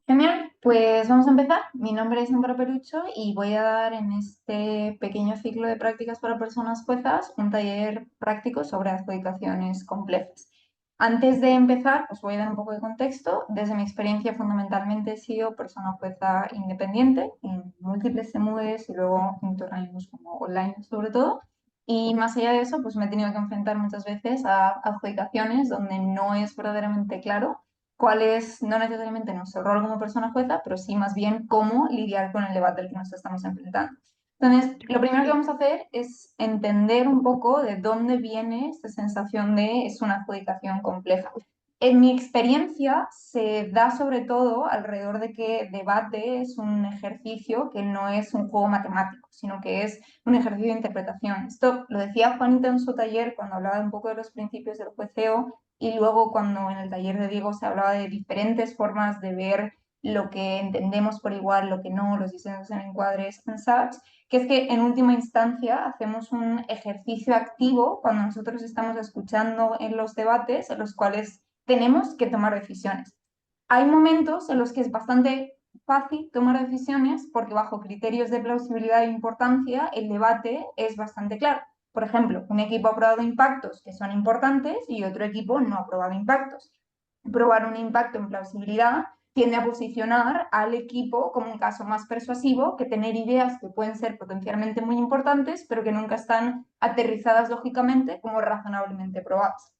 Genial, pues vamos a empezar. Mi nombre es Amparo Perucho y voy a dar en este pequeño ciclo de prácticas para personas juezas un taller práctico sobre adjudicaciones complejas. Antes de empezar, os voy a dar un poco de contexto. Desde mi experiencia, fundamentalmente he sido persona jueza independiente en múltiples CMUs y luego en torneos como online sobre todo. Y más allá de eso, pues me he tenido que enfrentar muchas veces a adjudicaciones donde no es verdaderamente claro cuál es no necesariamente nuestro rol como persona jueza, pero sí más bien cómo lidiar con el debate al que nos estamos enfrentando. Entonces, lo primero que vamos a hacer es entender un poco de dónde viene esta sensación de es una adjudicación compleja. En mi experiencia se da sobre todo alrededor de que debate es un ejercicio que no es un juego matemático, sino que es un ejercicio de interpretación. Esto lo decía Juanita en su taller cuando hablaba un poco de los principios del jueceo y luego cuando en el taller de Diego se hablaba de diferentes formas de ver lo que entendemos por igual, lo que no, los diseños en encuadres en SATS, que es que en última instancia hacemos un ejercicio activo cuando nosotros estamos escuchando en los debates en los cuales tenemos que tomar decisiones. Hay momentos en los que es bastante fácil tomar decisiones porque bajo criterios de plausibilidad e importancia el debate es bastante claro. Por ejemplo, un equipo ha aprobado impactos que son importantes y otro equipo no ha aprobado impactos. Probar un impacto en plausibilidad tiende a posicionar al equipo como un caso más persuasivo que tener ideas que pueden ser potencialmente muy importantes, pero que nunca están aterrizadas lógicamente como razonablemente probadas.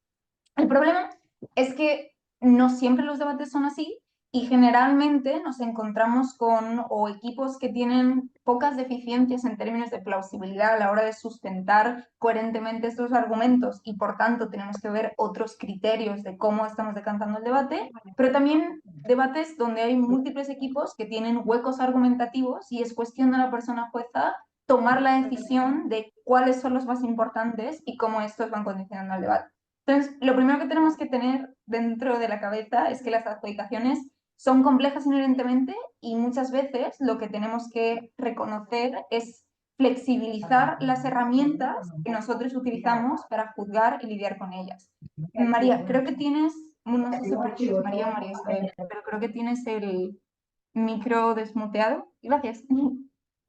El problema es que no siempre los debates son así y generalmente nos encontramos con o equipos que tienen pocas deficiencias en términos de plausibilidad a la hora de sustentar coherentemente estos argumentos y por tanto tenemos que ver otros criterios de cómo estamos decantando el debate, pero también debates donde hay múltiples equipos que tienen huecos argumentativos y es cuestión de la persona jueza tomar la decisión de cuáles son los más importantes y cómo estos van condicionando el debate. Entonces, lo primero que tenemos que tener dentro de la cabeza es que las adjudicaciones son complejas inherentemente y muchas veces lo que tenemos que reconocer es flexibilizar las herramientas que nosotros utilizamos para juzgar y lidiar con ellas. María, creo que tienes, no sé si es María o María Isabel, pero creo que tienes el micro desmuteado. Gracias.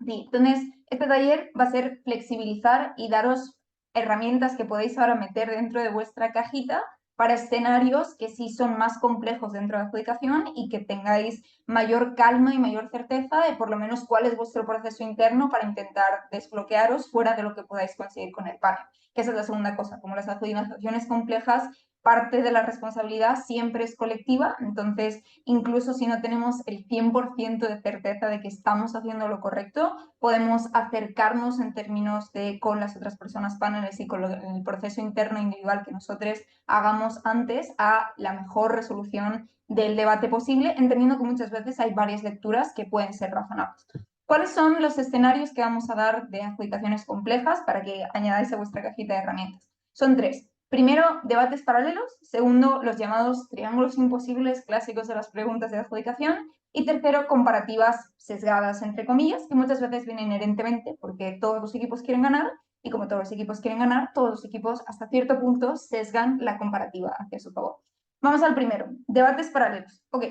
Sí, entonces este taller va a ser flexibilizar y daros herramientas que podéis ahora meter dentro de vuestra cajita para escenarios que sí son más complejos dentro de la adjudicación y que tengáis mayor calma y mayor certeza de por lo menos cuál es vuestro proceso interno para intentar desbloquearos fuera de lo que podáis conseguir con el panel. Que esa es la segunda cosa, como las adjudicaciones complejas, parte de la responsabilidad siempre es colectiva, entonces incluso si no tenemos el 100% de certeza de que estamos haciendo lo correcto, podemos acercarnos en términos de con las otras personas paneles y con el proceso interno individual que nosotros hagamos antes a la mejor resolución del debate posible, entendiendo que muchas veces hay varias lecturas que pueden ser razonables. ¿Cuáles son los escenarios que vamos a dar de adjudicaciones complejas para que añadáis a vuestra cajita de herramientas? Son tres. Primero, debates paralelos. Segundo, los llamados triángulos imposibles clásicos de las preguntas de adjudicación. Y tercero, comparativas sesgadas, entre comillas, que muchas veces vienen inherentemente porque todos los equipos quieren ganar y como todos los equipos quieren ganar, todos los equipos hasta cierto punto sesgan la comparativa hacia su favor. Vamos al primero, debates paralelos. Ok,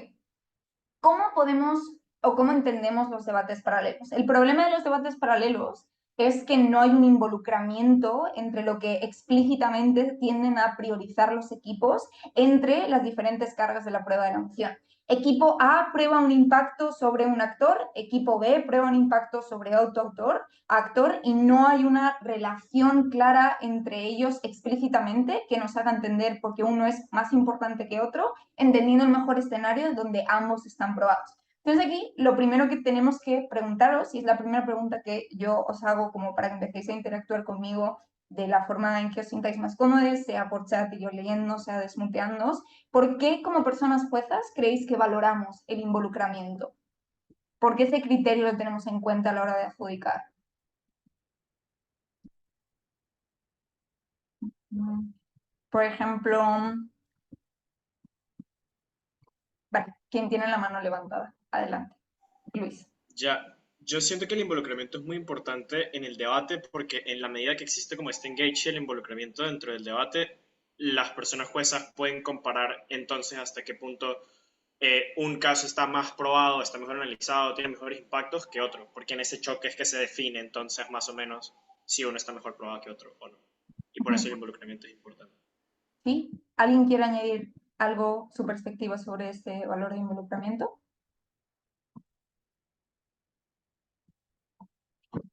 ¿cómo podemos o cómo entendemos los debates paralelos? El problema de los debates paralelos es que no hay un involucramiento entre lo que explícitamente tienden a priorizar los equipos entre las diferentes cargas de la prueba de la moción. Equipo A prueba un impacto sobre un actor, equipo B prueba un impacto sobre otro actor y no hay una relación clara entre ellos explícitamente que nos haga entender por qué uno es más importante que otro, entendiendo el mejor escenario donde ambos están probados. Entonces aquí lo primero que tenemos que preguntaros, y es la primera pregunta que yo os hago como para que empecéis a interactuar conmigo de la forma en que os sintáis más cómodos, sea por chat y yo leyendo, sea desmuteándoos, ¿por qué como personas juezas creéis que valoramos el involucramiento? ¿Por qué ese criterio lo tenemos en cuenta a la hora de adjudicar? Por ejemplo, vale, ¿quién tiene la mano levantada? Adelante, Luis. Ya, yo siento que el involucramiento es muy importante en el debate porque en la medida que existe como este engage y el involucramiento dentro del debate, las personas juezas pueden comparar entonces hasta qué punto un caso está más probado, está mejor analizado, tiene mejores impactos que otro, porque en ese choque es que se define entonces más o menos si uno está mejor probado que otro o no. Y por eso el involucramiento es importante. ¿Sí? ¿Alguien quiere añadir algo, su perspectiva sobre este valor de involucramiento?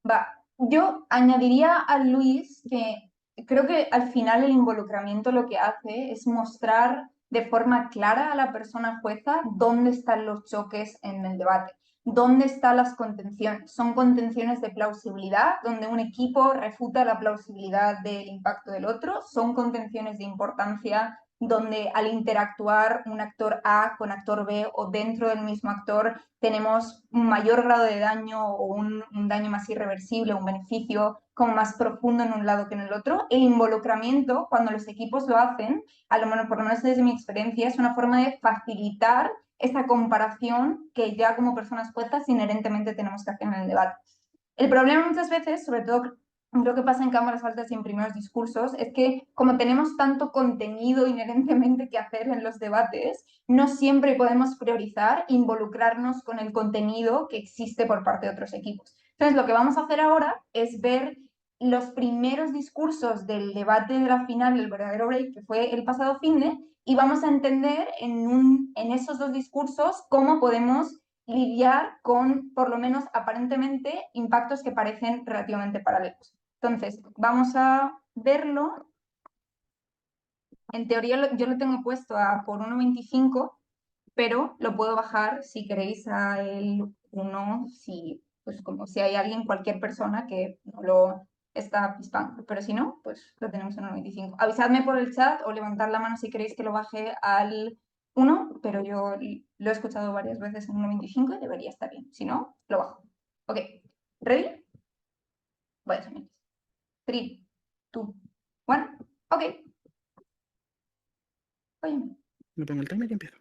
Va, yo añadiría a Luis que creo que al final el involucramiento lo que hace es mostrar de forma clara a la persona jueza dónde están los choques en el debate, dónde están las contenciones. Son contenciones de plausibilidad, donde un equipo refuta la plausibilidad del impacto del otro, son contenciones de importancia donde al interactuar un actor A con actor B o dentro del mismo actor tenemos un mayor grado de daño o un daño más irreversible, un beneficio como más profundo en un lado que en el otro. El involucramiento, cuando los equipos lo hacen, a lo menos, por lo menos desde mi experiencia, es una forma de facilitar esa comparación que ya como personas juezas inherentemente tenemos que hacer en el debate. El problema muchas veces, sobre todo creo que pasa en cámaras altas y en primeros discursos, es que como tenemos tanto contenido inherentemente que hacer en los debates, no siempre podemos priorizar involucrarnos con el contenido que existe por parte de otros equipos. Entonces, lo que vamos a hacer ahora es ver los primeros discursos del debate de la final del verdadero break, que fue el pasado finde, y vamos a entender en esos dos discursos cómo podemos lidiar con, por lo menos aparentemente, impactos que parecen relativamente paralelos. Entonces, vamos a verlo. En teoría yo lo tengo puesto a por 1,25, pero lo puedo bajar si queréis a el 1, si, pues como si hay alguien, cualquier persona que no lo está pispando. Pero si no, pues lo tenemos en 1,25. Avisadme por el chat o levantad la mano si queréis que lo baje al 1, pero yo lo he escuchado varias veces en 1,25 y debería estar bien. Si no, lo bajo. Ok, ¿ready? Voy a asumir. 3, 2, 1, ok. Oye. Me pongo el timer y empiezo.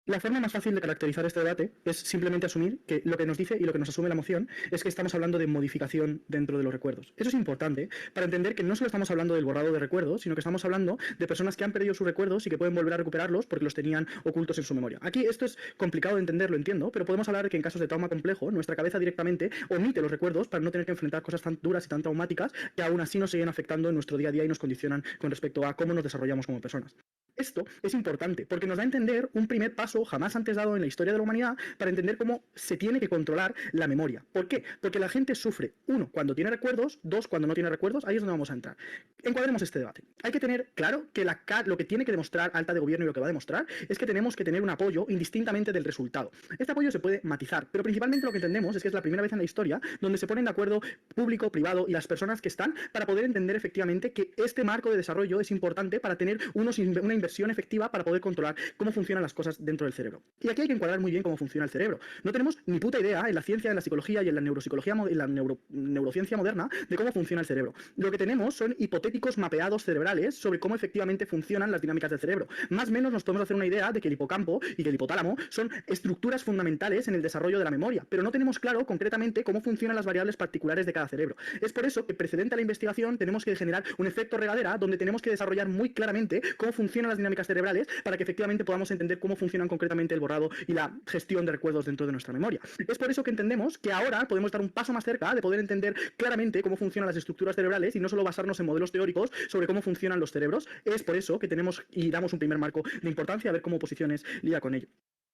La forma más fácil de caracterizar este debate es simplemente asumir que lo que nos dice y lo que nos asume la moción es que estamos hablando de modificación dentro de los recuerdos. Eso es importante para entender que no solo estamos hablando del borrado de recuerdos, sino que estamos hablando de personas que han perdido sus recuerdos y que pueden volver a recuperarlos porque los tenían ocultos en su memoria. Aquí esto es complicado de entender, lo entiendo, pero podemos hablar de que en casos de trauma complejo, nuestra cabeza directamente omite los recuerdos para no tener que enfrentar cosas tan duras y tan traumáticas que aún así nos siguen afectando en nuestro día a día y nos condicionan con respecto a cómo nos desarrollamos como personas. Esto es importante porque nos da a entender un primer paso jamás antes dado en la historia de la humanidad para entender cómo se tiene que controlar la memoria. ¿Por qué? Porque la gente sufre, 1, cuando tiene recuerdos, 2, cuando no tiene recuerdos. Ahí es donde vamos a entrar. Encuadremos este debate. Hay que tener claro que lo que tiene que demostrar alta de gobierno y lo que va a demostrar es que tenemos que tener un apoyo indistintamente del resultado. Este apoyo se puede matizar, pero principalmente lo que entendemos es que es la primera vez en la historia donde se ponen de acuerdo público, privado y las personas que están para poder entender efectivamente que este marco de desarrollo es importante para tener una inversión efectiva para poder controlar cómo funcionan las cosas dentro del cerebro. Y aquí hay que encuadrar muy bien cómo funciona el cerebro. No tenemos ni puta idea en la ciencia, en la psicología y en la neuropsicología, en la neurociencia moderna de cómo funciona el cerebro. Lo que tenemos son hipotéticos mapeados cerebrales sobre cómo efectivamente funcionan las dinámicas del cerebro. Más o menos nos podemos hacer una idea de que el hipocampo y que el hipotálamo son estructuras fundamentales en el desarrollo de la memoria, pero no tenemos claro concretamente cómo funcionan las variables particulares de cada cerebro. Es por eso que precedente a la investigación tenemos que generar un efecto regadera donde tenemos que desarrollar muy claramente cómo funcionan las dinámicas cerebrales para que efectivamente podamos entender cómo funcionan concretamente el borrado y la gestión de recuerdos dentro de nuestra memoria. Es por eso que entendemos que ahora podemos dar un paso más cerca de poder entender claramente cómo funcionan las estructuras cerebrales y no solo basarnos en modelos teóricos sobre cómo funcionan los cerebros. Es por eso que tenemos y damos un primer marco de importancia a ver cómo posiciones lía con ello.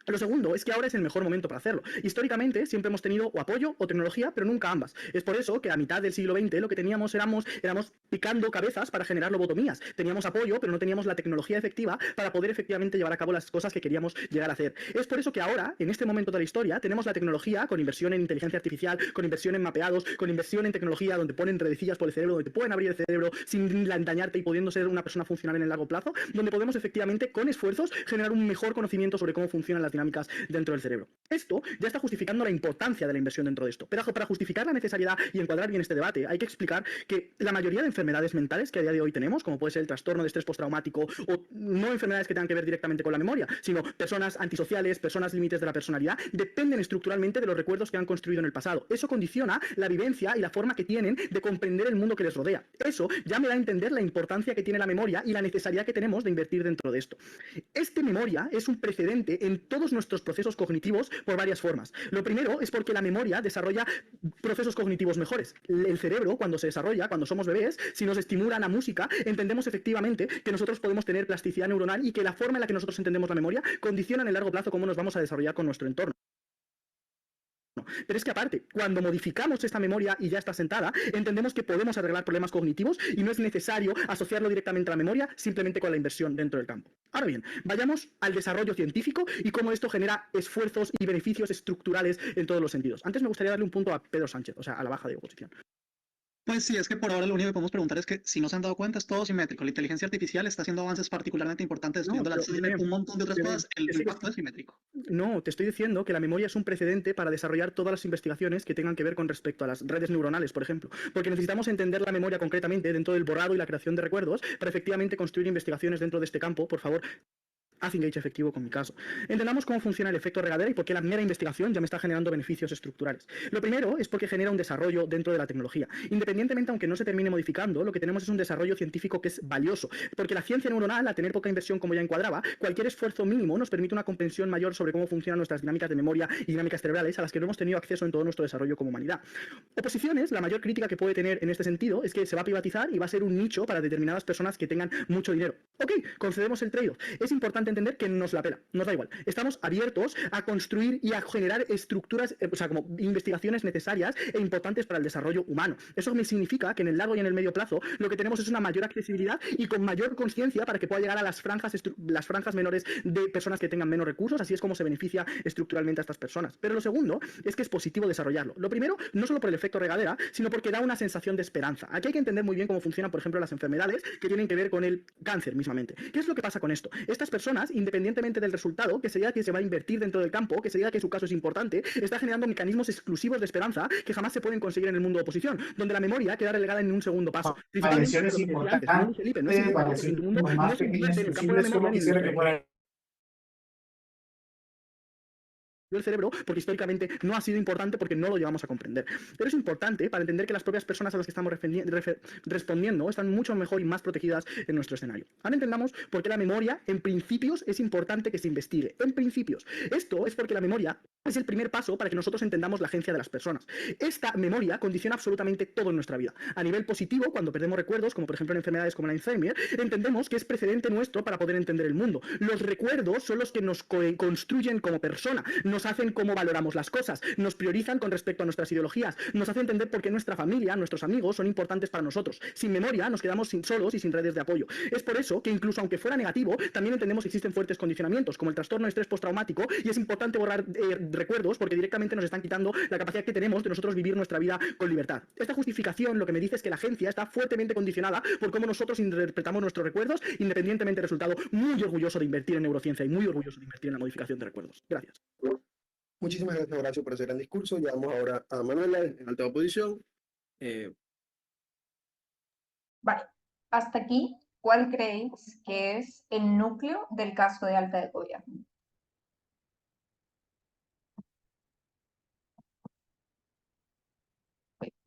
Lo segundo es que ahora es el mejor momento para hacerlo. Históricamente siempre hemos tenido o apoyo o tecnología, pero nunca ambas. Es por eso que a mitad del siglo XX lo que teníamos éramos picando cabezas para generar lobotomías. Teníamos apoyo, pero no teníamos la tecnología efectiva para poder efectivamente llevar a cabo las cosas que queríamos llegar a hacer. Es por eso que ahora, en este momento de la historia, tenemos la tecnología con inversión en inteligencia artificial, con inversión en mapeados, con inversión en tecnología donde ponen redecillas por el cerebro, donde te pueden abrir el cerebro sin dañarte y pudiendo ser una persona funcional en el largo plazo, donde podemos efectivamente con esfuerzos generar un mejor conocimiento sobre cómo funcionan las nuestras dinámicas dentro del cerebro. Esto ya está justificando la importancia de la inversión dentro de esto. Pero para justificar la necesidad y encuadrar bien este debate, hay que explicar que la mayoría de enfermedades mentales que a día de hoy tenemos, como puede ser el trastorno de estrés postraumático o no enfermedades que tengan que ver directamente con la memoria, sino personas antisociales, personas límites de la personalidad, dependen estructuralmente de los recuerdos que han construido en el pasado. Eso condiciona la vivencia y la forma que tienen de comprender el mundo que les rodea. Eso ya me da a entender la importancia que tiene la memoria y la necesidad que tenemos de invertir dentro de esto. Esta memoria es un precedente en todos nuestros procesos cognitivos por varias formas. Lo primero es porque la memoria desarrolla procesos cognitivos mejores. El cerebro, cuando se desarrolla, cuando somos bebés, si nos estimulan la música, entendemos efectivamente que nosotros podemos tener plasticidad neuronal y que la forma en la que nosotros entendemos la memoria condiciona en el largo plazo cómo nos vamos a desarrollar con nuestro entorno. Pero es que aparte, cuando modificamos esta memoria y ya está sentada, entendemos que podemos arreglar problemas cognitivos y no es necesario asociarlo directamente a la memoria, simplemente con la inversión dentro del campo. Ahora bien, vayamos al desarrollo científico y cómo esto genera esfuerzos y beneficios estructurales en todos los sentidos. Antes me gustaría darle un punto a Pedro Sánchez, o sea, a la baja de oposición. Pues sí, es que por ahora lo único que podemos preguntar es que si no se han dado cuenta es todo simétrico. La inteligencia artificial está haciendo avances particularmente importantes estudiando la Alzheimer, un montón de otras cosas, el impacto es simétrico. No, te estoy diciendo que la memoria es un precedente para desarrollar todas las investigaciones que tengan que ver con respecto a las redes neuronales, por ejemplo, porque necesitamos entender la memoria concretamente dentro del borrado y la creación de recuerdos para efectivamente construir investigaciones dentro de este campo. Por favor, haz engage efectivo con mi caso. Entendamos cómo funciona el efecto regadera y por qué la mera investigación ya me está generando beneficios estructurales. Lo primero es porque genera un desarrollo dentro de la tecnología. Independientemente, aunque no se termine modificando, lo que tenemos es un desarrollo científico que es valioso, porque la ciencia neuronal, al tener poca inversión como ya encuadraba, cualquier esfuerzo mínimo nos permite una comprensión mayor sobre cómo funcionan nuestras dinámicas de memoria y dinámicas cerebrales a las que no hemos tenido acceso en todo nuestro desarrollo como humanidad. Oposiciones, la mayor crítica que puede tener en este sentido es que se va a privatizar y va a ser un nicho para determinadas personas que tengan mucho dinero. Ok, concedemos el trade-off. Es importante entender que nos la pela, nos da igual. Estamos abiertos a construir y a generar estructuras, o sea, como investigaciones necesarias e importantes para el desarrollo humano. Eso me significa que en el largo y en el medio plazo lo que tenemos es una mayor accesibilidad y con mayor conciencia para que pueda llegar a las franjas menores de personas que tengan menos recursos. Así es como se beneficia estructuralmente a estas personas. Pero lo segundo es que es positivo desarrollarlo. Lo primero, no solo por el efecto regadera, sino porque da una sensación de esperanza. Aquí hay que entender muy bien cómo funcionan, por ejemplo, las enfermedades que tienen que ver con el cáncer mismamente. ¿Qué es lo que pasa con esto? Estas personas, independientemente del resultado, que sería que se va a invertir dentro del campo, que sería que su caso es importante, está generando mecanismos exclusivos de esperanza que jamás se pueden conseguir en el mundo de oposición, donde la memoria queda relegada en un segundo paso. Variaciones importantes, variaciones más pequeñas, exclusivas, solo quisiera que fueran el cerebro, porque históricamente no ha sido importante porque no lo llevamos a comprender. Pero es importante para entender que las propias personas a las que estamos respondiendo están mucho mejor y más protegidas en nuestro escenario. Ahora entendamos por qué la memoria, en principios, es importante que se investigue. En principios. Esto es porque la memoria es el primer paso para que nosotros entendamos la agencia de las personas. Esta memoria condiciona absolutamente todo en nuestra vida. A nivel positivo, cuando perdemos recuerdos, como por ejemplo en enfermedades como el Alzheimer, entendemos que es precedente nuestro para poder entender el mundo. Los recuerdos son los que nos construyen como persona, nos hacen cómo valoramos las cosas, nos priorizan con respecto a nuestras ideologías, nos hace entender por qué nuestra familia, nuestros amigos son importantes para nosotros. Sin memoria nos quedamos solos y sin redes de apoyo. Es por eso que incluso aunque fuera negativo, también entendemos que existen fuertes condicionamientos, como el trastorno de estrés postraumático, y es importante borrar recuerdos porque directamente nos están quitando la capacidad que tenemos de nosotros vivir nuestra vida con libertad. Esta justificación lo que me dice es que la agencia está fuertemente condicionada por cómo nosotros interpretamos nuestros recuerdos, independientemente del resultado. Muy orgulloso de invertir en neurociencia y muy orgulloso de invertir en la modificación de recuerdos. Gracias. Muchísimas gracias, Horacio, por ese gran discurso. Llevamos ahora a Manuela en alta oposición. Vale, hasta aquí, ¿cuál creéis que es el núcleo del caso de alta de gobierno?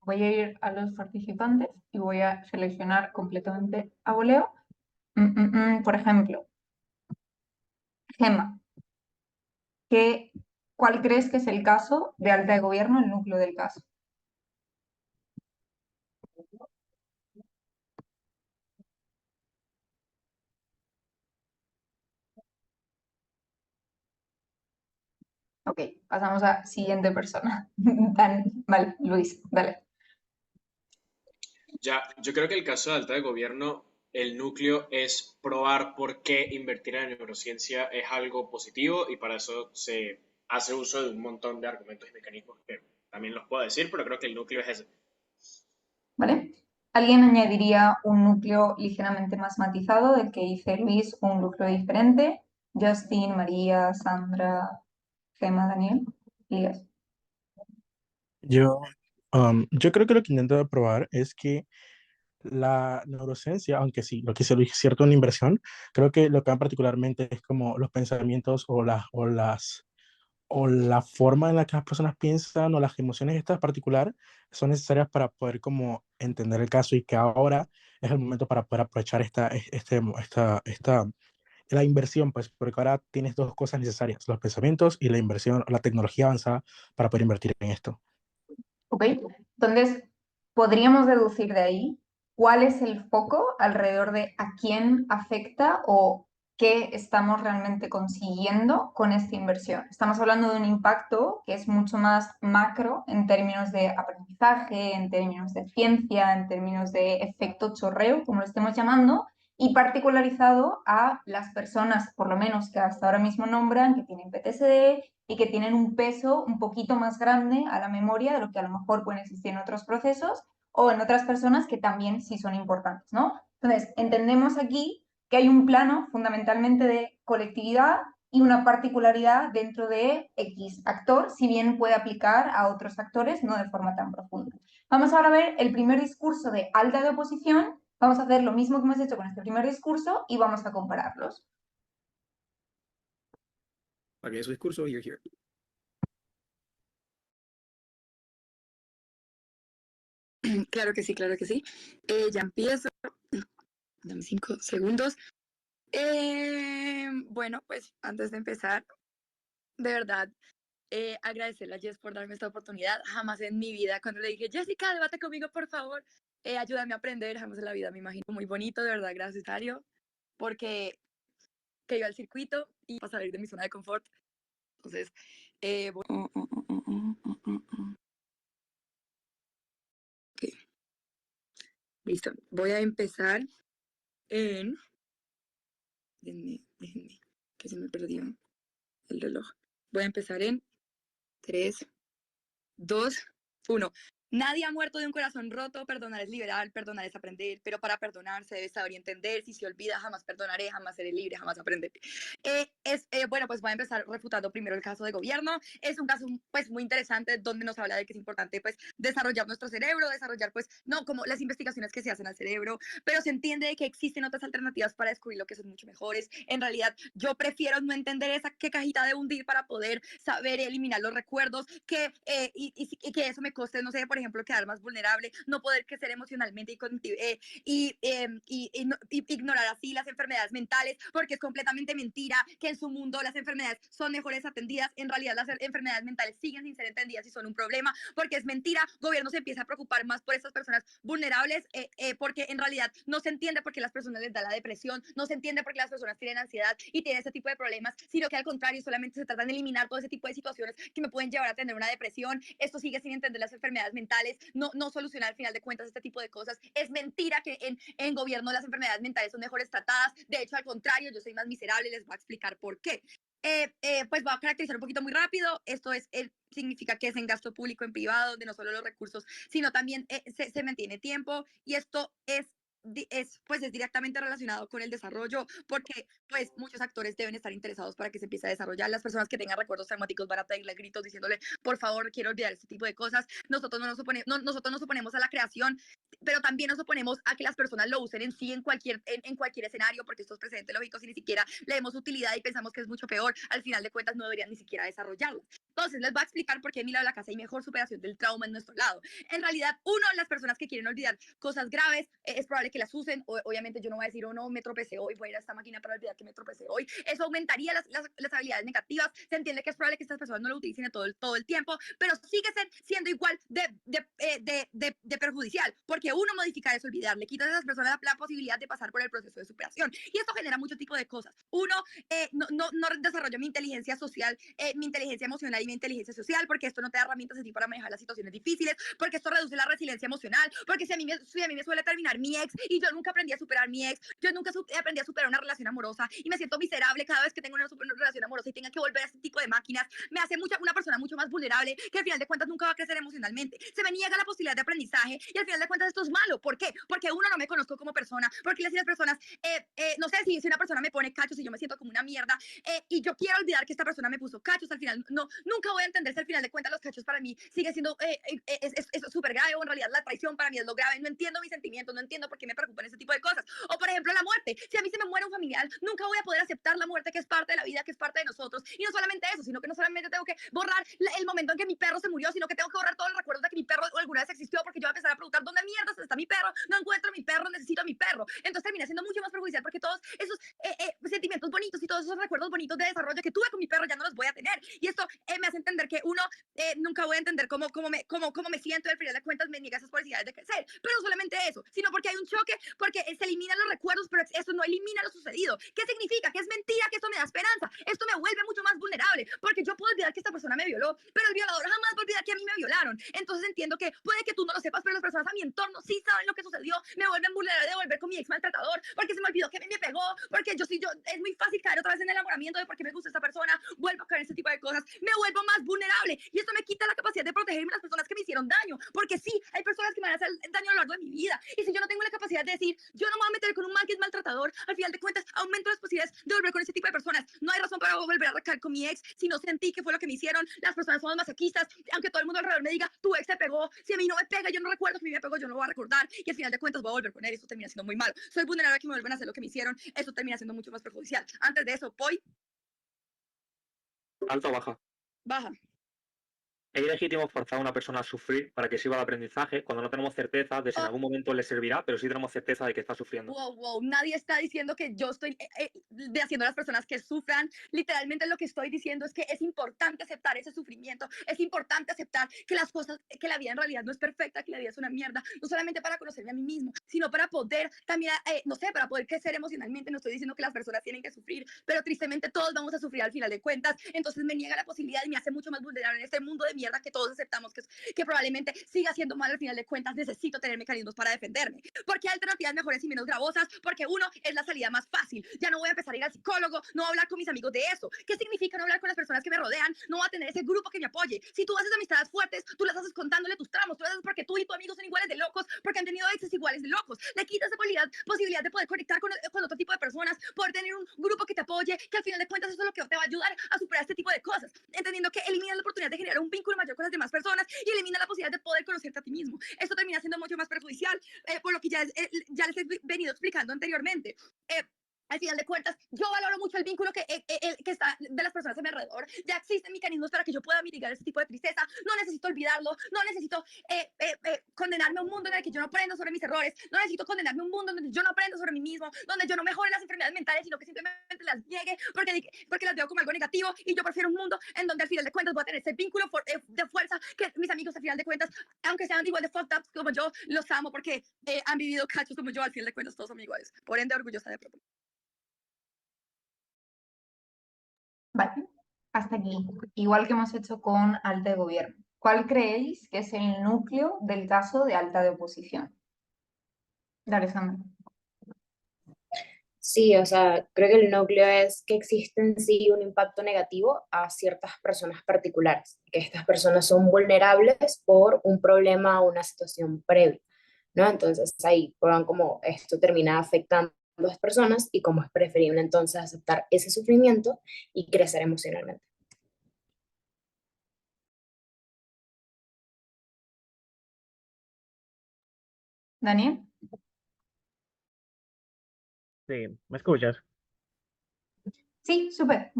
Voy a ir a los participantes y voy a seleccionar completamente a voleo. Por ejemplo, Gemma, ¿cuál crees que es el caso de alta de gobierno, el núcleo del caso? Ok, pasamos a siguiente persona. Vale, Luis, dale. Ya, yo creo que el caso de alta de gobierno, el núcleo es probar por qué invertir en neurociencia es algo positivo y para eso se hace uso de un montón de argumentos y mecanismos que también los puedo decir, pero creo que el núcleo es ese. ¿Vale? ¿Alguien añadiría un núcleo ligeramente más matizado del que dice Luis, un núcleo diferente? Justin, María, Sandra, Gemma, Daniel, Elías. Yo creo que lo que intento probar es que la neurociencia, aunque sí, lo que se es cierto una inversión, creo que lo que van particularmente es como los pensamientos o la forma en la que las personas piensan o las emociones estas particular son necesarias para poder como entender el caso y que ahora es el momento para poder aprovechar la inversión, pues, porque ahora tienes dos cosas necesarias, los pensamientos y la inversión, la tecnología avanzada para poder invertir en esto. ¿Ok? Entonces, podríamos deducir de ahí cuál es el foco alrededor de a quién afecta o qué estamos realmente consiguiendo con esta inversión. Estamos hablando de un impacto que es mucho más macro en términos de aprendizaje, en términos de ciencia, en términos de efecto chorreo, como lo estemos llamando, y particularizado a las personas, por lo menos que hasta ahora mismo nombran, que tienen PTSD y que tienen un peso un poquito más grande a la memoria de lo que a lo mejor pueden existir en otros procesos o en otras personas que también sí son importantes, ¿no? Entonces, entendemos aquí que hay un plano fundamentalmente de colectividad y una particularidad dentro de X actor, si bien puede aplicar a otros actores, no de forma tan profunda. Vamos ahora a ver el primer discurso de Alda de oposición. Vamos a hacer lo mismo que hemos hecho con este primer discurso y vamos a compararlos. Para que su discurso, you're here. Claro que sí, claro que sí. Ya empiezo. Dame 5 segundos. Bueno, pues antes de empezar, de verdad, agradecerle a Jess por darme esta oportunidad. Jamás en mi vida, cuando le dije, Jessica, debate conmigo, por favor, ayúdame a aprender, jamás en la vida me imagino. Muy bonito, de verdad, gracias, Dario, porque que iba al circuito y para salir de mi zona de confort. Entonces, okay. Listo. Voy a empezar en... Déjenme, que se me perdió el reloj. Voy a empezar en 3, 2, 1. Nadie ha muerto de un corazón roto, perdonar es liberar, perdonar es aprender, pero para perdonar se debe saber y entender, si se olvida jamás perdonaré, jamás seré libre, jamás aprenderé. Bueno, pues voy a empezar refutando primero el caso de gobierno. Es un caso pues muy interesante donde nos habla de que es importante pues desarrollar nuestro cerebro, desarrollar pues no como las investigaciones que se hacen al cerebro, pero se entiende de que existen otras alternativas para descubrir lo que son mucho mejores. En realidad yo prefiero no entender esa qué cajita de hundir para poder saber eliminar los recuerdos, y que eso me coste, no sé, por ejemplo, quedar más vulnerable, no poder crecer emocionalmente y ignorar así las enfermedades mentales, porque es completamente mentira que en su mundo las enfermedades son mejores atendidas. En realidad las enfermedades mentales siguen sin ser entendidas y son un problema, porque es mentira. Gobierno se empieza a preocupar más por estas personas vulnerables, porque en realidad no se entiende por qué las personas les da la depresión, no se entiende por qué las personas tienen ansiedad y tienen ese tipo de problemas, sino que al contrario solamente se trata de eliminar todo ese tipo de situaciones que me pueden llevar a tener una depresión. Esto sigue sin entender las enfermedades mentales, no soluciona al final de cuentas este tipo de cosas. Es mentira que en gobierno las enfermedades mentales son mejores tratadas. De hecho, al contrario, yo soy más miserable y les voy a explicar por qué. Pues voy a caracterizar un poquito muy rápido. Esto significa que es en gasto público, en privado, donde no solo los recursos, sino también se mantiene tiempo. Y esto es directamente relacionado con el desarrollo, porque pues muchos actores deben estar interesados para que se empiece a desarrollar. Las personas que tengan recuerdos traumáticos van a pedirle gritos diciéndole, por favor, quiero olvidar este tipo de cosas. Nosotros nos oponemos a la creación, pero también nos oponemos a que las personas lo usen en sí en cualquier escenario, porque esto es precedente lógico. Si ni siquiera le demos utilidad y pensamos que es mucho peor, al final de cuentas no deberían ni siquiera desarrollarlo. Entonces les voy a explicar por qué en mi lado de la casa hay mejor superación del trauma en nuestro lado. En realidad, las personas que quieren olvidar cosas graves, es probable que las usen. Obviamente yo no voy a decir, no, me tropecé hoy, voy a ir a esta máquina para olvidar que me tropecé hoy. Eso aumentaría las habilidades negativas. Se entiende que es probable que estas personas no lo utilicen todo el tiempo, pero sigue siendo igual de perjudicial, porque uno, modificar es olvidar, le quitas a esas personas la posibilidad de pasar por el proceso de superación, y esto genera mucho tipo de cosas. Uno, no desarrollo mi inteligencia social, mi inteligencia emocional y mi inteligencia social, porque esto no te da herramientas así para manejar las situaciones difíciles, porque esto reduce la resiliencia emocional, porque si a mí me suele terminar mi ex y yo nunca aprendí a superar mi ex, yo nunca aprendí a superar una relación amorosa y me siento miserable cada vez que tengo una relación amorosa y tenga que volver a este tipo de máquinas, me hace una persona mucho más vulnerable que al final de cuentas nunca va a crecer emocionalmente. Se me niega la posibilidad de aprendizaje y al final de cuentas esto es malo. ¿Por qué? Porque uno, no me conozco como persona, porque las personas, no sé si una persona me pone cachos y yo me siento como una mierda y yo quiero olvidar que esta persona me puso cachos, al final nunca voy a entender si al final de cuentas los cachos para mí sigue siendo es súper grave, o en realidad la traición para mí es lo grave. No entiendo mis sentimientos, no entiendo por qué me preocupan ese tipo de cosas. O por ejemplo la muerte, si a mí se me muere un familiar, nunca voy a poder aceptar la muerte, que es parte de la vida, que es parte de nosotros. Y no solamente eso, sino que no solamente tengo que borrar el momento en que mi perro se murió, sino que tengo que borrar todos los recuerdos de que mi perro alguna vez existió, porque yo voy a empezar a preguntar ¿dónde mierdas está mi perro? No encuentro mi perro, necesito a mi perro. Entonces termina siendo mucho más perjudicial, porque todos esos sentimientos bonitos y todos esos recuerdos bonitos de desarrollo que tuve con mi perro ya no los voy a tener. Y esto me hace entender que uno nunca voy a entender cómo me siento, y al final de cuentas me niega esas posibilidades de crecer. Pero no solamente eso, sino porque hay un choque, porque se eliminan los recuerdos, pero eso no elimina lo sucedido. ¿Qué significa? Que es mentira, que esto me da esperanza. Esto me vuelve mucho más vulnerable, porque yo puedo olvidar que esta persona me violó, pero el violador jamás va a olvidar que a mí me violaron. Entonces entiendo que puede que tú no lo sepas, pero las personas a mi entorno sí saben lo que sucedió. Me vuelven vulnerable de volver con mi ex maltratador, porque se me olvidó que me pegó, porque es muy fácil caer otra vez en el enamoramiento de porque me gusta esta persona, vuelvo a caer en ese tipo de cosas, me vuelvo más vulnerable, y esto me quita la capacidad de protegerme de las personas que me hicieron daño, porque sí, hay personas que me van a hacer daño a lo largo de mi vida, y si yo no tengo la capacidad de decir, yo no me voy a meter con un mal que es maltratador, al final de cuentas aumento las posibilidades de volver con ese tipo de personas. No hay razón para volver a recaer con mi ex si no sentí que fue lo que me hicieron. Las personas somos masoquistas, aunque todo el mundo alrededor me diga, tu ex te pegó, si a mí no me pega, yo no recuerdo que a mí me pegó, yo no lo voy a recordar, y al final de cuentas voy a volver con él, y eso termina siendo muy malo. Soy vulnerable a que me vuelvan a hacer lo que me hicieron, eso termina siendo mucho más perjudicial. Antes de eso, voy. ¿Alta o baja? Baja. ¿Es legítimo forzar a una persona a sufrir para que sirva de aprendizaje cuando no tenemos certeza de si en algún momento le servirá, pero sí tenemos certeza de que está sufriendo? Wow, nadie está diciendo que yo estoy haciendo a las personas que sufran. Literalmente lo que estoy diciendo es que es importante aceptar ese sufrimiento, es importante aceptar que las cosas, que la vida en realidad no es perfecta, que la vida es una mierda, no solamente para conocerme a mí mismo, sino para poder también, no sé, para poder crecer emocionalmente. No estoy diciendo que las personas tienen que sufrir, pero tristemente todos vamos a sufrir al final de cuentas. Entonces me niega la posibilidad y me hace mucho más vulnerable en este mundo de mierda que todos aceptamos que probablemente siga siendo mal al final de cuentas. Necesito tener mecanismos para defenderme, porque hay alternativas mejores y menos gravosas, porque uno es la salida más fácil. Ya no voy a empezar a ir al psicólogo, no voy a hablar con mis amigos de eso. ¿Qué significa no hablar con las personas que me rodean? No voy a tener ese grupo que me apoye. Si tú haces amistades fuertes, tú las haces contándole tus tramos, tú las haces porque tú y tu amigo son iguales de locos, porque han tenido exes iguales de locos. Le quitas esa posibilidad de poder conectar con otro tipo de personas, poder tener un grupo que te apoye, que al final de cuentas eso es lo que te va a ayudar a superar este tipo de cosas, entendiendo que elimina la oportunidad de generar un vínculo mayor con las demás personas y elimina la posibilidad de poder conocerte a ti mismo. Esto termina siendo mucho más perjudicial, por lo que ya les he venido explicando anteriormente. Al final de cuentas, yo valoro mucho el vínculo que está de las personas a mi alrededor. Ya existen mecanismos para que yo pueda mitigar ese tipo de tristeza. No necesito olvidarlo, no necesito condenarme a un mundo en el que yo no aprendo sobre mis errores, no necesito condenarme a un mundo donde yo no aprendo sobre mí mismo, donde yo no mejore las enfermedades mentales, sino que simplemente las niegue porque las veo como algo negativo. Y yo prefiero un mundo en donde al final de cuentas voy a tener ese vínculo de fuerza, que mis amigos al final de cuentas, aunque sean igual de fucked up como yo, los amo porque han vivido cachos como yo. Al final de cuentas todos son iguales, por ende orgullosa de propio. Vale, hasta aquí. Igual que hemos hecho con alta de gobierno. ¿Cuál creéis que es el núcleo del caso de alta de oposición? Dale, Sandra. Sí, o sea, creo que el núcleo es que existe en sí un impacto negativo a ciertas personas particulares, que estas personas son vulnerables por un problema o una situación previa, ¿no? Entonces ahí puedan como esto termina afectando a las personas y como es preferible entonces aceptar ese sufrimiento y crecer emocionalmente. Daniel. Sí, ¿me escuchas? Sí, súper.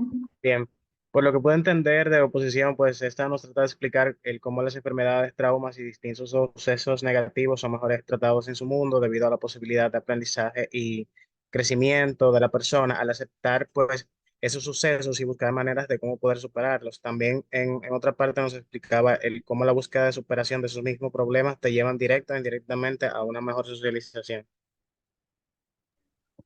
Bien. Por lo que puedo entender de oposición, pues esta nos trata de explicar cómo las enfermedades, traumas y distintos sucesos negativos son mejores tratados en su mundo debido a la posibilidad de aprendizaje y crecimiento de la persona al aceptar pues esos sucesos y buscar maneras de cómo poder superarlos. También en otra parte nos explicaba cómo la búsqueda de superación de esos mismos problemas te llevan directa o indirectamente a una mejor socialización.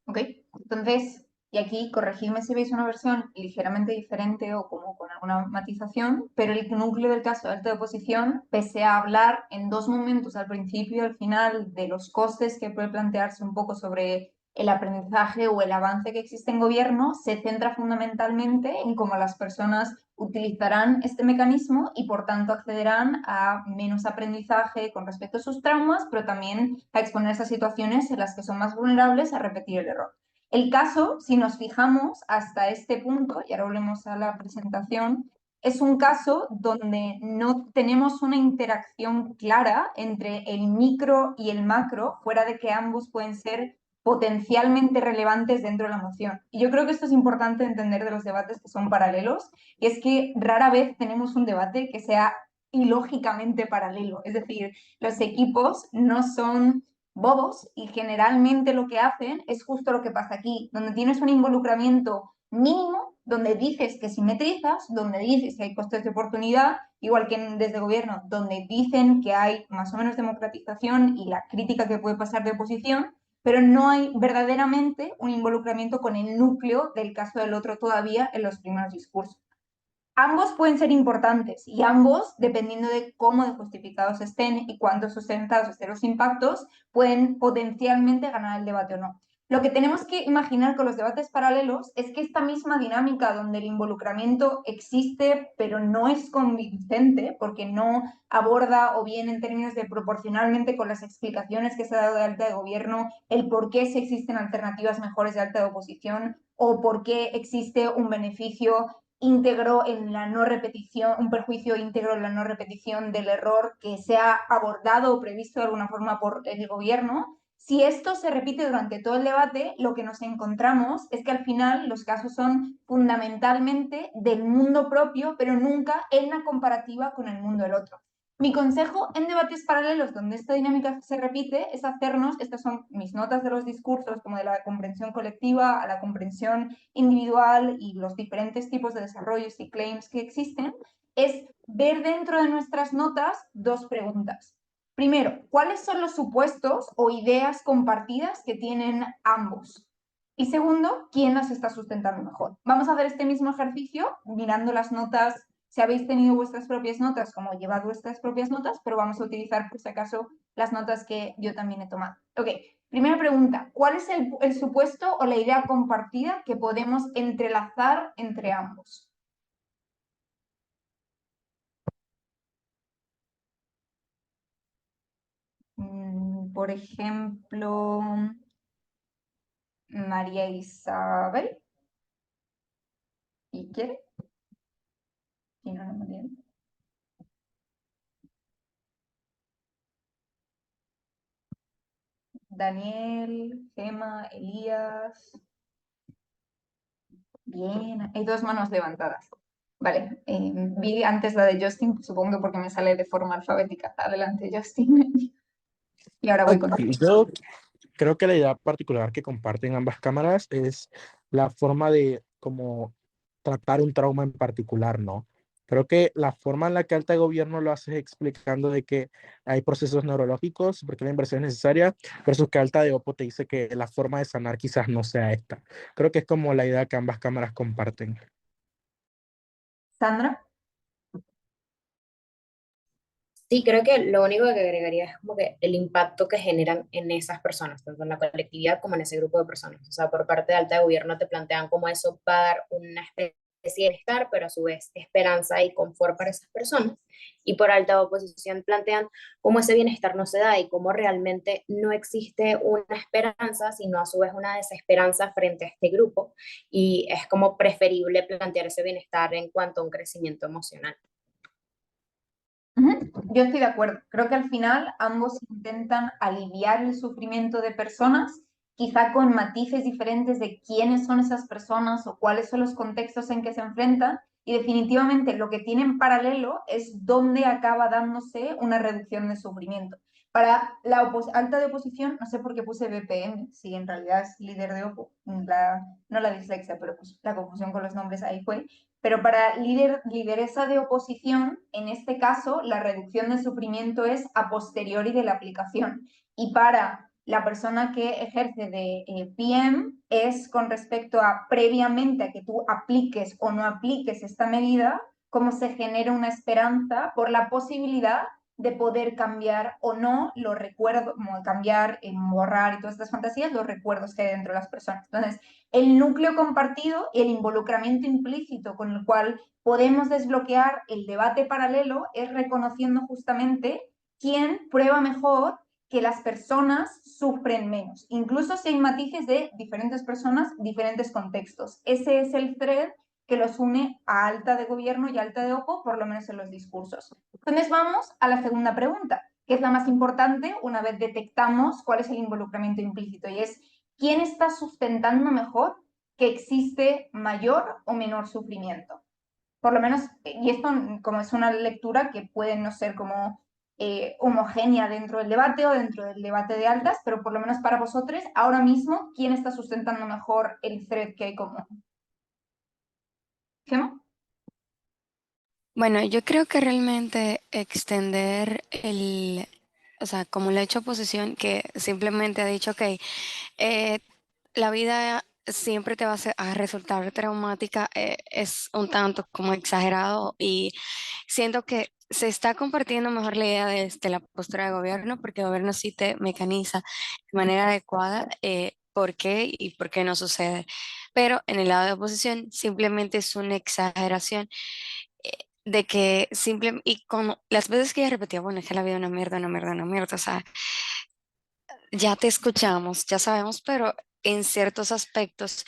Ok, entonces Y aquí, corregidme si veis una versión ligeramente diferente o como con alguna matización, pero el núcleo del caso de alta oposición, pese a hablar en dos momentos, al principio y al final, de los costes que puede plantearse un poco sobre el aprendizaje o el avance que existe en gobierno, se centra fundamentalmente en cómo las personas utilizarán este mecanismo y por tanto accederán a menos aprendizaje con respecto a sus traumas, pero también a exponerse a situaciones en las que son más vulnerables a repetir el error. El caso, si nos fijamos hasta este punto, y ahora volvemos a la presentación, es un caso donde no tenemos una interacción clara entre el micro y el macro, fuera de que ambos pueden ser potencialmente relevantes dentro de la moción. Y yo creo que esto es importante entender de los debates que son paralelos, y es que rara vez tenemos un debate que sea ilógicamente paralelo. Es decir, los equipos no son bobos y generalmente lo que hacen es justo lo que pasa aquí, donde tienes un involucramiento mínimo, donde dices que simetrizas, donde dices que hay costes de oportunidad, igual que desde gobierno, donde dicen que hay más o menos democratización y la crítica que puede pasar de oposición, pero no hay verdaderamente un involucramiento con el núcleo del caso del otro todavía en los primeros discursos. Ambos pueden ser importantes y ambos, dependiendo de cómo de justificados estén y cuánto sustentados estén los impactos, pueden potencialmente ganar el debate o no. Lo que tenemos que imaginar con los debates paralelos es que esta misma dinámica donde el involucramiento existe pero no es convincente porque no aborda o bien en términos de proporcionalmente con las explicaciones que se ha dado de alta de gobierno el por qué si existen alternativas mejores de alta de oposición o por qué existe un beneficio íntegro en la no repetición, un perjuicio íntegro en la no repetición del error que se ha abordado o previsto de alguna forma por el gobierno. Si esto se repite durante todo el debate, lo que nos encontramos es que al final los casos son fundamentalmente del mundo propio, pero nunca en la comparativa con el mundo del otro. Mi consejo en debates paralelos donde esta dinámica se repite es hacernos, estas son mis notas de los discursos, como de la comprensión colectiva a la comprensión individual y los diferentes tipos de desarrollos y claims que existen, es ver dentro de nuestras notas dos preguntas. Primero, ¿cuáles son los supuestos o ideas compartidas que tienen ambos? Y segundo, ¿quién las está sustentando mejor? Vamos a hacer este mismo ejercicio mirando las notas. Si habéis tenido vuestras propias notas, como llevad vuestras propias notas, pero vamos a utilizar, por si acaso, las notas que yo también he tomado. Ok, primera pregunta, ¿cuál es el supuesto o la idea compartida que podemos entrelazar entre ambos? Por ejemplo, María Isabel. ¿Y quiere? Si no, no me entiendo. Daniel, Gemma, Elías. Bien, hay dos manos levantadas. Vale, vi antes la de Justin, supongo porque me sale de forma alfabética. Adelante, Justin. Y ahora voy con... Yo creo que la idea particular que comparten ambas cámaras es la forma de como tratar un trauma en particular, ¿no? Creo que la forma en la que alta de gobierno lo hace es explicando de que hay procesos neurológicos, porque la inversión es necesaria, versus que alta de Opo te dice que la forma de sanar quizás no sea esta. Creo que es como la idea que ambas cámaras comparten. Sandra. Sí, creo que lo único que agregaría es como que el impacto que generan en esas personas, tanto en la colectividad como en ese grupo de personas. O sea, por parte de alta de gobierno te plantean cómo eso va a dar una especie de bienestar, pero a su vez esperanza y confort para esas personas. Y por alta de oposición plantean cómo ese bienestar no se da y cómo realmente no existe una esperanza, sino a su vez una desesperanza frente a este grupo. Y es como preferible plantear ese bienestar en cuanto a un crecimiento emocional. Yo estoy de acuerdo. Creo que al final ambos intentan aliviar el sufrimiento de personas, quizá con matices diferentes de quiénes son esas personas o cuáles son los contextos en que se enfrentan. Y definitivamente lo que tienen paralelo es dónde acaba dándose una reducción de sufrimiento. Para la alta de oposición, no sé por qué puse BPM, si en realidad es líder de Opo, no la dislexia, pero pues la confusión con los nombres ahí fue. Pero para lideresa de oposición, en este caso, la reducción de sufrimiento es a posteriori de la aplicación. Y para la persona que ejerce de PM es con respecto a previamente a que tú apliques o no apliques esta medida, cómo se genera una esperanza por la posibilidad de poder cambiar o no los recuerdos, como cambiar, borrar y todas estas fantasías, los recuerdos que hay dentro de las personas. Entonces, el núcleo compartido y el involucramiento implícito con el cual podemos desbloquear el debate paralelo es reconociendo justamente quién prueba mejor que las personas sufren menos, incluso si hay matices de diferentes personas, diferentes contextos. Ese es el thread que los une a alta de gobierno y alta de OPO, por lo menos en los discursos. Entonces vamos a la segunda pregunta, que es la más importante una vez detectamos cuál es el involucramiento implícito, y es ¿quién está sustentando mejor que existe mayor o menor sufrimiento? Por lo menos, y esto como es una lectura que puede no ser como homogénea dentro del debate o dentro del debate de altas, pero por lo menos para vosotros, ahora mismo, ¿quién está sustentando mejor el thread que hay común? ¿Gemma? Bueno, yo creo que realmente extender o sea, como le ha hecho oposición, que simplemente ha dicho, ok, la vida siempre te va a resultar traumática, es un tanto como exagerado y siento que se está compartiendo mejor la idea de la postura de gobierno, porque el gobierno sí te mecaniza de manera adecuada por qué y por qué no sucede. Pero en el lado de oposición simplemente es una exageración de que simple, y como las veces que ella repetía, bueno, es que la vida es una mierda, una mierda, una mierda, o sea, ya te escuchamos, ya sabemos, pero en ciertos aspectos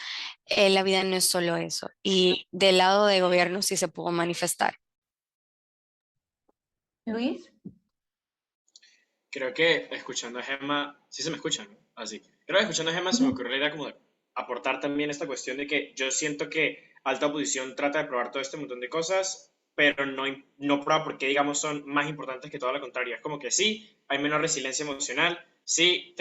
la vida no es solo eso. Y del lado de gobierno sí se pudo manifestar. Luis. Creo que escuchando a Gemma, sí se me escuchan, ¿no? Así. Creo que escuchando a Gemma se me ocurrió la idea como de aportar también esta cuestión de que yo siento que alta oposición trata de probar todo este montón de cosas, pero no prueba porque, digamos, son más importantes que todo lo contrario. Es como que sí, hay menos resiliencia emocional, sí,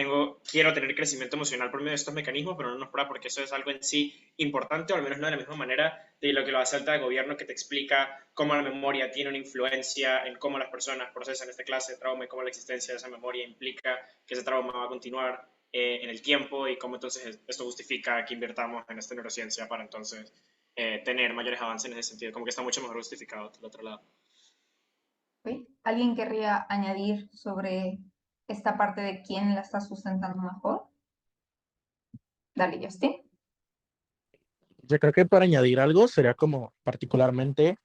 quiero tener crecimiento emocional por medio de estos mecanismos, pero no nos prueba porque eso es algo en sí importante, o al menos no de la misma manera de lo que lo hace alta de gobierno, que te explica cómo la memoria tiene una influencia en cómo las personas procesan esta clase de trauma y cómo la existencia de esa memoria implica que ese trauma va a continuar en el tiempo, y cómo entonces esto justifica que invirtamos en esta neurociencia para entonces tener mayores avances en ese sentido, como que está mucho mejor justificado del otro lado. ¿Sí? ¿Alguien querría añadir sobre esta parte de quién la está sustentando mejor? Dale, Justin. Yo creo que para añadir algo sería como particularmente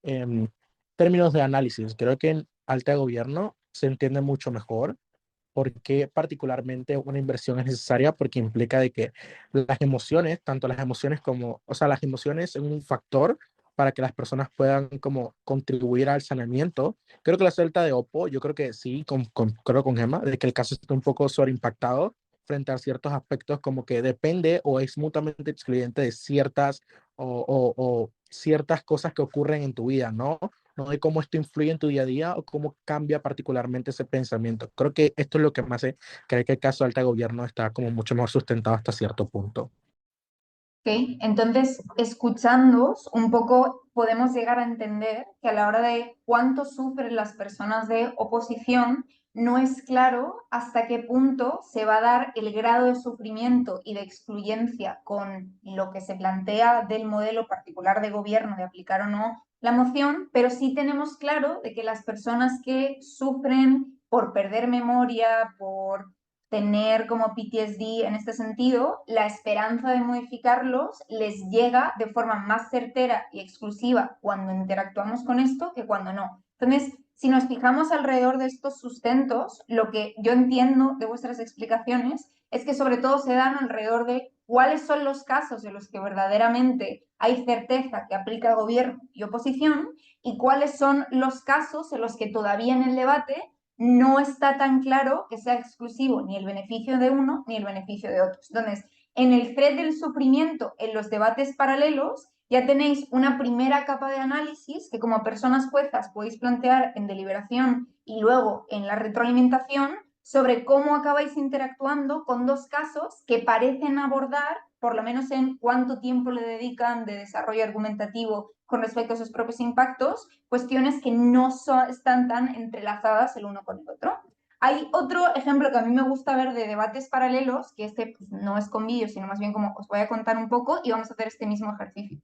en términos de análisis. Creo que en alta de gobierno se entiende mucho mejor por qué particularmente una inversión es necesaria, porque implica de que las emociones, tanto las emociones como, o sea, las emociones son un factor para que las personas puedan como contribuir al saneamiento. Creo que la celta de Oppo, yo creo que sí, creo con Gemma, de que el caso está un poco sobreimpactado frente a ciertos aspectos, como que depende o es mutuamente excluyente de ciertas o ciertas cosas que ocurren en tu vida, ¿no? No de cómo esto influye en tu día a día o cómo cambia particularmente ese pensamiento. Creo que esto es lo que me hace creer que el caso de alta gobierno está como mucho mejor sustentado hasta cierto punto. Okay. Entonces, escuchándoos un poco, podemos llegar a entender que a la hora de cuánto sufren las personas de oposición, no es claro hasta qué punto se va a dar el grado de sufrimiento y de excluyencia con lo que se plantea del modelo particular de gobierno de aplicar o no la moción, pero sí tenemos claro de que las personas que sufren por perder memoria, por tener como PTSD en este sentido, la esperanza de modificarlos les llega de forma más certera y exclusiva cuando interactuamos con esto que cuando no. Entonces, si nos fijamos alrededor de estos sustentos, lo que yo entiendo de vuestras explicaciones es que sobre todo se dan alrededor de cuáles son los casos en los que verdaderamente hay certeza que aplica gobierno y oposición, y cuáles son los casos en los que todavía en el debate no está tan claro que sea exclusivo ni el beneficio de uno ni el beneficio de otros. Entonces, en el thread del sufrimiento, en los debates paralelos, ya tenéis una primera capa de análisis que como personas juezas podéis plantear en deliberación y luego en la retroalimentación sobre cómo acabáis interactuando con dos casos que parecen abordar, por lo menos en cuánto tiempo le dedican de desarrollo argumentativo con respecto a sus propios impactos, cuestiones que no están tan entrelazadas el uno con el otro. Hay otro ejemplo que a mí me gusta ver de debates paralelos, que este pues, no es con vídeo, sino más bien como os voy a contar un poco y vamos a hacer este mismo ejercicio.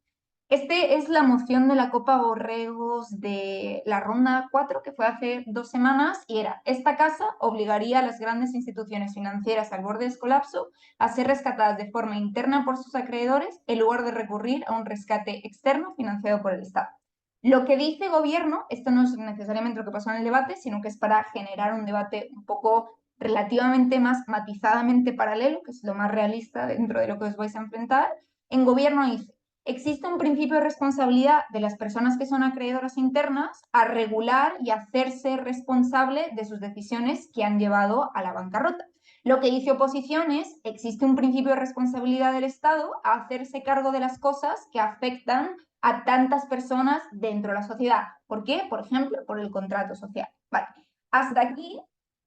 Este es la moción de la Copa Borregos de la ronda 4, que fue hace 2 semanas, y era: esta casa obligaría a las grandes instituciones financieras al borde del colapso a ser rescatadas de forma interna por sus acreedores en lugar de recurrir a un rescate externo financiado por el Estado. Lo que dice Gobierno, esto no es necesariamente lo que pasó en el debate, sino que es para generar un debate un poco relativamente más matizadamente paralelo, que es lo más realista dentro de lo que os vais a enfrentar. En Gobierno dice: existe un principio de responsabilidad de las personas que son acreedoras internas a regular y hacerse responsable de sus decisiones que han llevado a la bancarrota. Lo que dice oposición es: existe un principio de responsabilidad del Estado a hacerse cargo de las cosas que afectan a tantas personas dentro de la sociedad. ¿Por qué? Por ejemplo, por el contrato social. Vale. Hasta aquí,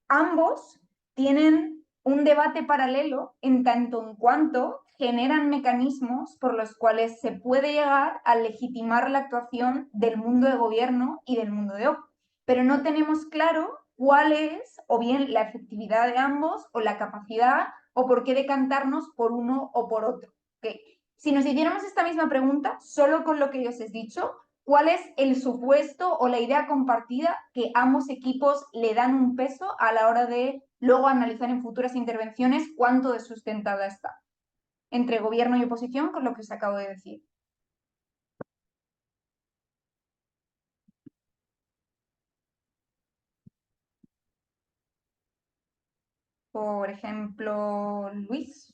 ambos tienen un debate paralelo en tanto en cuanto generan mecanismos por los cuales se puede llegar a legitimar la actuación del mundo de Gobierno y del mundo de OP. Pero no tenemos claro cuál es o bien la efectividad de ambos o la capacidad o por qué decantarnos por uno o por otro. ¿Okay? Si nos hiciéramos esta misma pregunta, solo con lo que yo os he dicho, ¿cuál es el supuesto o la idea compartida que ambos equipos le dan un peso a la hora de luego analizar en futuras intervenciones cuánto de sustentada está? Entre Gobierno y oposición, con lo que os acabo de decir. Por ejemplo, Luis.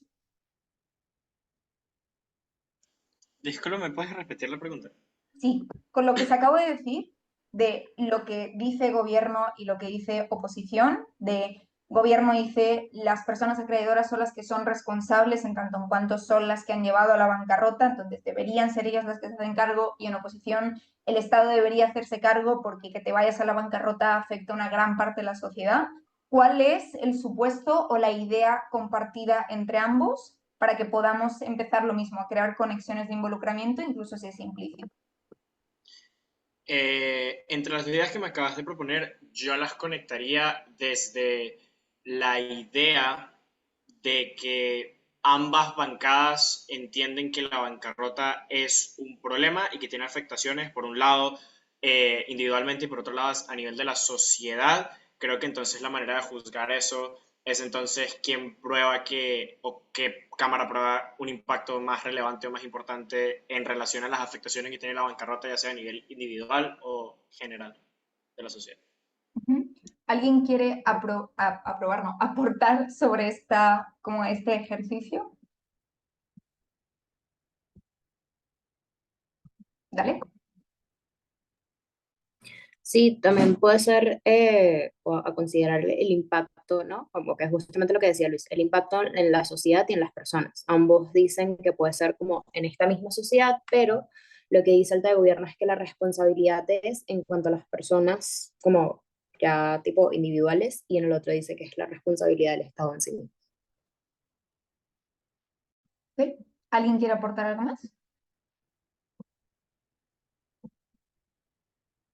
Disculpa, ¿me puedes repetir la pregunta? Sí, con lo que os acabo de decir, de lo que dice Gobierno y lo que dice oposición, de Gobierno dice las personas acreedoras son las que son responsables en tanto en cuanto son las que han llevado a la bancarrota, entonces deberían ser ellas las que se hacen cargo, y en oposición el Estado debería hacerse cargo porque que te vayas a la bancarrota afecta a una gran parte de la sociedad. ¿Cuál es el supuesto o la idea compartida entre ambos para que podamos empezar lo mismo, a crear conexiones de involucramiento, incluso si es implícito? Entre las ideas que me acabas de proponer, yo las conectaría desde la idea de que ambas bancadas entienden que la bancarrota es un problema y que tiene afectaciones, por un lado, individualmente, y por otro lado, a nivel de la sociedad. Creo que entonces la manera de juzgar eso es entonces quién prueba que, o qué cámara prueba un impacto más relevante o más importante en relación a las afectaciones que tiene la bancarrota, ya sea a nivel individual o general de la sociedad. ¿Alguien quiere aprobar, no, aportar sobre como este ejercicio? Dale. Sí, también puede ser a considerarle el impacto, ¿no? Como que es justamente lo que decía Luis, el impacto en la sociedad y en las personas. Ambos dicen que puede ser como en esta misma sociedad, pero lo que dice Alta de Gobierno es que la responsabilidad es en cuanto a las personas como ya tipo individuales, y en el otro dice que es la responsabilidad del Estado en sí mismo. ¿Sí? ¿Alguien quiere aportar algo más?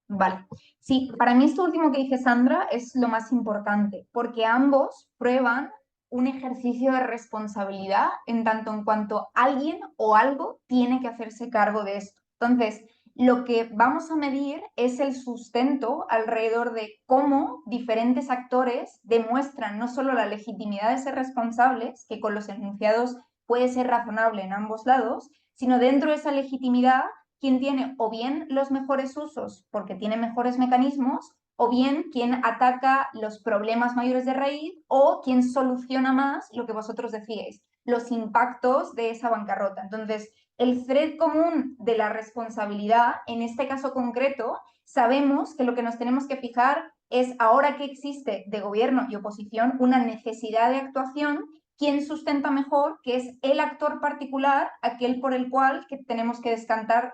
Vale. Sí, para mí esto último que dice Sandra es lo más importante, porque ambos prueban un ejercicio de responsabilidad en tanto en cuanto alguien o algo tiene que hacerse cargo de esto. Entonces, lo que vamos a medir es el sustento alrededor de cómo diferentes actores demuestran no solo la legitimidad de ser responsables, que con los enunciados puede ser razonable en ambos lados, sino dentro de esa legitimidad quien tiene o bien los mejores usos porque tiene mejores mecanismos, o bien quien ataca los problemas mayores de raíz, o quien soluciona más lo que vosotros decíais, los impactos de esa bancarrota. Entonces, el thread común de la responsabilidad, en este caso concreto, sabemos que lo que nos tenemos que fijar es, ahora que existe de gobierno y oposición una necesidad de actuación, quién sustenta mejor, que es el actor particular, aquel por el cual que tenemos que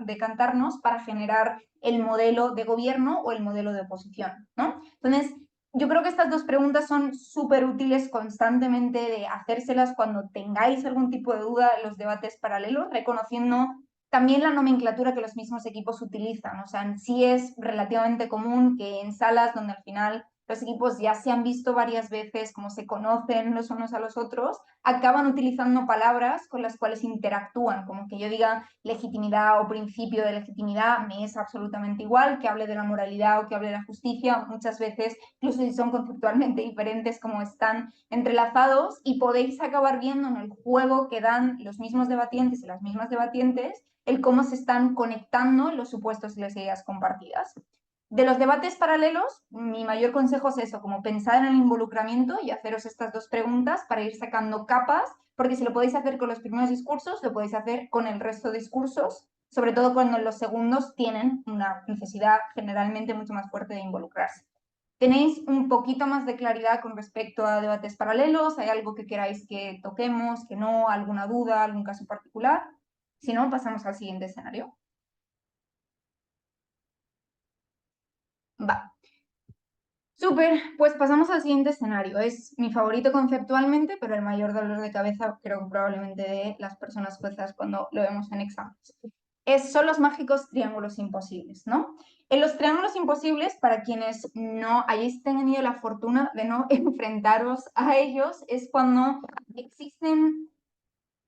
decantarnos para generar el modelo de gobierno o el modelo de oposición, ¿no? Entonces, yo creo que estas dos preguntas son súper útiles constantemente de hacérselas cuando tengáis algún tipo de duda en los debates paralelos, reconociendo también la nomenclatura que los mismos equipos utilizan. O sea, sí es relativamente común que en salas donde al final los equipos ya se han visto varias veces, como se conocen los unos a los otros, acaban utilizando palabras con las cuales interactúan, como que yo diga legitimidad o principio de legitimidad, me es absolutamente igual, que hable de la moralidad o que hable de la justicia, muchas veces, incluso si son conceptualmente diferentes, como están entrelazados, y podéis acabar viendo en el juego que dan los mismos debatientes y las mismas debatientes el cómo se están conectando los supuestos y las ideas compartidas. De los debates paralelos, mi mayor consejo es eso, como pensar en el involucramiento y haceros estas dos preguntas para ir sacando capas, porque si lo podéis hacer con los primeros discursos, lo podéis hacer con el resto de discursos, sobre todo cuando los segundos tienen una necesidad generalmente mucho más fuerte de involucrarse. ¿Tenéis un poquito más de claridad con respecto a debates paralelos? ¿Hay algo que queráis que toquemos, que no? ¿Alguna duda, algún caso particular? Si no, pasamos al siguiente escenario. Va. Súper, pues pasamos al siguiente escenario. Es mi favorito conceptualmente, pero el mayor dolor de cabeza creo que probablemente de las personas juezas cuando lo vemos en exámenes. Son los mágicos triángulos imposibles, ¿no? En los triángulos imposibles, para quienes no hayáis tenido la fortuna de no enfrentaros a ellos, es cuando existen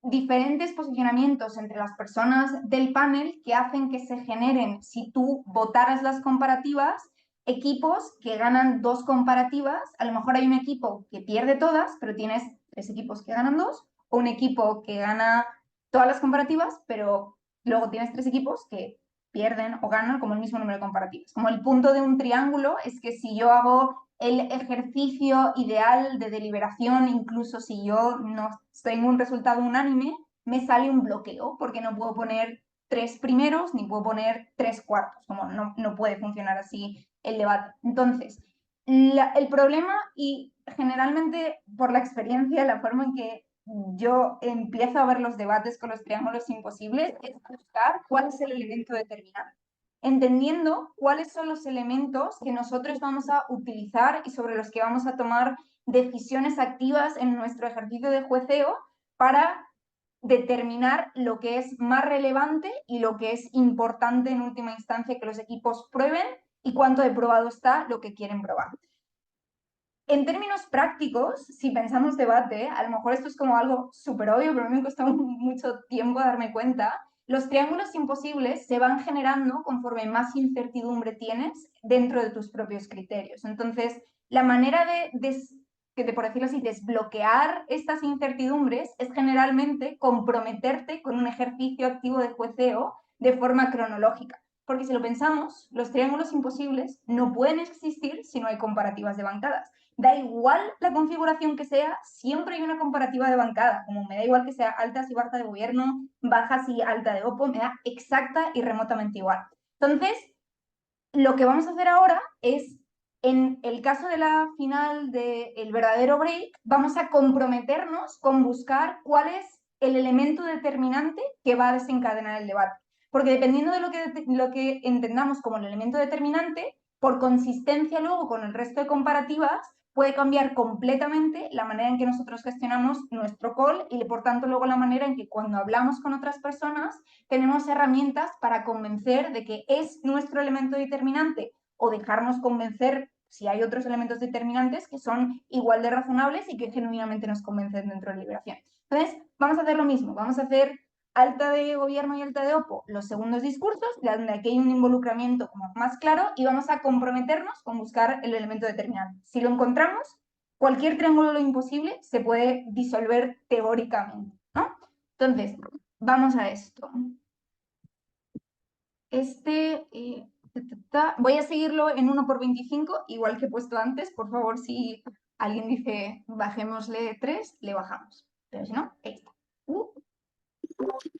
diferentes posicionamientos entre las personas del panel que hacen que se generen, si tú votaras las comparativas, equipos que ganan 2 comparativas. A lo mejor hay un equipo que pierde todas, pero tienes 3 equipos que ganan 2, o un equipo que gana todas las comparativas, pero luego tienes 3 equipos que pierden o ganan como el mismo número de comparativas. Como el punto de un triángulo es que si yo hago el ejercicio ideal de deliberación, incluso si yo no tengo un resultado unánime, me sale un bloqueo, porque no puedo poner 3 primeros ni puedo poner 3 cuartos, como no puede funcionar así el debate. Entonces, el problema, y generalmente por la experiencia, la forma en que yo empiezo a ver los debates con los triángulos imposibles, es buscar cuál es el elemento determinante, entendiendo cuáles son los elementos que nosotros vamos a utilizar y sobre los que vamos a tomar decisiones activas en nuestro ejercicio de jueceo para determinar lo que es más relevante y lo que es importante en última instancia que los equipos prueben y cuánto de probado está lo que quieren probar. En términos prácticos, si pensamos debate, a lo mejor esto es como algo súper obvio, pero a mí me costó mucho tiempo darme cuenta. Los triángulos imposibles se van generando conforme más incertidumbre tienes dentro de tus propios criterios. Entonces, la manera por decirlo así, desbloquear estas incertidumbres es generalmente comprometerte con un ejercicio activo de jueceo de forma cronológica. Porque si lo pensamos, los triángulos imposibles no pueden existir si no hay comparativas de bancadas. Da igual la configuración que sea, siempre hay una comparativa de bancada, como me da igual que sea alta si baja de gobierno, baja si alta de OPO, me da exacta y remotamente igual. Entonces, lo que vamos a hacer ahora es, en el caso de la final del verdadero break, vamos a comprometernos con buscar cuál es el elemento determinante que va a desencadenar el debate. Porque dependiendo de lo que entendamos como el elemento determinante, por consistencia luego con el resto de comparativas, puede cambiar completamente la manera en que nosotros gestionamos nuestro call y por tanto luego la manera en que cuando hablamos con otras personas tenemos herramientas para convencer de que es nuestro elemento determinante o dejarnos convencer si hay otros elementos determinantes que son igual de razonables y que genuinamente nos convencen dentro de la liberación. Entonces, vamos a hacer lo mismo, vamos a hacer alta de gobierno y alta de OPO, los segundos discursos, donde aquí hay un involucramiento como más claro y vamos a comprometernos con buscar el elemento determinante. Si lo encontramos, cualquier triángulo imposible se puede disolver teóricamente, ¿no? Entonces, vamos a esto. Voy a seguirlo en 1×25, igual que he puesto antes. Por favor, si alguien dice bajémosle 3, le bajamos. Pero si no, ahí está.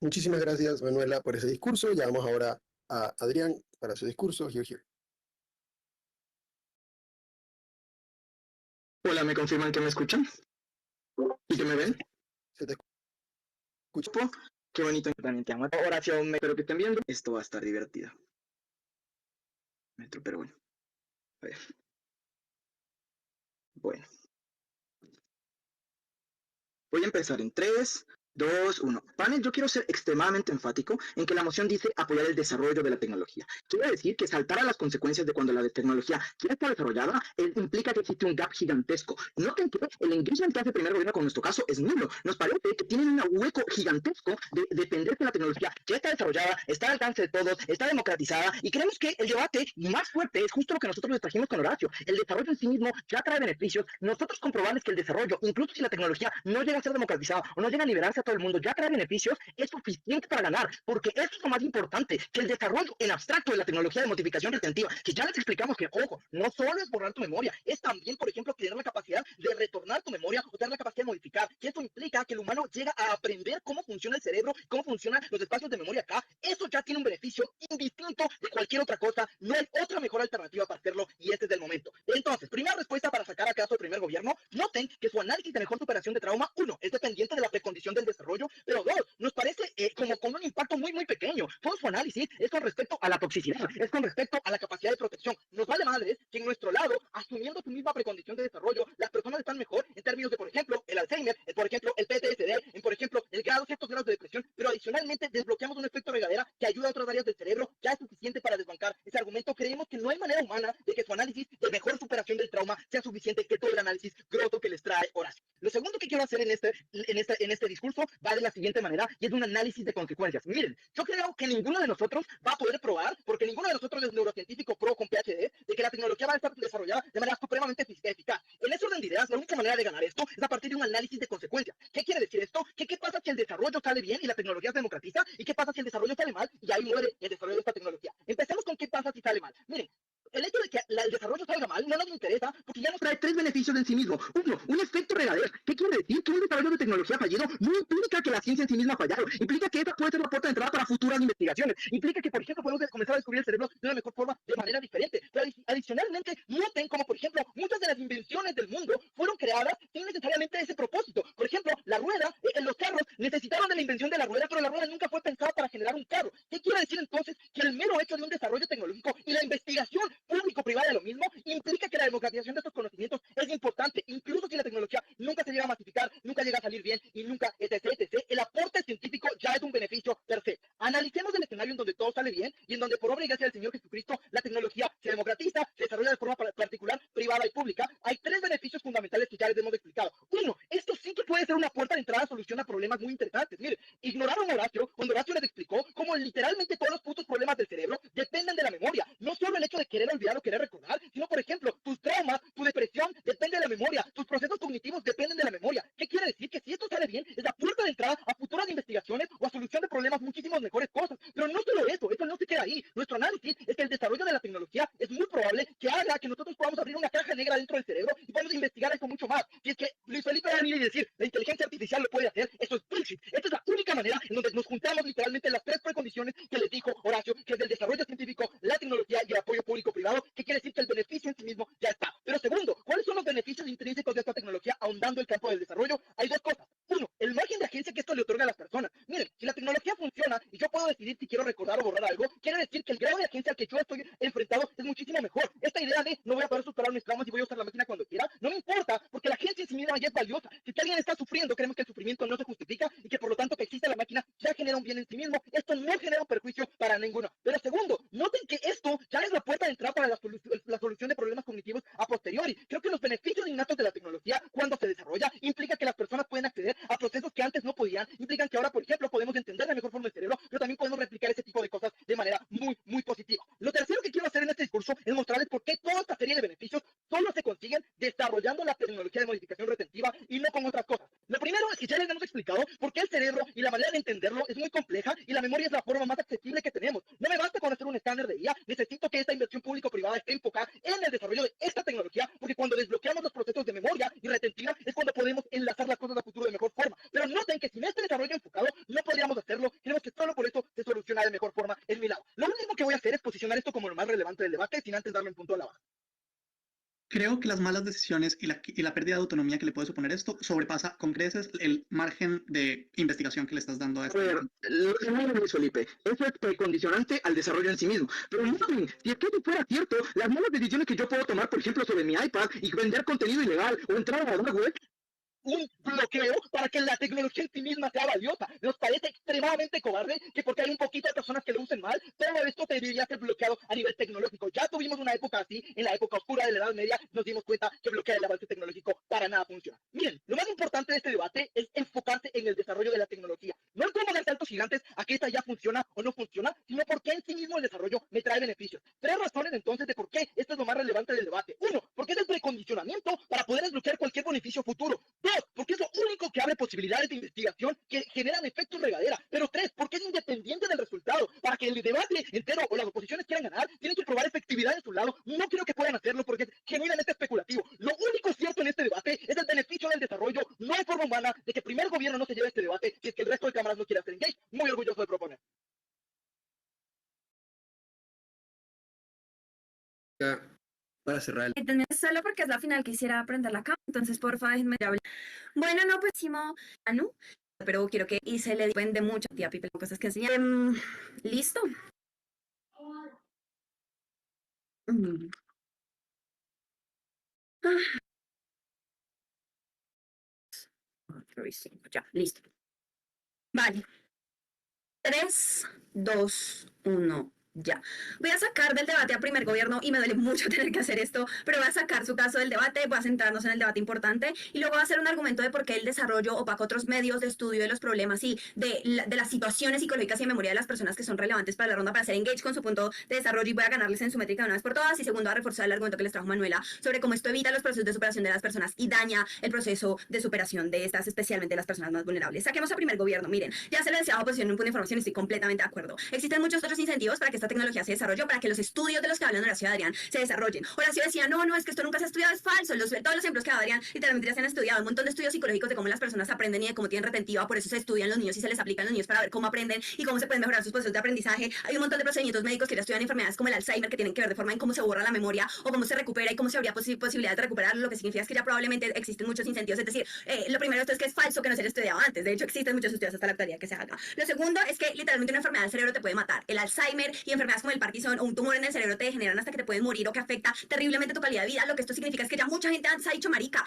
Muchísimas gracias, Manuela, por ese discurso. Llamamos ahora a Adrián para su discurso. Here. Hola, ¿me confirman que me escuchan? ¿Y que me ven? Se te escucha. Qué bonito. También oración, espero que estén viendo. Esto va a estar divertido. Pero bueno. A ver. Bueno. Voy a empezar en 3, 2, 1. Panel, yo quiero ser extremadamente enfático en que la moción dice apoyar el desarrollo de la tecnología. Quiere decir que saltar a las consecuencias de cuando la tecnología ya está desarrollada implica que existe un gap gigantesco. Noten que el engagement que hace el primer gobierno con nuestro caso es nulo. Nos parece que tienen un hueco gigantesco de depender que la tecnología ya está desarrollada, está al alcance de todos, está democratizada, y creemos que el debate más fuerte es justo lo que nosotros les trajimos con Horacio. El desarrollo en sí mismo ya trae beneficios. Nosotros comprobarles que el desarrollo, incluso si la tecnología no llega a ser democratizada o no llega a liberarse a todo el mundo, ya trae beneficios, es suficiente para ganar, porque eso es lo más importante, que el desarrollo en abstracto de la tecnología de modificación retentiva, que ya les explicamos que, ojo, no solo es borrar tu memoria, es también, por ejemplo, tener la capacidad de retornar tu memoria o tener la capacidad de modificar, que esto implica que el humano llega a aprender cómo funciona el cerebro, cómo funcionan los espacios de memoria acá. Eso ya tiene un beneficio indistinto de cualquier otra cosa, no hay otra mejor alternativa para hacerlo, y este es el momento. Entonces, primera respuesta para sacar a caso el primer gobierno, noten que su análisis de mejor superación de trauma, 1, es dependiente de la precondición del desarrollo, pero 2, nos parece como con un impacto muy pequeño. Todo su análisis es con respecto a la toxicidad, es con respecto a la capacidad de protección. Nos vale madres que en nuestro lado, asumiendo su misma precondición de desarrollo, las personas están mejor en términos de, por ejemplo, el Alzheimer, por ejemplo, el PTSD, en, por ejemplo, ciertos grados de depresión, pero adicionalmente desbloqueamos un efecto regadera que ayuda a otras áreas del cerebro, ya es suficiente para desbancar ese argumento. Creemos que no hay manera humana de que su análisis de mejor superación del trauma sea suficiente que todo el análisis grosso que les trae Horacio. Lo segundo que quiero hacer en este discurso va de la siguiente manera, y es un análisis de consecuencias. Miren, yo creo que ninguno de nosotros va a poder probar, porque ninguno de nosotros es neurocientífico pro con PhD, de que la tecnología va a estar desarrollada de manera supremamente eficaz. En ese orden de ideas, la única manera de ganar esto es a partir de un análisis de consecuencias. ¿Qué quiere decir esto? ¿Qué pasa si el desarrollo sale bien y la tecnología se democratiza? ¿Y qué pasa si el desarrollo sale mal y ahí muere el desarrollo de esta tecnología? Empecemos con qué pasa si sale mal. Miren, el hecho de que el desarrollo salga mal no nos interesa porque ya nos trae 3 beneficios en sí mismo. 1, un efecto regadera. ¿Qué quiere decir? Que un desarrollo de tecnología fallido no implica que la ciencia en sí misma ha fallado. Implica que esta puede ser la puerta de entrada para futuras investigaciones. Implica que, por ejemplo, podemos comenzar a descubrir el cerebro de una mejor forma, de manera diferente. Pero adicionalmente, noten como, por ejemplo, muchas de las invenciones del mundo fueron creadas sin necesariamente ese propósito. Por ejemplo, la rueda, los carros necesitaron de la invención de la rueda, pero la rueda nunca fue pensada para generar un carro. ¿Qué quiere decir entonces? Que el mero hecho de un desarrollo tecnológico y la investigación público-privada de lo mismo implica que la democratización de estos conocimientos es importante, incluso si la tecnología nunca se llega a masificar, nunca llega a salir bien y nunca, etc. El aporte científico ya es un beneficio per se. Analicemos el escenario en donde todo sale bien y en donde por obra y gracia del Señor Jesucristo la tecnología se democratiza, se desarrolla de forma particular, privada y pública. Hay 3 beneficios fundamentales que ya les hemos explicado. 1, esto sí que puede ser una puerta de entrada a solución a problemas muy interesantes. Miren, ignoraron a Horacio cuando Horacio les explicó cómo literalmente todos los putos problemas del cerebro dependen de la memoria. No solo el hecho de querer olvidar o querer recordar, sino, por ejemplo, tus traumas, tu depresión depende de la memoria, tus procesos cognitivos dependen de la memoria. ¿Qué quiere decir? Que si esto sale bien, es la puerta de entrada a futuras investigaciones o a solución de problemas muchísimos mejores cosas. Pero no solo eso no se queda ahí. Nuestro análisis es que el desarrollo de la tecnología es muy probable que haga que nosotros podamos abrir una caja negra dentro del cerebro y podamos investigar esto mucho más. Si es que Luis Felipe va a venir y decir, la inteligencia artificial lo puede hacer, eso es bullshit. Esta es la única manera en donde nos juntamos literalmente las 3 precondiciones que les dijo Horacio, que es el desarrollo científico, la tecnología y el apoyo público-privado, que quiere decir que el beneficio en sí mismo ya está. Pero segundo, ¿cuáles son los beneficios intrínsecos de esta tecnología ahondando el campo del desarrollo? Hay 2 cosas. 1, el margen de agencia que esto le otorga a las personas. Miren, si la tecnología funciona y yo puedo decidir si quiero recordar o borrar algo, quiere decir que el grado de agencia al que yo estoy enfrentado es muchísimo mejor. Esta idea de no voy a poder superar mis traumas y voy a usar la máquina cuando quiera, no me importa, porque la agencia en sí misma ya es valiosa. Si alguien está sufriendo, creemos que el sufrimiento no se justifica y que por lo tanto que existe la máquina ya genera un bien en sí mismo. Esto no genera un perjuicio para ninguno. Pero segundo, noten que esto ya es la puerta de entrada para la solución de problemas cognitivos a posteriori. Creo que los beneficios innatos de la tecnología cuando se desarrolla implica que las personas pueden acceder a procesos que antes no podían, implican que ahora, por ejemplo, podemos entender la mejor forma del cerebro, pero también podemos replicar ese tipo de cosas de manera muy positiva. Lo tercero que quiero hacer en este discurso es mostrarles por qué toda esta serie de beneficios solo se consiguen desarrollando la tecnología de modificación retentiva y no con otras cosas. Lo primero es que ya les hemos explicado por qué el cerebro y la manera de entenderlo es muy compleja y la memoria es la forma más accesible que tenemos. No me basta con hacer un escáner de IA, necesito que esta inversión público-privada esté enfocada en el desarrollo de esta tecnología, porque cuando desbloqueamos los procesos de memoria y retentiva es cuando podemos enlazar las cosas a futuro de mejor forma. Pero noten que sin este desarrollo enfocado no podríamos hacerlo, creemos que solo por eso se soluciona de mejor forma en mi lado. Lo último que voy a hacer es posicionar esto como lo más relevante del debate sin antes darle un punto a la baja. Creo que las malas decisiones y la pérdida de autonomía que le puede suponer esto sobrepasa con creces el margen de investigación que le estás dando a esto. A ver, lo que no Luis Felipe, eso es precondicionante al desarrollo en sí mismo. Pero no, si es que eso fuera cierto, las malas decisiones que yo puedo tomar, por ejemplo, sobre mi iPad y vender contenido ilegal o entrar a la dark web, un bloqueo para que la tecnología en sí misma sea valiosa. Nos parece extremadamente cobarde que porque hay un poquito de personas que lo usen mal, todo esto debería ser bloqueado a nivel tecnológico. Ya tuvimos una época así, en la época oscura de la Edad Media, nos dimos cuenta que bloquear el avance tecnológico para nada funciona. Miren, lo más importante de este debate es enfocarse en el desarrollo de la tecnología. No en cómo dar saltos gigantes a que esta ya funciona o no funciona, sino por qué en sí mismo el desarrollo me trae beneficios. 3 razones entonces de por qué esto es lo más relevante del debate. 1, porque es el precondicionamiento para poder desbloquear cualquier beneficio futuro. 2, porque es lo único que abre posibilidades de investigación que generan efectos regadera. Pero 3, porque es independiente del resultado. Para que el debate entero o las oposiciones quieran ganar, tienen que probar efectividad en su lado. No creo que puedan hacerlo porque es genuinamente especulativo. Lo único cierto en este debate es el beneficio del desarrollo. No hay forma humana de que el primer gobierno no se lleve este debate si es que el resto de cámaras no quiere hacer engage. Muy orgulloso de proponer. Para cerrar el... Solo porque es la final quisiera aprender la cámara, entonces porfa déjenme hablar. Bueno, no, pues Anu, pero quiero que y se le depende mucho a tía Pipe cosas que enseñar. ¿Listo? Ya, listo. Vale. 3, 2, 1. Ya. Voy a sacar del debate a primer gobierno y me duele mucho tener que hacer esto, pero voy a sacar su caso del debate, voy a centrarnos en el debate importante y luego voy a hacer un argumento de por qué el desarrollo opaca otros medios de estudio de los problemas y de las situaciones psicológicas y memoria de las personas que son relevantes para la ronda para hacer engage con su punto de desarrollo y voy a ganarles en su métrica de una vez por todas. Y segundo, a reforzar el argumento que les trajo Manuela sobre cómo esto evita los procesos de superación de las personas y daña el proceso de superación de estas, especialmente las personas más vulnerables. Saquemos a primer gobierno. Miren, ya se le decía a oposición en un punto de información y estoy completamente de acuerdo. Existen muchos otros incentivos para que esta tecnología se desarrolle, para que los estudios de los que hablan Horacio y Adrián se desarrollen. Horacio decía, no, es que esto nunca se ha estudiado, es falso. Todos los ejemplos que Adrián literalmente ya se han estudiado, un montón de estudios psicológicos de cómo las personas aprenden y de cómo tienen retentiva, por eso se estudian los niños y se les aplican los niños para ver cómo aprenden y cómo se pueden mejorar sus procesos de aprendizaje. Hay un montón de procedimientos médicos que ya estudian enfermedades como el Alzheimer que tienen que ver de forma en cómo se borra la memoria o cómo se recupera y cómo se habría posibilidad de recuperarlo, lo que significa es que ya probablemente existen muchos incentivos. Es decir, lo primero esto es que es falso que no se haya estudiado antes, de hecho existen muchos estudios hasta la actualidad que se haga. Lo segundo es que literalmente una enfermedad del cerebro te puede matar. El Alzheimer y enfermedades como el Parkinson o un tumor en el cerebro te degeneran hasta que te pueden morir o que afecta terriblemente tu calidad de vida. Lo que esto significa es que ya mucha gente se ha dicho, marica,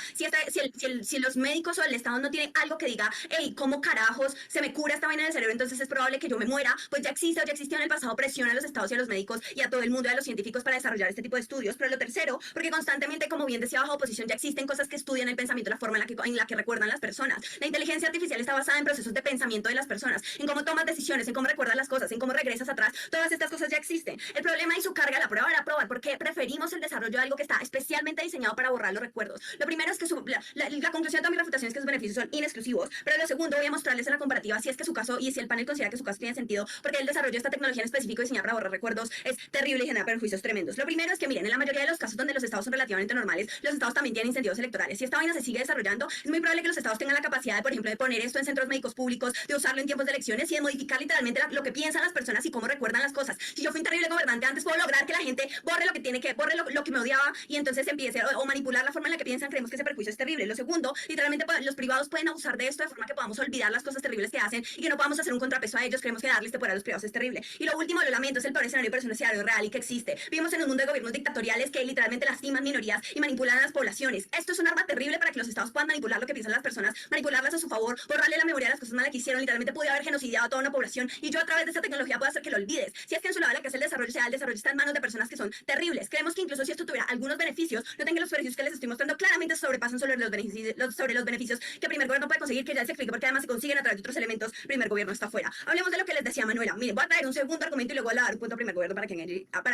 si los médicos o el Estado no tienen algo que diga, hey, ¿cómo carajos se me cura esta vaina del cerebro? Entonces es probable que yo me muera. Pues ya existe o ya existió en el pasado presión a los estados y a los médicos y a todo el mundo y a los científicos para desarrollar este tipo de estudios. Pero lo tercero, porque constantemente, como bien decía bajo oposición, ya existen cosas que estudian el pensamiento, la forma en la que recuerdan las personas. La inteligencia artificial está basada en procesos de pensamiento de las personas, en cómo tomas decisiones, en cómo recuerdas las cosas, en cómo regresas atrás. Todas estas cosas ya existen. El problema y su carga la prueba era probar por qué preferimos el desarrollo de algo que está especialmente diseñado para borrar los recuerdos. Lo primero es que la conclusión de mi refutación es que sus beneficios son inexclusivos, pero lo segundo voy a mostrarles en la comparativa si es que su caso y si el panel considera que su caso tiene sentido, porque el desarrollo de esta tecnología en específico diseñada para borrar recuerdos es terrible y genera perjuicios tremendos. Lo primero es que miren, en la mayoría de los casos donde los estados son relativamente normales, los estados también tienen incentivos electorales. Si esta vaina se sigue desarrollando, es muy probable que los estados tengan la capacidad de, por ejemplo, de poner esto en centros médicos públicos, de usarlo en tiempos de elecciones y de modificar literalmente lo que piensan las personas y cómo recuerdan las cosas. Si yo fui un terrible gobernante antes, puedo lograr que la gente borre lo que tiene que, borre lo que me odiaba y entonces empiece o manipular la forma en la que piensan. Creemos que ese perjuicio es terrible. Lo segundo, literalmente los privados pueden abusar de esto de forma que podamos olvidar las cosas terribles que hacen y que no podamos hacer un contrapeso a ellos. Creemos que darles este poder a los privados es terrible. Y lo último, lo lamento, es el peor escenario, pero es un escenario real y que existe. Vivimos en un mundo de gobiernos dictatoriales que literalmente lastiman minorías y manipulan a las poblaciones. Esto es un arma terrible para que los estados puedan manipular lo que piensan las personas, manipularlas a su favor, borrarle la memoria de las cosas malas que hicieron. Literalmente puede haber genocidiado a toda una población y yo a través de esta tecnología puedo hacer que lo olvides. Si es que en su lado la que es el desarrollo está en manos de personas que son terribles. Creemos que incluso si esto tuviera algunos beneficios, no tenga los beneficios que les estoy mostrando, claramente sobrepasan sobre los beneficios que primer gobierno puede conseguir, que ya les expliqué porque además se consiguen a través de otros elementos. Primer gobierno está fuera. Hablemos de lo que les decía Manuela. Miren, voy a traer un segundo argumento y luego voy a dar un punto a primer gobierno para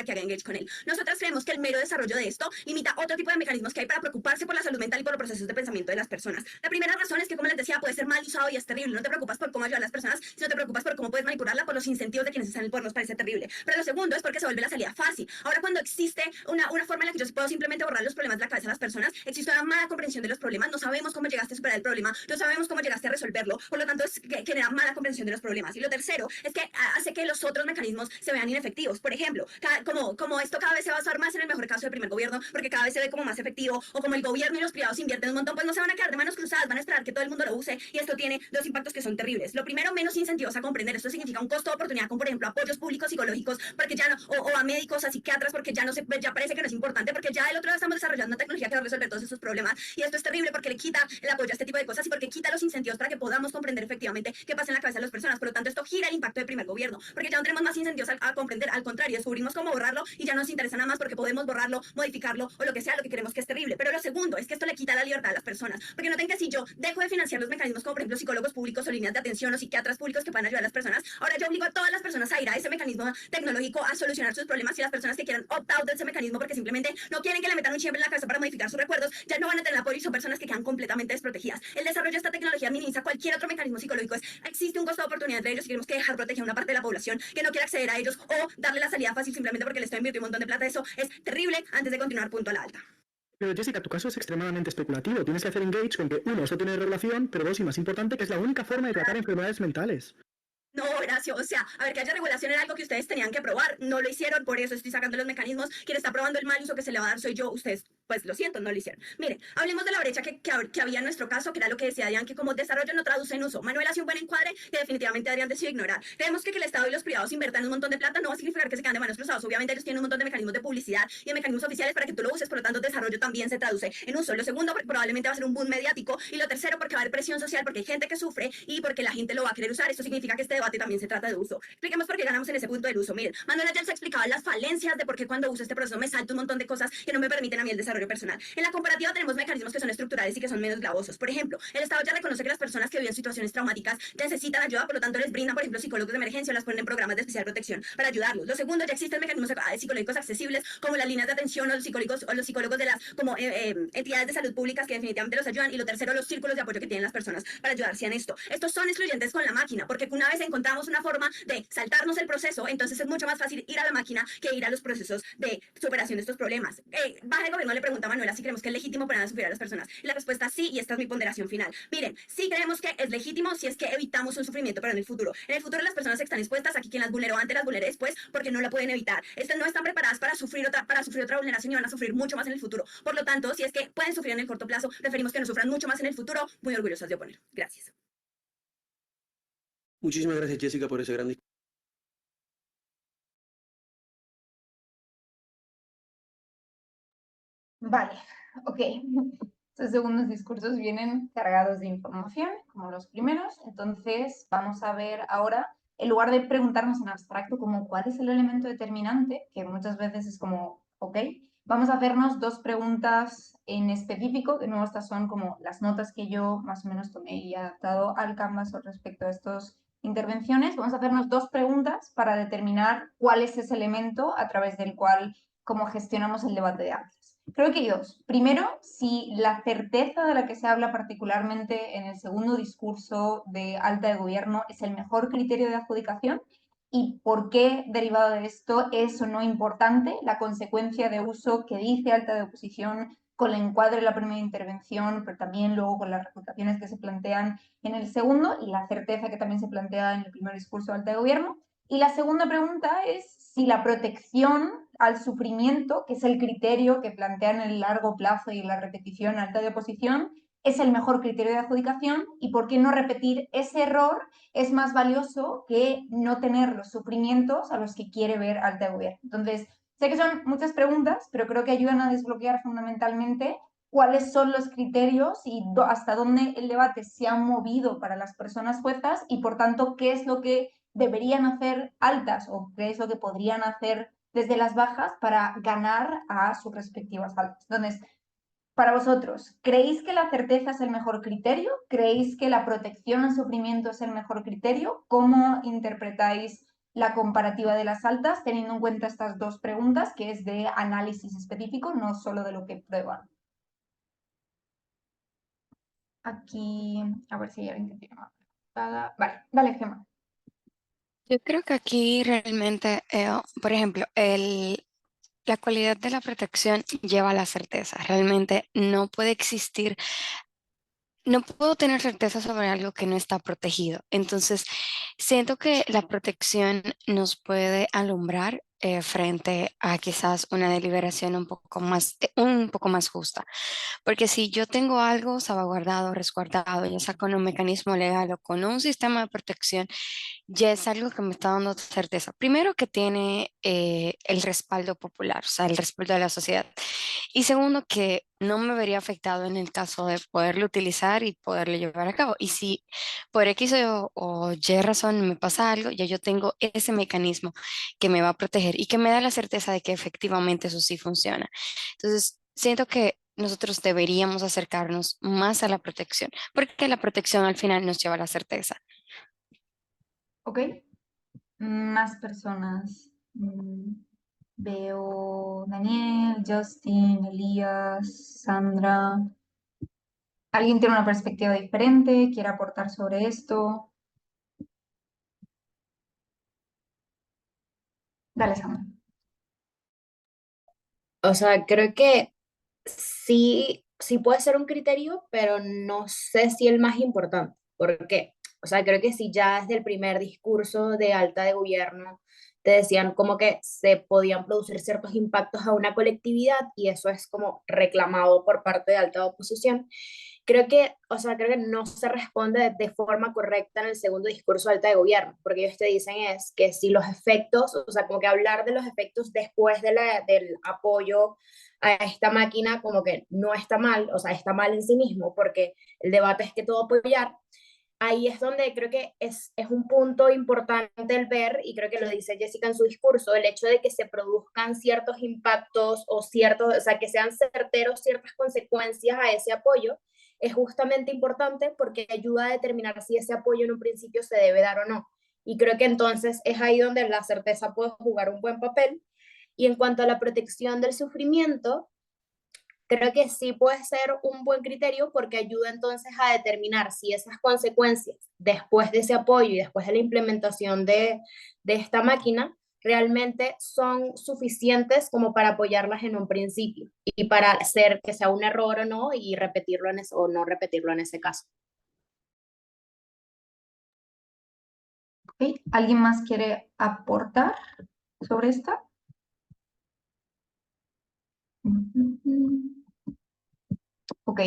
que haga engage con él. Nosotras creemos que el mero desarrollo de esto limita otro tipo de mecanismos que hay para preocuparse por la salud mental y por los procesos de pensamiento de las personas. La primera razón es que, como les decía, puede ser mal usado y es terrible. No te preocupas por cómo ayudar a las personas, sino te preocupas por cómo puedes manipularla por los incentivos de quienes están en el poder. Nos parece terrible. Pero lo segundo es porque se vuelve la salida fácil. Ahora, cuando existe una forma en la que yo puedo simplemente borrar los problemas de la cabeza de las personas, existe una mala comprensión de los problemas. No sabemos cómo llegaste a superar el problema, no sabemos cómo llegaste a resolverlo, por lo tanto es que genera mala comprensión de los problemas. Y lo tercero es que hace que los otros mecanismos se vean inefectivos. Por ejemplo, como esto cada vez se va a usar más en el mejor caso del primer gobierno, porque cada vez se ve como más efectivo, o como el gobierno y los privados invierten un montón, pues no se van a quedar de manos cruzadas, van a esperar que todo el mundo lo use, y esto tiene dos impactos que son terribles. Lo primero, menos incentivos a comprender. Esto significa un costo de oportunidad con, por ejemplo, apoyos públicos psicológicos psicológicos, porque ya no, o a médicos, a psiquiatras, porque ya no se, ya parece que no es importante, porque ya el otro día estamos desarrollando una tecnología que va a resolver todos esos problemas, y esto es terrible porque le quita el apoyo a este tipo de cosas y porque quita los incentivos para que podamos comprender efectivamente qué pasa en la cabeza de las personas. Por lo tanto, esto gira el impacto del primer gobierno, porque ya no tenemos más incentivos a comprender, al contrario, descubrimos cómo borrarlo y ya no nos interesa nada más porque podemos borrarlo, modificarlo o lo que sea, lo que queremos, que es terrible. Pero lo segundo es que esto le quita la libertad a las personas, porque noten que si yo dejo de financiar los mecanismos como por ejemplo psicólogos públicos o líneas de atención o psiquiatras públicos que puedan ayudar a las personas, ahora yo obligo a todas las personas a ir a ese mecanismo tecnológico a solucionar sus problemas, y las personas que quieran opt out de ese mecanismo porque simplemente no quieren que le metan un chip en la cabeza para modificar sus recuerdos, ya no van a tener apoyo y son personas que quedan completamente desprotegidas. El desarrollo de esta tecnología minimiza cualquier otro mecanismo psicológico. Existe un costo de oportunidad entre ellos y tenemos que dejar proteger a una parte de la población que no quiere acceder a ellos o darle la salida fácil simplemente porque le estoy invirtiendo un montón de plata. Eso es terrible. Antes de continuar, punto a la alta. Pero Jessica, tu caso es extremadamente especulativo. Tienes que hacer engage con que, uno, eso tiene regulación, pero dos, y más importante, que es la única forma de tratar enfermedades mentales. No, Horacio, o sea, a ver, que haya regulación era algo que ustedes tenían que probar, no lo hicieron, por eso estoy sacando los mecanismos. Quien está probando el mal uso que se le va a dar soy yo, ustedes, pues lo siento, no lo hicieron. Miren, hablemos de la brecha que había en nuestro caso, que era lo que decía Adrián, que como desarrollo no traduce en uso. Manuel hace un buen encuadre que definitivamente Adrián decidió ignorar. Creemos que el Estado y los privados inviertan un montón de plata no va a significar que se quedan de manos cruzados. Obviamente ellos tienen un montón de mecanismos de publicidad y de mecanismos oficiales para que tú lo uses, por lo tanto desarrollo también se traduce en uso. Lo segundo, porque probablemente va a ser un boom mediático, y lo tercero, porque va a haber presión social, porque hay gente que sufre y porque la gente lo va a querer usar. Esto significa que este debate también se trata de uso. Expliquemos por qué ganamos en ese punto del uso. Miren, Manuel ayer se explicaba las falencias de por qué cuando uso este proceso me salto un montón de cosas que no me permiten a mí el desarrollo personal. En la comparativa tenemos mecanismos que son estructurales y que son menos gravosos. Por ejemplo, el Estado ya reconoce que las personas que viven situaciones traumáticas necesitan ayuda, por lo tanto les brindan, por ejemplo, psicólogos de emergencia o las ponen en programas de especial protección para ayudarlos. Lo segundo, ya existen mecanismos psicológicos accesibles como las líneas de atención o los psicólogos de las como entidades de salud públicas que definitivamente los ayudan. Y lo tercero, los círculos de apoyo que tienen las personas para ayudarse en esto. Estos son excluyentes con la máquina, porque una vez encontramos una forma de saltarnos el proceso, entonces es mucho más fácil ir a la máquina que ir a los procesos de superación de estos problemas. Baja el gobierno le pregunta a Manuela si creemos que es legítimo poner a sufrir a las personas. Y la respuesta es sí, y esta es mi ponderación final. Miren, sí creemos que es legítimo si es que evitamos un sufrimiento, pero en el futuro. En el futuro las personas que están expuestas, aquí quien las vulneró antes las vulneré después, porque no la pueden evitar. No están preparadas para sufrir otra vulneración y van a sufrir mucho más en el futuro. Por lo tanto, si es que pueden sufrir en el corto plazo, preferimos que no sufran mucho más en el futuro. Muy orgullosas de oponer. Gracias. Muchísimas gracias, Jessica, por ese gran discurso. Vale, ok. Estos segundos discursos vienen cargados de información, como los primeros. Entonces, vamos a ver ahora, en lugar de preguntarnos en abstracto como cuál es el elemento determinante, que muchas veces es como, ok, vamos a hacernos dos preguntas en específico. De nuevo, estas son como las notas que yo más o menos tomé y he adaptado al Canvas respecto a estas intervenciones. Vamos a hacernos dos preguntas para determinar cuál es ese elemento a través del cual cómo gestionamos el debate de Atlas. Creo que hay dos. Primero, si la certeza de la que se habla particularmente en el segundo discurso de alta de gobierno es el mejor criterio de adjudicación, y por qué, derivado de esto, es o no importante la consecuencia de uso que dice alta de oposición con el encuadre de la primera intervención, pero también luego con las refutaciones que se plantean en el segundo y la certeza que también se plantea en el primer discurso de alta de gobierno. Y la segunda pregunta es si la protección al sufrimiento, que es el criterio que plantean en el largo plazo y en la repetición alta de oposición, es el mejor criterio de adjudicación, y por qué no repetir ese error es más valioso que no tener los sufrimientos a los que quiere ver alta de gobierno. Entonces, sé que son muchas preguntas, pero creo que ayudan a desbloquear fundamentalmente cuáles son los criterios y hasta dónde el debate se ha movido para las personas juezas y, por tanto, qué es lo que deberían hacer altas o qué es lo que podrían hacer desde las bajas para ganar a sus respectivas altas. Entonces, para vosotros, ¿creéis que la certeza es el mejor criterio? ¿Creéis que la protección al sufrimiento es el mejor criterio? ¿Cómo interpretáis la comparativa de las altas teniendo en cuenta estas dos preguntas, que es de análisis específico, no solo de lo que prueban? Aquí, a ver si hay alguien que tiene más preguntada. Vale, dale, Gemma. Yo creo que aquí realmente, por ejemplo, la cualidad de la protección lleva a la certeza. Realmente no puede existir, no puedo tener certeza sobre algo que no está protegido. Entonces, siento que la protección nos puede alumbrar frente a quizás una deliberación un poco más justa. Porque si yo tengo algo salvaguardado, resguardado, ya sea con un mecanismo legal o con un sistema de protección, ya es algo que me está dando certeza. Primero, que tiene el respaldo popular, o sea, el respaldo de la sociedad. Y segundo, que no me vería afectado en el caso de poderlo utilizar y poderlo llevar a cabo. Y si por X o Y razón me pasa algo, ya yo tengo ese mecanismo que me va a proteger y que me da la certeza de que efectivamente eso sí funciona. Entonces, siento que nosotros deberíamos acercarnos más a la protección, porque la protección al final nos lleva a la certeza. Ok, más personas. Veo Daniel, Justin, Elías, Sandra. ¿Alguien tiene una perspectiva diferente? ¿Quiere aportar sobre esto? Dale, Sandra. O sea, creo que sí puede ser un criterio, pero no sé si el más importante. ¿Por qué? O sea, creo que si ya desde el primer discurso de alta de gobierno te decían como que se podían producir ciertos impactos a una colectividad y eso es como reclamado por parte de alta oposición, creo que, o sea, creo que no se responde de forma correcta en el segundo discurso de alta de gobierno, porque ellos te dicen es que si los efectos, o sea, como que hablar de los efectos después de del apoyo a esta máquina como que no está mal, o sea, está mal en sí mismo, porque el debate es que todo apoyar. Ahí es donde creo que es un punto importante el ver, y creo que lo dice Jessica en su discurso, el hecho de que se produzcan ciertos impactos o ciertos, o sea, que sean certeros ciertas consecuencias a ese apoyo, es justamente importante porque ayuda a determinar si ese apoyo en un principio se debe dar o no. Y creo que entonces es ahí donde la certeza puede jugar un buen papel. Y en cuanto a la protección del sufrimiento, creo que sí puede ser un buen criterio porque ayuda entonces a determinar si esas consecuencias después de ese apoyo y después de la implementación de esta máquina realmente son suficientes como para apoyarlas en un principio y para hacer que sea un error o no y repetirlo o no repetirlo en ese caso. Okay. ¿Alguien más quiere aportar sobre esta? Ok.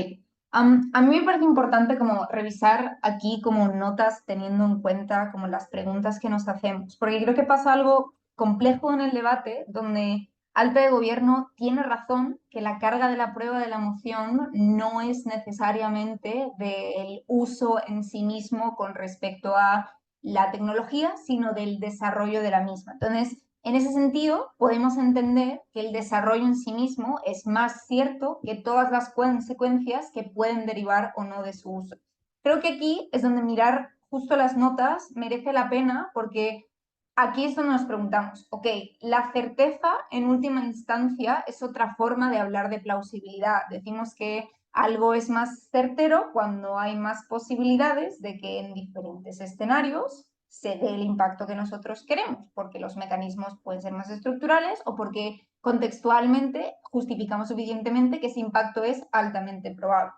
A mí me parece importante como revisar aquí como notas teniendo en cuenta como las preguntas que nos hacemos, porque creo que pasa algo complejo en el debate donde Alta de Gobierno tiene razón que la carga de la prueba de la moción no es necesariamente del uso en sí mismo con respecto a la tecnología, sino del desarrollo de la misma. Entonces, en ese sentido, podemos entender que el desarrollo en sí mismo es más cierto que todas las consecuencias que pueden derivar o no de su uso. Creo que aquí es donde mirar justo las notas merece la pena porque aquí es donde nos preguntamos, ok, la certeza en última instancia es otra forma de hablar de plausibilidad. Decimos que algo es más certero cuando hay más posibilidades de que en diferentes escenarios se dé el impacto que nosotros queremos, porque los mecanismos pueden ser más estructurales o porque contextualmente justificamos suficientemente que ese impacto es altamente probable.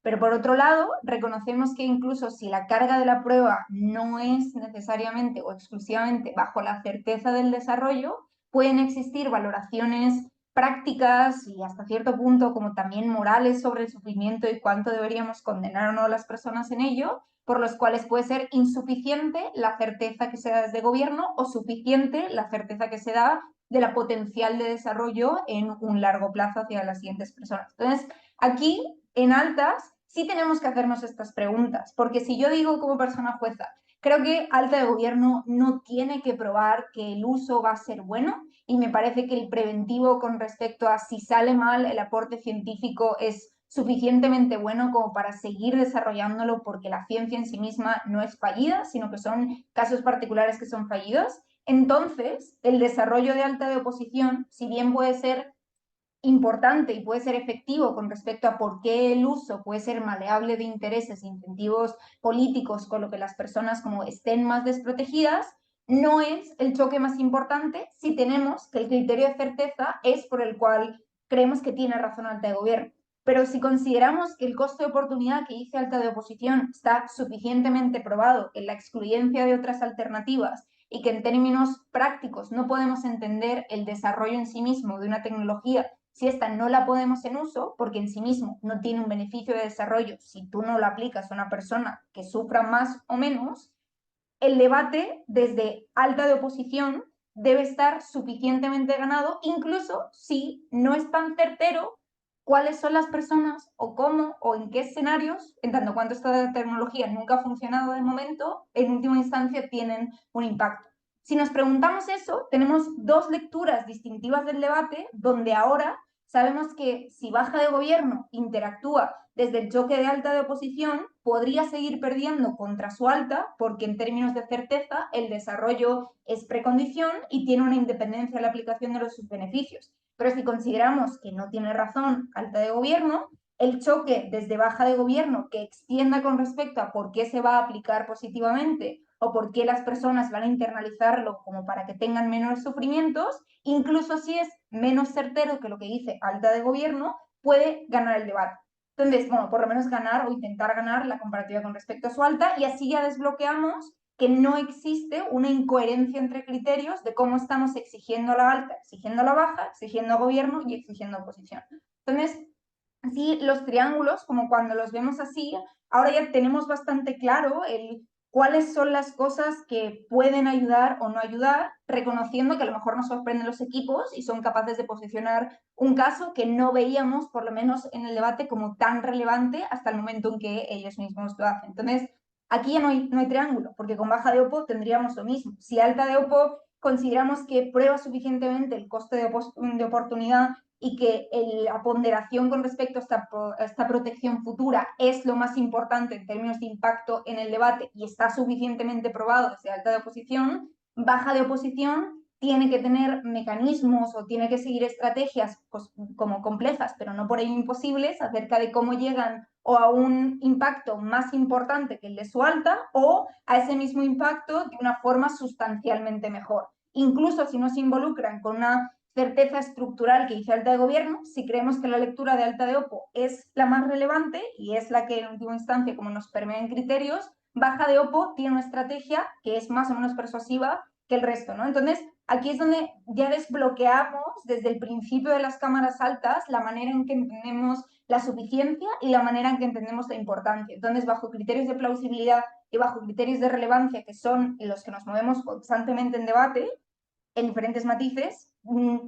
Pero por otro lado, reconocemos que incluso si la carga de la prueba no es necesariamente o exclusivamente bajo la certeza del desarrollo, pueden existir valoraciones prácticas y hasta cierto punto como también morales sobre el sufrimiento y cuánto deberíamos condenar o no a las personas en ello, por los cuales puede ser insuficiente la certeza que se da desde gobierno o suficiente la certeza que se da de la potencial de desarrollo en un largo plazo hacia las siguientes personas. Entonces, aquí en altas sí tenemos que hacernos estas preguntas, porque si yo digo como persona jueza, creo que alta de gobierno no tiene que probar que el uso va a ser bueno y me parece que el preventivo con respecto a si sale mal el aporte científico es suficientemente bueno como para seguir desarrollándolo porque la ciencia en sí misma no es fallida, sino que son casos particulares que son fallidos. Entonces, el desarrollo de alta de oposición, si bien puede ser importante y puede ser efectivo con respecto a por qué el uso puede ser maleable de intereses e incentivos políticos con lo que las personas como estén más desprotegidas, no es el choque más importante si tenemos que el criterio de certeza es por el cual creemos que tiene razón alta de gobierno. Pero si consideramos que el coste de oportunidad que dice alta de oposición está suficientemente probado en la excluyencia de otras alternativas y que en términos prácticos no podemos entender el desarrollo en sí mismo de una tecnología si esta no la podemos en uso, porque en sí mismo no tiene un beneficio de desarrollo si tú no lo aplicas a una persona que sufra más o menos, el debate desde alta de oposición debe estar suficientemente ganado, incluso si no es tan certero cuáles son las personas o cómo o en qué escenarios, en tanto cuanto esta tecnología nunca ha funcionado de momento, en última instancia tienen un impacto. Si nos preguntamos eso, tenemos dos lecturas distintivas del debate, donde ahora sabemos que si baja de gobierno interactúa desde el choque de alta de oposición, podría seguir perdiendo contra su alta, porque en términos de certeza el desarrollo es precondición y tiene una independencia en la aplicación de los sus beneficios. Pero si consideramos que no tiene razón alta de gobierno, el choque desde baja de gobierno que extienda con respecto a por qué se va a aplicar positivamente o por qué las personas van a internalizarlo como para que tengan menores sufrimientos, incluso si es menos certero que lo que dice alta de gobierno, puede ganar el debate. Entonces, bueno, por lo menos ganar o intentar ganar la comparativa con respecto a su alta, y así ya desbloqueamos que no existe una incoherencia entre criterios de cómo estamos exigiendo a la alta, exigiendo a la baja, exigiendo a gobierno y exigiendo a oposición. Entonces, así los triángulos, como cuando los vemos así, ahora ya tenemos bastante claro cuáles son las cosas que pueden ayudar o no ayudar, reconociendo que a lo mejor nos sorprenden los equipos y son capaces de posicionar un caso que no veíamos, por lo menos en el debate, como tan relevante hasta el momento en que ellos mismos lo hacen. Entonces, aquí ya no hay triángulo, porque con baja de OPO tendríamos lo mismo. Si alta de OPO consideramos que prueba suficientemente el coste de oportunidad y que la ponderación con respecto a esta protección futura es lo más importante en términos de impacto en el debate y está suficientemente probado desde alta de oposición, baja de oposición tiene que tener mecanismos o tiene que seguir estrategias pues, como complejas, pero no por ello imposibles, acerca de cómo llegan o a un impacto más importante que el de su alta o a ese mismo impacto de una forma sustancialmente mejor. Incluso si no se involucran con una certeza estructural que dice alta de gobierno, si creemos que la lectura de alta de OPO es la más relevante y es la que en última instancia como nos permea en criterios, baja de OPO tiene una estrategia que es más o menos persuasiva que el resto, ¿no? Entonces, aquí es donde ya desbloqueamos desde el principio de las cámaras altas la manera en que entendemos la suficiencia y la manera en que entendemos la importancia. Entonces, bajo criterios de plausibilidad y bajo criterios de relevancia, que son los que nos movemos constantemente en debate, en diferentes matices,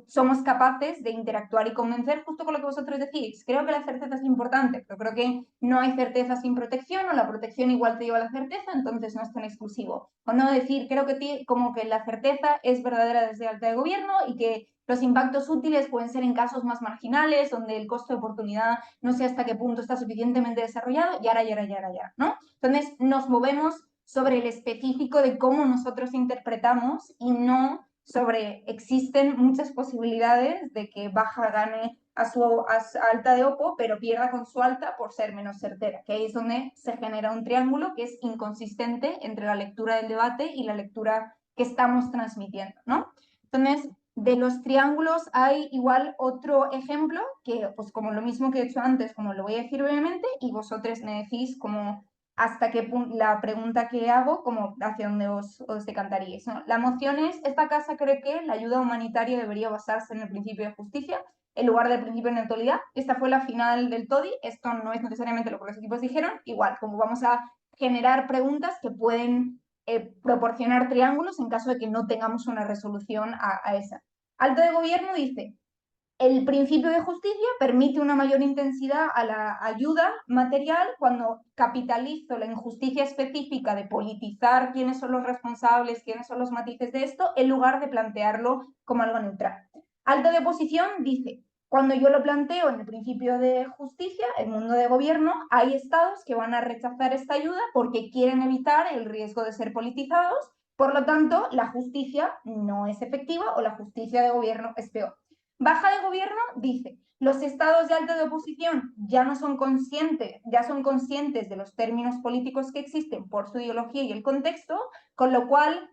somos capaces de interactuar y convencer justo con lo que vosotros decís. Creo que la certeza es importante, pero creo que no hay certeza sin protección, o la protección igual te lleva a la certeza, entonces no es tan exclusivo. O no decir, creo que como que la certeza es verdadera desde alta de gobierno y que los impactos útiles pueden ser en casos más marginales, donde el costo de oportunidad no sé hasta qué punto está suficientemente desarrollado, y ahora, ¿no? Entonces nos movemos sobre el específico de cómo nosotros interpretamos y no sobre existen muchas posibilidades de que baja gane a su alta de OPO, pero pierda con su alta por ser menos certera, que ahí es donde se genera un triángulo que es inconsistente entre la lectura del debate y la lectura que estamos transmitiendo, ¿no? Entonces, de los triángulos hay igual otro ejemplo que, pues como lo mismo que he hecho antes, como lo voy a decir brevemente, y vosotros me decís como hasta qué punto, la pregunta que hago, como hacia dónde os decantaríais, ¿no? La moción es, esta casa cree que la ayuda humanitaria debería basarse en el principio de justicia en lugar del principio de neutralidad. Esta fue la final del TODI, esto no es necesariamente lo que los equipos dijeron, igual, como vamos a generar preguntas que pueden proporcionar triángulos en caso de que no tengamos una resolución a esa. Alto de gobierno dice, el principio de justicia permite una mayor intensidad a la ayuda material cuando capitalizo la injusticia específica de politizar quiénes son los responsables, quiénes son los matices de esto, en lugar de plantearlo como algo neutral. Alta de oposición dice, cuando yo lo planteo en el principio de justicia, el mundo de gobierno, hay estados que van a rechazar esta ayuda porque quieren evitar el riesgo de ser politizados, por lo tanto, la justicia no es efectiva o la justicia de gobierno es peor. Baja de gobierno dice, los estados de alta de oposición ya no son conscientes, ya son conscientes de los términos políticos que existen por su ideología y el contexto, con lo cual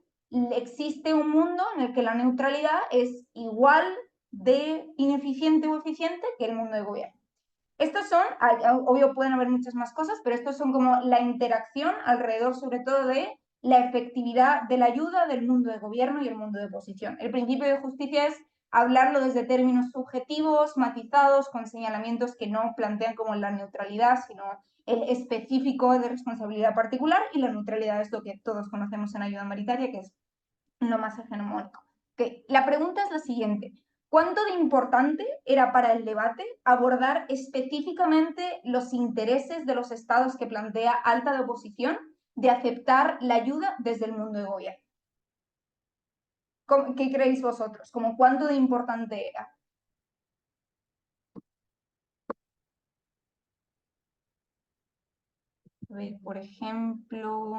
existe un mundo en el que la neutralidad es igual de ineficiente o eficiente que el mundo de gobierno. Estos son, obvio pueden haber muchas más cosas, pero estos son como la interacción alrededor sobre todo de la efectividad de la ayuda del mundo de gobierno y el mundo de oposición. El principio de justicia es hablarlo desde términos subjetivos, matizados, con señalamientos que no plantean como la neutralidad, sino el específico de responsabilidad particular, y la neutralidad es lo que todos conocemos en ayuda humanitaria, que es lo más hegemónico. Okay. La pregunta es la siguiente. ¿Cuánto de importante era para el debate abordar específicamente los intereses de los estados que plantea alta de oposición de aceptar la ayuda desde el mundo de gobierno? ¿Qué creéis vosotros? ¿Cómo cuánto de importante era? A ver, por ejemplo,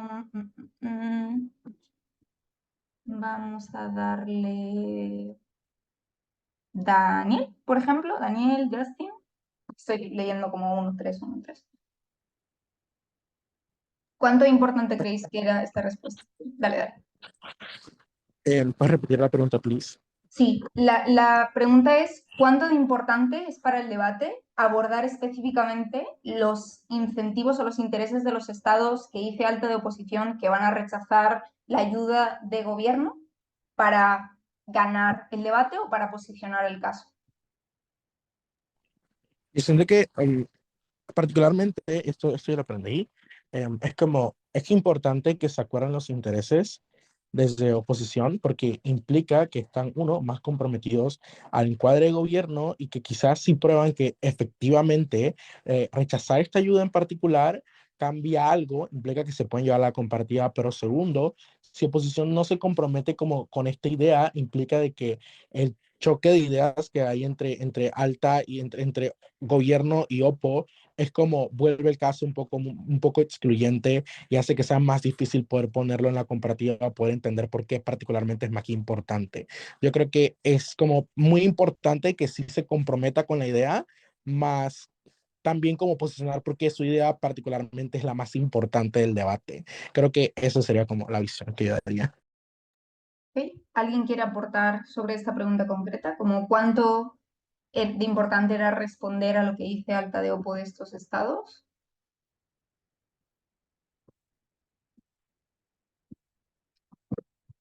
vamos a darle Daniel, por ejemplo, Daniel, Justin. Estoy leyendo como 1, 3, 1, 3. ¿Cuánto de importante creéis que era esta respuesta? Dale, dale. ¿Puedes repetir la pregunta, please? Sí, la pregunta es, ¿cuánto de importante es para el debate abordar específicamente los incentivos o los intereses de los estados que dice alta de oposición que van a rechazar la ayuda de gobierno para ganar el debate o para posicionar el caso? Yo siento que particularmente esto yo lo aprendí, es importante que se acuerden los intereses desde oposición porque implica que están, uno, más comprometidos al encuadre de gobierno y que quizás si prueban que efectivamente rechazar esta ayuda en particular cambia algo, implica que se pueden llevar a la compartida, pero segundo, si oposición no se compromete como con esta idea, implica de que el choque de ideas que hay entre alta y entre gobierno y OPO es como vuelve el caso un poco excluyente y hace que sea más difícil poder ponerlo en la comparativa, poder entender por qué particularmente es más importante. Yo creo que es como muy importante que sí se comprometa con la idea, más también como posicionar porque su idea particularmente es la más importante del debate. Creo que esa sería como la visión que yo daría. ¿Okay? ¿Alguien quiere aportar sobre esta pregunta concreta? Como cuánto de importante era responder a lo que dice alta de OPO de estos estados.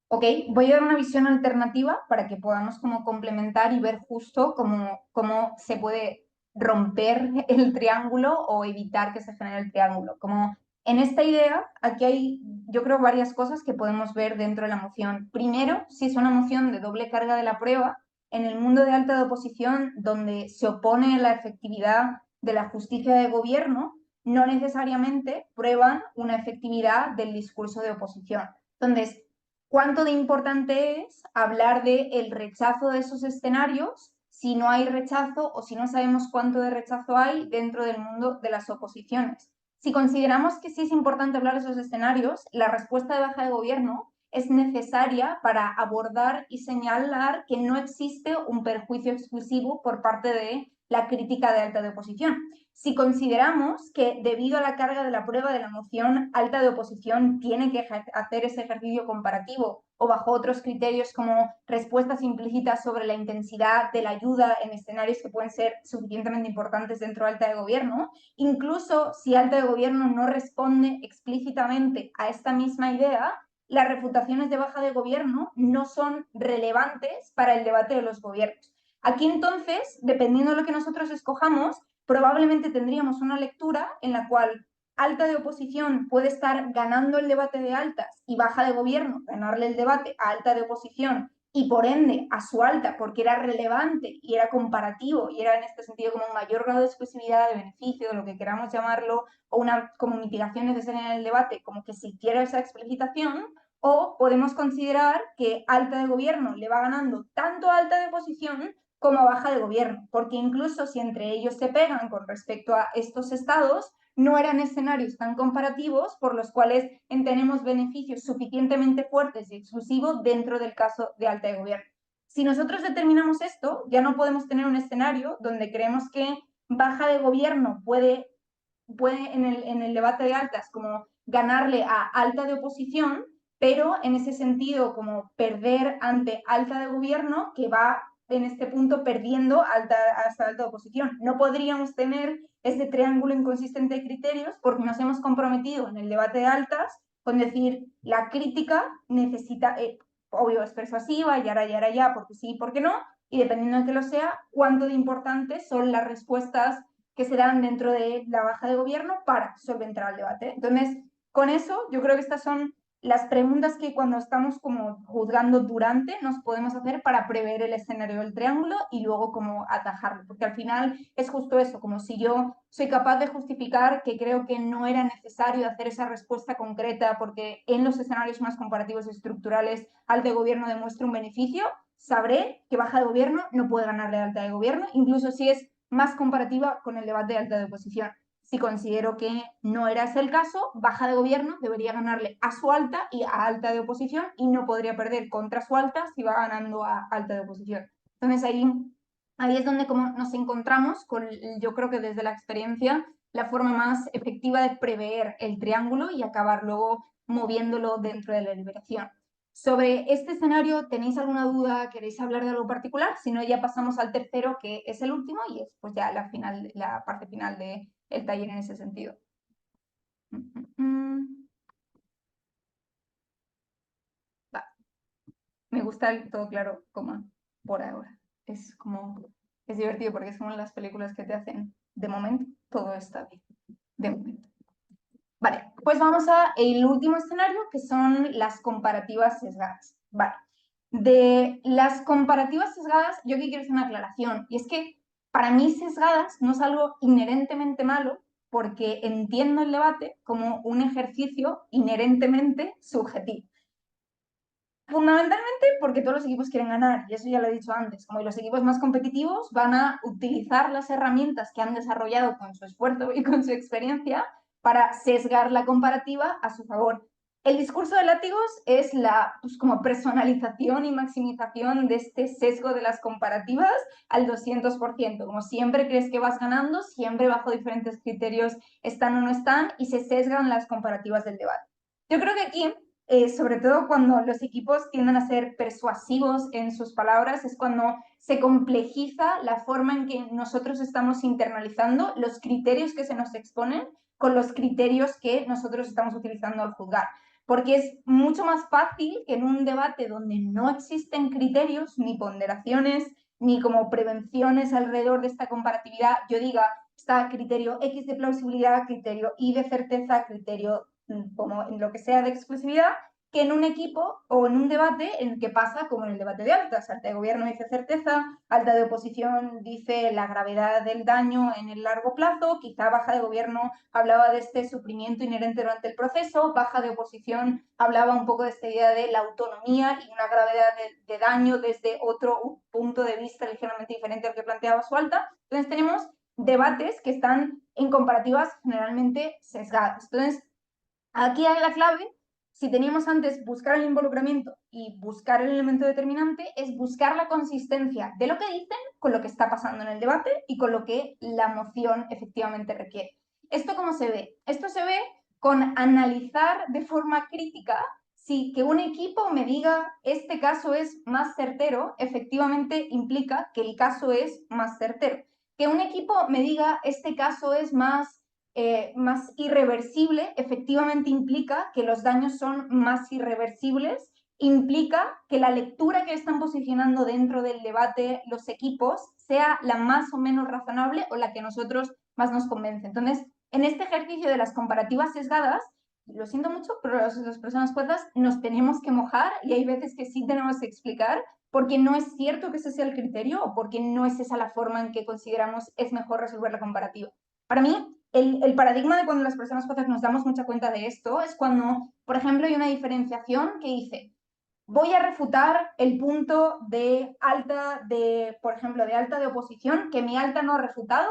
Ok, voy a dar una visión alternativa para que podamos como complementar y ver justo cómo se puede romper el triángulo o evitar que se genere el triángulo. Como en esta idea, aquí hay, yo creo, varias cosas que podemos ver dentro de la moción. Primero, si es una moción de doble carga de la prueba, en el mundo de alta de oposición, donde se opone la efectividad de la justicia de gobierno, no necesariamente prueban una efectividad del discurso de oposición. Entonces, ¿cuánto de importante es hablar del rechazo de esos escenarios si no hay rechazo o si no sabemos cuánto de rechazo hay dentro del mundo de las oposiciones? Si consideramos que sí es importante hablar de esos escenarios, la respuesta de baja de gobierno es necesaria para abordar y señalar que no existe un perjuicio exclusivo por parte de la crítica de alta de oposición. Si consideramos que debido a la carga de la prueba de la moción, alta de oposición tiene que hacer ese ejercicio comparativo o bajo otros criterios como respuestas implícitas sobre la intensidad de la ayuda en escenarios que pueden ser suficientemente importantes dentro de alta de gobierno, incluso si alta de gobierno no responde explícitamente a esta misma idea, las refutaciones de baja de gobierno no son relevantes para el debate de los gobiernos. Aquí entonces, dependiendo de lo que nosotros escojamos, probablemente tendríamos una lectura en la cual alta de oposición puede estar ganando el debate de altas y baja de gobierno ganarle el debate a alta de oposición y por ende a su alta porque era relevante y era comparativo y era en este sentido como un mayor grado de exclusividad, de beneficio, de lo que queramos llamarlo, o una como mitigación necesaria en el debate, como que si quiere esa explicitación, o podemos considerar que alta de gobierno le va ganando tanto a alta de oposición como baja de gobierno, porque incluso si entre ellos se pegan con respecto a estos estados, no eran escenarios tan comparativos por los cuales tenemos beneficios suficientemente fuertes y exclusivos dentro del caso de alta de gobierno. Si nosotros determinamos esto, ya no podemos tener un escenario donde creemos que baja de gobierno puede en el debate de altas como ganarle a alta de oposición, pero en ese sentido como perder ante alta de gobierno que va en este punto perdiendo hasta alta oposición. No podríamos tener ese triángulo inconsistente de criterios porque nos hemos comprometido en el debate de altas con decir la crítica necesita, obvio, es persuasiva, y ahora, porque sí, porque no, y dependiendo de que lo sea, cuánto de importantes son las respuestas que se dan dentro de la baja de gobierno para solventar el debate. Entonces, con eso, yo creo que estas son las preguntas que cuando estamos como juzgando durante nos podemos hacer para prever el escenario del triángulo y luego como atajarlo, porque al final es justo eso, como si yo soy capaz de justificar que creo que no era necesario hacer esa respuesta concreta porque en los escenarios más comparativos y estructurales alta de gobierno demuestra un beneficio, sabré que baja de gobierno no puede ganarle a alta de gobierno, incluso si es más comparativa con el debate de alta de oposición. Si considero que no era ese el caso, baja de gobierno debería ganarle a su alta y a alta de oposición y no podría perder contra su alta si va ganando a alta de oposición. Entonces ahí es donde como nos encontramos con, yo creo que desde la experiencia, la forma más efectiva de prever el triángulo y acabar luego moviéndolo dentro de la deliberación. Sobre este escenario, ¿tenéis alguna duda? ¿Queréis hablar de algo particular? Si no, ya pasamos al tercero, que es el último, y es pues ya la parte final del taller en ese sentido. Va. Me gusta el todo claro, coma, por ahora. Es divertido porque es como las películas que te hacen, de momento, todo está bien. De momento. Vale, pues vamos a el último escenario, que son las comparativas sesgadas. Vale. De las comparativas sesgadas, yo aquí quiero hacer una aclaración, y es que para mí sesgadas no es algo inherentemente malo, porque entiendo el debate como un ejercicio inherentemente subjetivo. Fundamentalmente porque todos los equipos quieren ganar, y eso ya lo he dicho antes, como los equipos más competitivos van a utilizar las herramientas que han desarrollado con su esfuerzo y con su experiencia para sesgar la comparativa a su favor. El discurso de látigos es la como personalización y maximización de este sesgo de las comparativas al 200%. Como siempre crees que vas ganando, siempre bajo diferentes criterios están o no están y se sesgan las comparativas del debate. Yo creo que aquí, sobre todo cuando los equipos tienden a ser persuasivos en sus palabras, es cuando se complejiza la forma en que nosotros estamos internalizando los criterios que se nos exponen con los criterios que nosotros estamos utilizando al juzgar. Porque es mucho más fácil que en un debate donde no existen criterios, ni ponderaciones, ni como prevenciones alrededor de esta comparatividad, yo diga, está criterio X de plausibilidad, criterio Y de certeza, criterio como en lo que sea de exclusividad, que en un equipo o en un debate en el que pasa como en el debate de altas. Alta de gobierno dice certeza, alta de oposición dice la gravedad del daño en el largo plazo, quizá baja de gobierno hablaba de este sufrimiento inherente durante el proceso, baja de oposición hablaba un poco de esta idea de la autonomía y una gravedad de daño desde otro punto de vista ligeramente diferente al que planteaba su alta. Entonces tenemos debates que están en comparativas generalmente sesgadas. Entonces, aquí hay la clave. Si teníamos antes buscar el involucramiento y buscar el elemento determinante, es buscar la consistencia de lo que dicen con lo que está pasando en el debate y con lo que la moción efectivamente requiere. ¿Esto cómo se ve? Esto se ve con analizar de forma crítica si que un equipo me diga este caso es más certero, efectivamente implica que el caso es más certero. Que un equipo me diga este caso es más irreversible, efectivamente implica que los daños son más irreversibles, implica que la lectura que están posicionando dentro del debate los equipos sea la más o menos razonable o la que a nosotros más nos convence. Entonces, en este ejercicio de las comparativas sesgadas, lo siento mucho, pero las personas juezas nos tenemos que mojar y hay veces que sí tenemos que explicar porque no es cierto que ese sea el criterio o porque no es esa la forma en que consideramos es mejor resolver la comparativa. Para mí, el paradigma de cuando las personas juezas nos damos mucha cuenta de esto es cuando, por ejemplo, hay una diferenciación que dice, voy a refutar el punto de alta de, por ejemplo, de alta de oposición, que mi alta no ha refutado,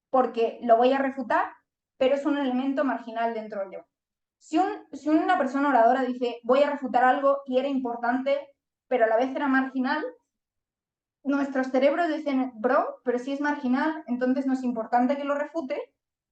porque lo voy a refutar, pero es un elemento marginal dentro del debate. Si una persona oradora dice, voy a refutar algo y era importante, pero a la vez era marginal, nuestros cerebros dicen, bro, pero si es marginal, entonces no es importante que lo refute,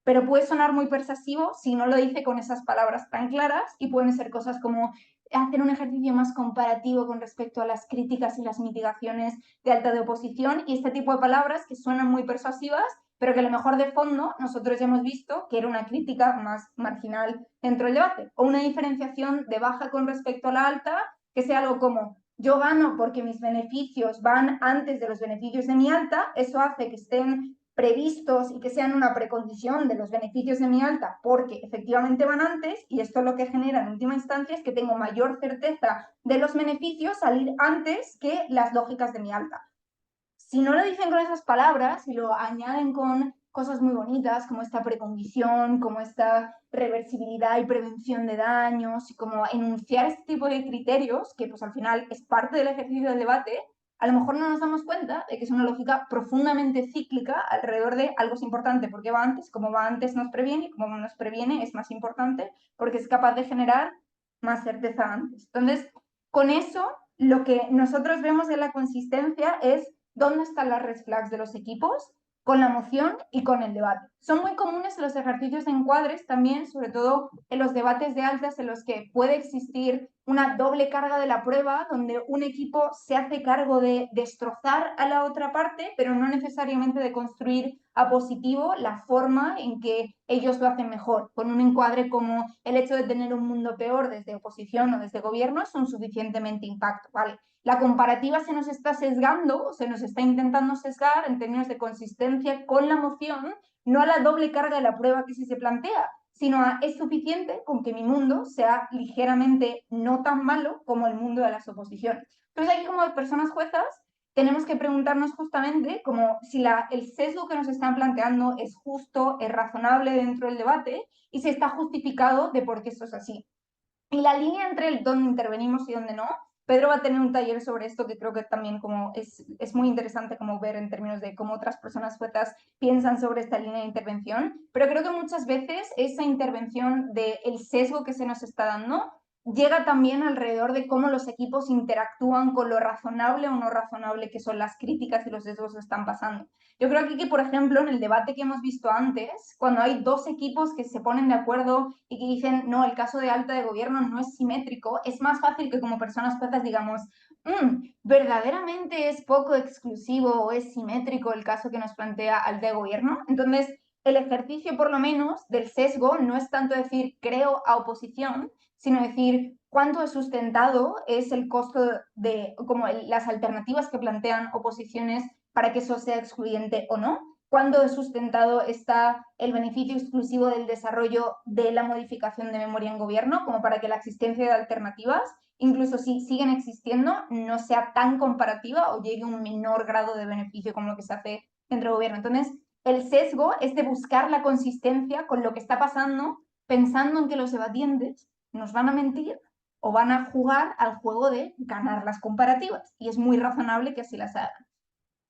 pero puede sonar muy persuasivo si no lo dice con esas palabras tan claras y pueden ser cosas como hacer un ejercicio más comparativo con respecto a las críticas y las mitigaciones de alta de oposición y este tipo de palabras que suenan muy persuasivas, pero que a lo mejor de fondo nosotros ya hemos visto que era una crítica más marginal dentro del debate, o una diferenciación de baja con respecto a la alta, que sea algo como yo gano porque mis beneficios van antes de los beneficios de mi alta, eso hace que estén previstos y que sean una precondición de los beneficios de mi alta porque efectivamente van antes, y esto lo que genera en última instancia es que tengo mayor certeza de los beneficios salir antes que las lógicas de mi alta. Si no lo dicen con esas palabras y lo añaden con cosas muy bonitas como esta precondición, como esta reversibilidad y prevención de daños, y como enunciar este tipo de criterios, que pues al final es parte del ejercicio del debate, a lo mejor no nos damos cuenta de que es una lógica profundamente cíclica alrededor de algo es importante porque va antes, como va antes nos previene, y como nos previene es más importante porque es capaz de generar más certeza antes. Entonces, con eso, lo que nosotros vemos en la consistencia es dónde están las red flags de los equipos con la moción y con el debate. Son muy comunes los ejercicios de encuadres también, sobre todo en los debates de altas en los que puede existir una doble carga de la prueba, donde un equipo se hace cargo de destrozar a la otra parte, pero no necesariamente de construir a positivo la forma en que ellos lo hacen mejor. Con un encuadre como el hecho de tener un mundo peor desde oposición o desde gobierno es un suficientemente impacto, ¿vale? La comparativa se nos está sesgando, se nos está intentando sesgar en términos de consistencia con la moción, no a la doble carga de la prueba que sí se plantea, sino a es suficiente con que mi mundo sea ligeramente no tan malo como el mundo de las oposiciones. Entonces aquí como personas juezas tenemos que preguntarnos justamente como si el sesgo que nos están planteando es justo, es razonable dentro del debate y si está justificado de por qué eso es así. Y la línea entre el dónde intervenimos y dónde no, Pedro va a tener un taller sobre esto que creo que también como es muy interesante como ver en términos de cómo otras personas juezas piensan sobre esta línea de intervención, pero creo que muchas veces esa intervención del sesgo que se nos está dando llega también alrededor de cómo los equipos interactúan con lo razonable o no razonable que son las críticas y los sesgos que están pasando. Yo creo que, por ejemplo, en el debate que hemos visto antes, cuando hay dos equipos que se ponen de acuerdo y que dicen, no, el caso de alta de gobierno no es simétrico, es más fácil que como personas juezas digamos, ¿verdaderamente es poco exclusivo o es simétrico el caso que nos plantea alta de gobierno? Entonces, el ejercicio, por lo menos, del sesgo no es tanto decir creo a oposición, sino decir cuánto de sustentado es el costo de como las alternativas que plantean oposiciones para que eso sea excluyente o no, cuánto de sustentado está el beneficio exclusivo del desarrollo de la modificación de memoria en gobierno, como para que la existencia de alternativas, incluso si siguen existiendo, no sea tan comparativa o llegue a un menor grado de beneficio como lo que se hace dentro del gobierno. Entonces, el sesgo es de buscar la consistencia con lo que está pasando, pensando en que los debatientes nos van a mentir o van a jugar al juego de ganar las comparativas. Y es muy razonable que así las hagan.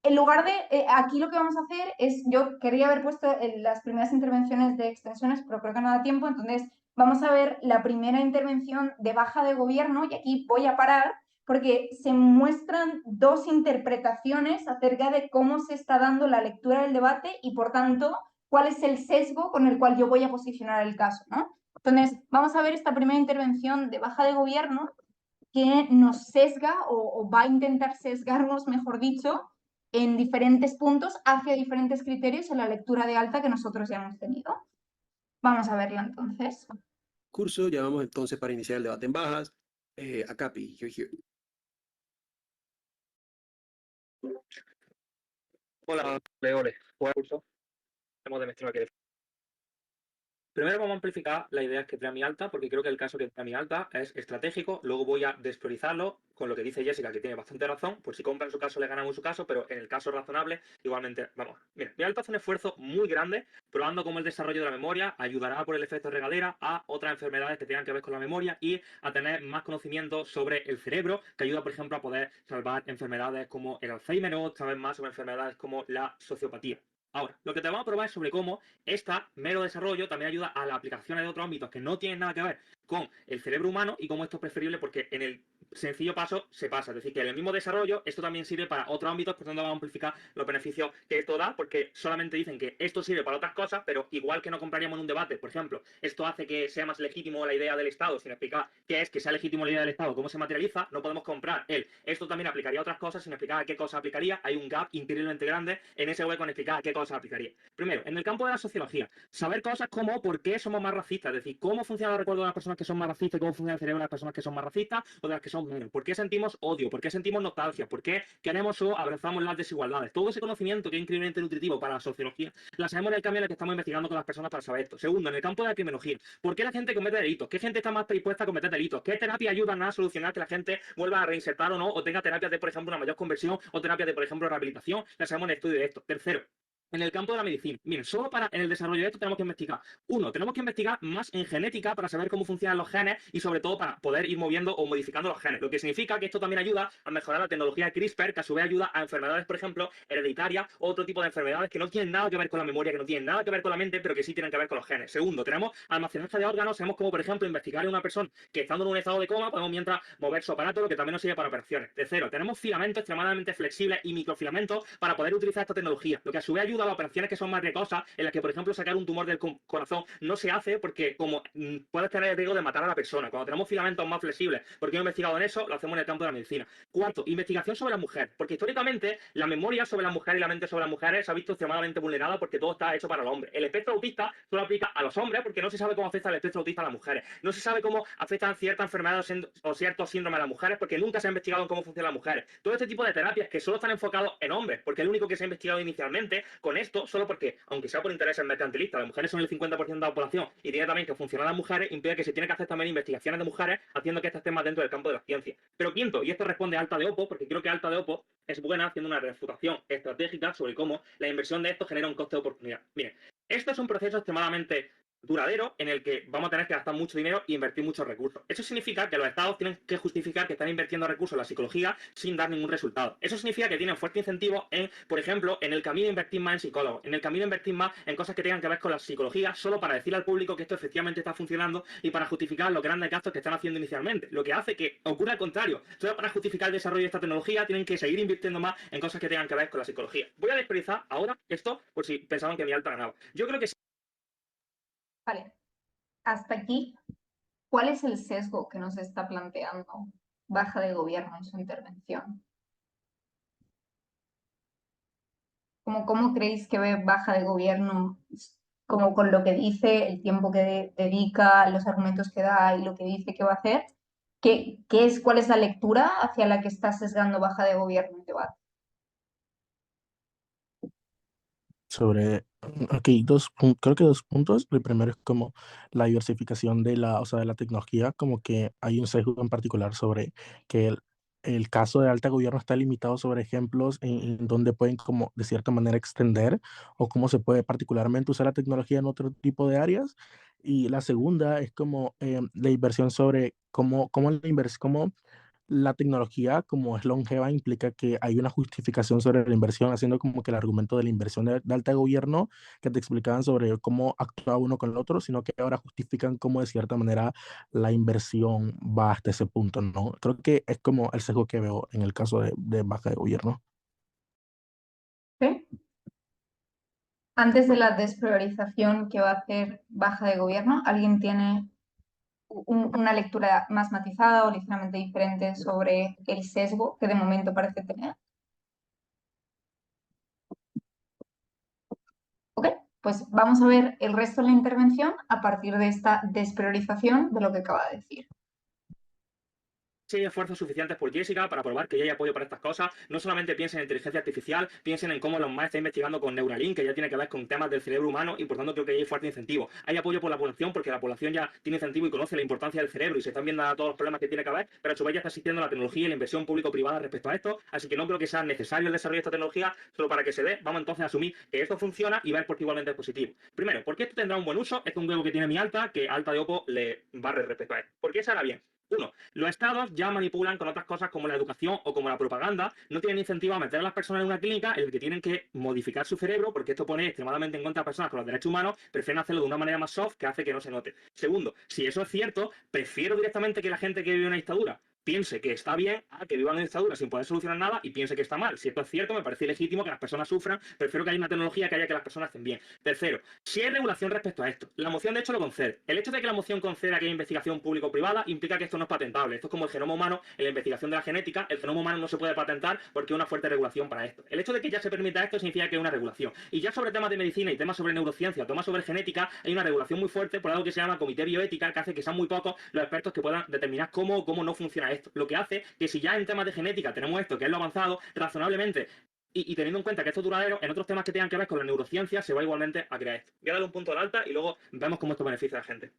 En lugar de, aquí lo que vamos a hacer es, yo quería haber puesto las primeras intervenciones de extensiones, pero creo que no da tiempo, entonces vamos a ver la primera intervención de baja de gobierno, y aquí voy a parar porque se muestran dos interpretaciones acerca de cómo se está dando la lectura del debate y, por tanto, cuál es el sesgo con el cual yo voy a posicionar el caso, ¿no? Entonces, vamos a ver esta primera intervención de baja de gobierno que nos sesga o va a intentar sesgarnos, mejor dicho, en diferentes puntos hacia diferentes criterios en la lectura de alta que nosotros ya hemos tenido. Vamos a verla entonces. Curso, ya vamos entonces para iniciar el debate en bajas. Acapi, you're here. Hola, Leole. Buen curso. Hemos de mezclar aquí. Primero vamos a amplificar las ideas que trae mi alta, porque creo que el caso que trae mi alta es estratégico. Luego voy a despriorizarlo con lo que dice Jessica, que tiene bastante razón. Por si compran su caso, le ganan en su caso, pero en el caso razonable, igualmente, vamos. Mira, mi alta hace un esfuerzo muy grande probando cómo el desarrollo de la memoria ayudará por el efecto regadera a otras enfermedades que tengan que ver con la memoria y a tener más conocimiento sobre el cerebro, que ayuda, por ejemplo, a poder salvar enfermedades como el Alzheimer o saber más sobre enfermedades como la sociopatía. Ahora, lo que te vamos a probar es sobre cómo esta mero desarrollo también ayuda a las aplicaciones de otros ámbitos que no tienen nada que ver con el cerebro humano y cómo esto es preferible porque en el sencillo paso se pasa. Es decir, que en el mismo desarrollo esto también sirve para otros ámbitos, por tanto vamos a amplificar los beneficios que esto da, porque solamente dicen que esto sirve para otras cosas, pero igual que no compraríamos en un debate, por ejemplo, esto hace que sea más legítimo la idea del Estado, sin explicar qué es que sea legítimo la idea del Estado, cómo se materializa, no podemos comprar esto también aplicaría a otras cosas, sin explicar a qué cosa aplicaría. Hay un gap increíblemente grande en ese hueco en explicar a qué cosa aplicaría. Primero, en el campo de la sociología, saber cosas como por qué somos más racistas, es decir, cómo funciona el recuerdo de las personas que son más racistas y cómo funciona el cerebro de las personas que son más racistas o de las que son menos, por qué sentimos odio, por qué sentimos nostalgia, por qué queremos o abrazamos las desigualdades. Todo ese conocimiento que es increíblemente nutritivo para la sociología, la sabemos en el cambio en el que estamos investigando con las personas para saber esto. Segundo, en el campo de la criminología, ¿por qué la gente comete delitos? ¿Qué gente está más predispuesta a cometer delitos? ¿Qué terapias ayudan a solucionar que la gente vuelva a reinsertar o no? O tenga terapias de, por ejemplo, una mayor conversión o terapias de, por ejemplo, rehabilitación. La sabemos en el estudio de esto. Tercero, en el campo de la medicina. Miren, solo para en el desarrollo de esto tenemos que investigar. Uno, tenemos que investigar más en genética para saber cómo funcionan los genes y sobre todo para poder ir moviendo o modificando los genes. Lo que significa que esto también ayuda a mejorar la tecnología de CRISPR, que a su vez ayuda a enfermedades, por ejemplo, hereditarias o otro tipo de enfermedades que no tienen nada que ver con la memoria, que no tienen nada que ver con la mente, pero que sí tienen que ver con los genes. Segundo, tenemos almacenaje de órganos, sabemos cómo, por ejemplo, investigar en una persona que estando en un estado de coma, podemos mientras mover su aparato, lo que también nos sirve para operaciones. Tercero, tenemos filamentos extremadamente flexibles y microfilamentos para poder utilizar esta tecnología, lo que a su vez ayuda a las operaciones que son más riesgosas, en las que, por ejemplo, sacar un tumor del corazón no se hace porque como puedes tener el riesgo de matar a la persona. Cuando tenemos filamentos más flexibles, porque hemos investigado en eso, lo hacemos en el campo de la medicina. Cuarto, investigación sobre la mujer, porque históricamente la memoria sobre la mujer y la mente sobre las mujeres se ha visto extremadamente vulnerada porque todo está hecho para el hombre. El espectro autista solo aplica a los hombres porque no se sabe cómo afecta el espectro autista a las mujeres. No se sabe cómo afectan ciertas enfermedades o ciertos síndromes a las mujeres porque nunca se ha investigado en cómo funcionan las mujeres. Todo este tipo de terapias que solo están enfocados en hombres, porque es el único que se ha investigado inicialmente con esto, solo porque, aunque sea por intereses mercantilistas, las mujeres son el 50% de la población y tiene también que funcionar las mujeres, impide que se tiene que hacer también investigaciones de mujeres haciendo que estas estén más dentro del campo de la ciencia. Pero quinto, y esto responde a Alta de Oppo, porque creo que Alta de Oppo es buena haciendo una refutación estratégica sobre cómo la inversión de esto genera un coste de oportunidad. Miren, esto es un proceso extremadamente duradero en el que vamos a tener que gastar mucho dinero e invertir muchos recursos. Eso significa que los estados tienen que justificar que están invirtiendo recursos en la psicología sin dar ningún resultado. Eso significa que tienen fuerte incentivo en, por ejemplo, en el camino de invertir más en psicólogos, en el camino de invertir más en cosas que tengan que ver con la psicología, solo para decirle al público que esto efectivamente está funcionando y para justificar los grandes gastos que están haciendo inicialmente. Lo que hace que ocurra al contrario. Solo para justificar el desarrollo de esta tecnología tienen que seguir invirtiendo más en cosas que tengan que ver con la psicología. Voy a despriorizar ahora esto por si pensaban que mi alta ganaba. Yo creo que sí. Vale. Hasta aquí, ¿cuál es el sesgo que nos está planteando Baja de Gobierno en su intervención? ¿Cómo creéis que ve Baja de Gobierno, como con lo que dice, el tiempo que dedica, los argumentos que da y lo que dice que va a hacer? ¿Cuál es la lectura hacia la que está sesgando Baja de Gobierno el debate? Sobre, ok, creo que dos puntos. El primero es como la diversificación de la, o sea, de la tecnología, como que hay un sesgo en particular sobre que el caso de alta gobierno está limitado sobre ejemplos en donde pueden como de cierta manera extender o cómo se puede particularmente usar la tecnología en otro tipo de áreas. Y la segunda es como la inversión sobre cómo la tecnología, como es longeva, implica que hay una justificación sobre la inversión, haciendo como que el argumento de la inversión de alta gobierno que te explicaban sobre cómo actúa uno con el otro, sino que ahora justifican cómo de cierta manera la inversión va hasta ese punto, ¿no? Creo que es como el sesgo que veo en el caso de Baja de Gobierno. ¿Sí? Antes de la despriorización que va a hacer Baja de Gobierno, ¿alguien tiene una lectura más matizada o ligeramente diferente sobre el sesgo que de momento parece tener? Ok, pues vamos a ver el resto de la intervención a partir de esta despriorización de lo que acaba de decir. Si hay esfuerzos suficientes por Jessica para probar que ya hay apoyo para estas cosas, no solamente piensen en inteligencia artificial, piensen en cómo Elon Musk está investigando con Neuralink, que ya tiene que ver con temas del cerebro humano y por tanto creo que hay fuerte incentivo. Hay apoyo por la población porque la población ya tiene incentivo y conoce la importancia del cerebro y se están viendo a todos los problemas que tiene que haber, pero a su vez ya está existiendo la tecnología y la inversión público-privada respecto a esto, así que no creo que sea necesario el desarrollo de esta tecnología solo para que se dé. Vamos entonces a asumir que esto funciona y ver por qué igualmente es positivo. Primero, ¿por qué esto tendrá un buen uso? Esto es un huevo que tiene mi alta, que Alta de Oppo le barre respecto a esto. ¿Por qué se hará bien? Uno, los estados ya manipulan con otras cosas como la educación o como la propaganda, no tienen incentivo a meter a las personas en una clínica en la que tienen que modificar su cerebro porque esto pone extremadamente en contra a personas con los derechos humanos, prefieren hacerlo de una manera más soft que hace que no se note. Segundo, si eso es cierto, prefiero directamente que la gente que vive una dictadura piense que está bien a que vivan en dictadura sin poder solucionar nada y piense que está mal. Si esto es cierto, me parece legítimo que las personas sufran, prefiero que haya una tecnología que haya que las personas estén bien. Tercero, si hay regulación respecto a esto, la moción de hecho lo concede. El hecho de que la moción conceda que haya investigación público-privada implica que esto no es patentable. Esto es como el genoma humano en la investigación de la genética, el genoma humano no se puede patentar porque hay una fuerte regulación para esto. El hecho de que ya se permita esto significa que hay una regulación. Y ya sobre temas de medicina y temas sobre neurociencia, temas sobre genética, hay una regulación muy fuerte por algo que se llama comité bioética, que hace que sean muy pocos los expertos que puedan determinar cómo o cómo no funciona esto. Lo que hace que si ya en temas de genética tenemos esto, que es lo avanzado, razonablemente, y teniendo en cuenta que esto es duradero, en otros temas que tengan que ver con la neurociencia se va igualmente a crear esto. Voy a darle un punto en alta y luego vemos cómo esto beneficia a la gente.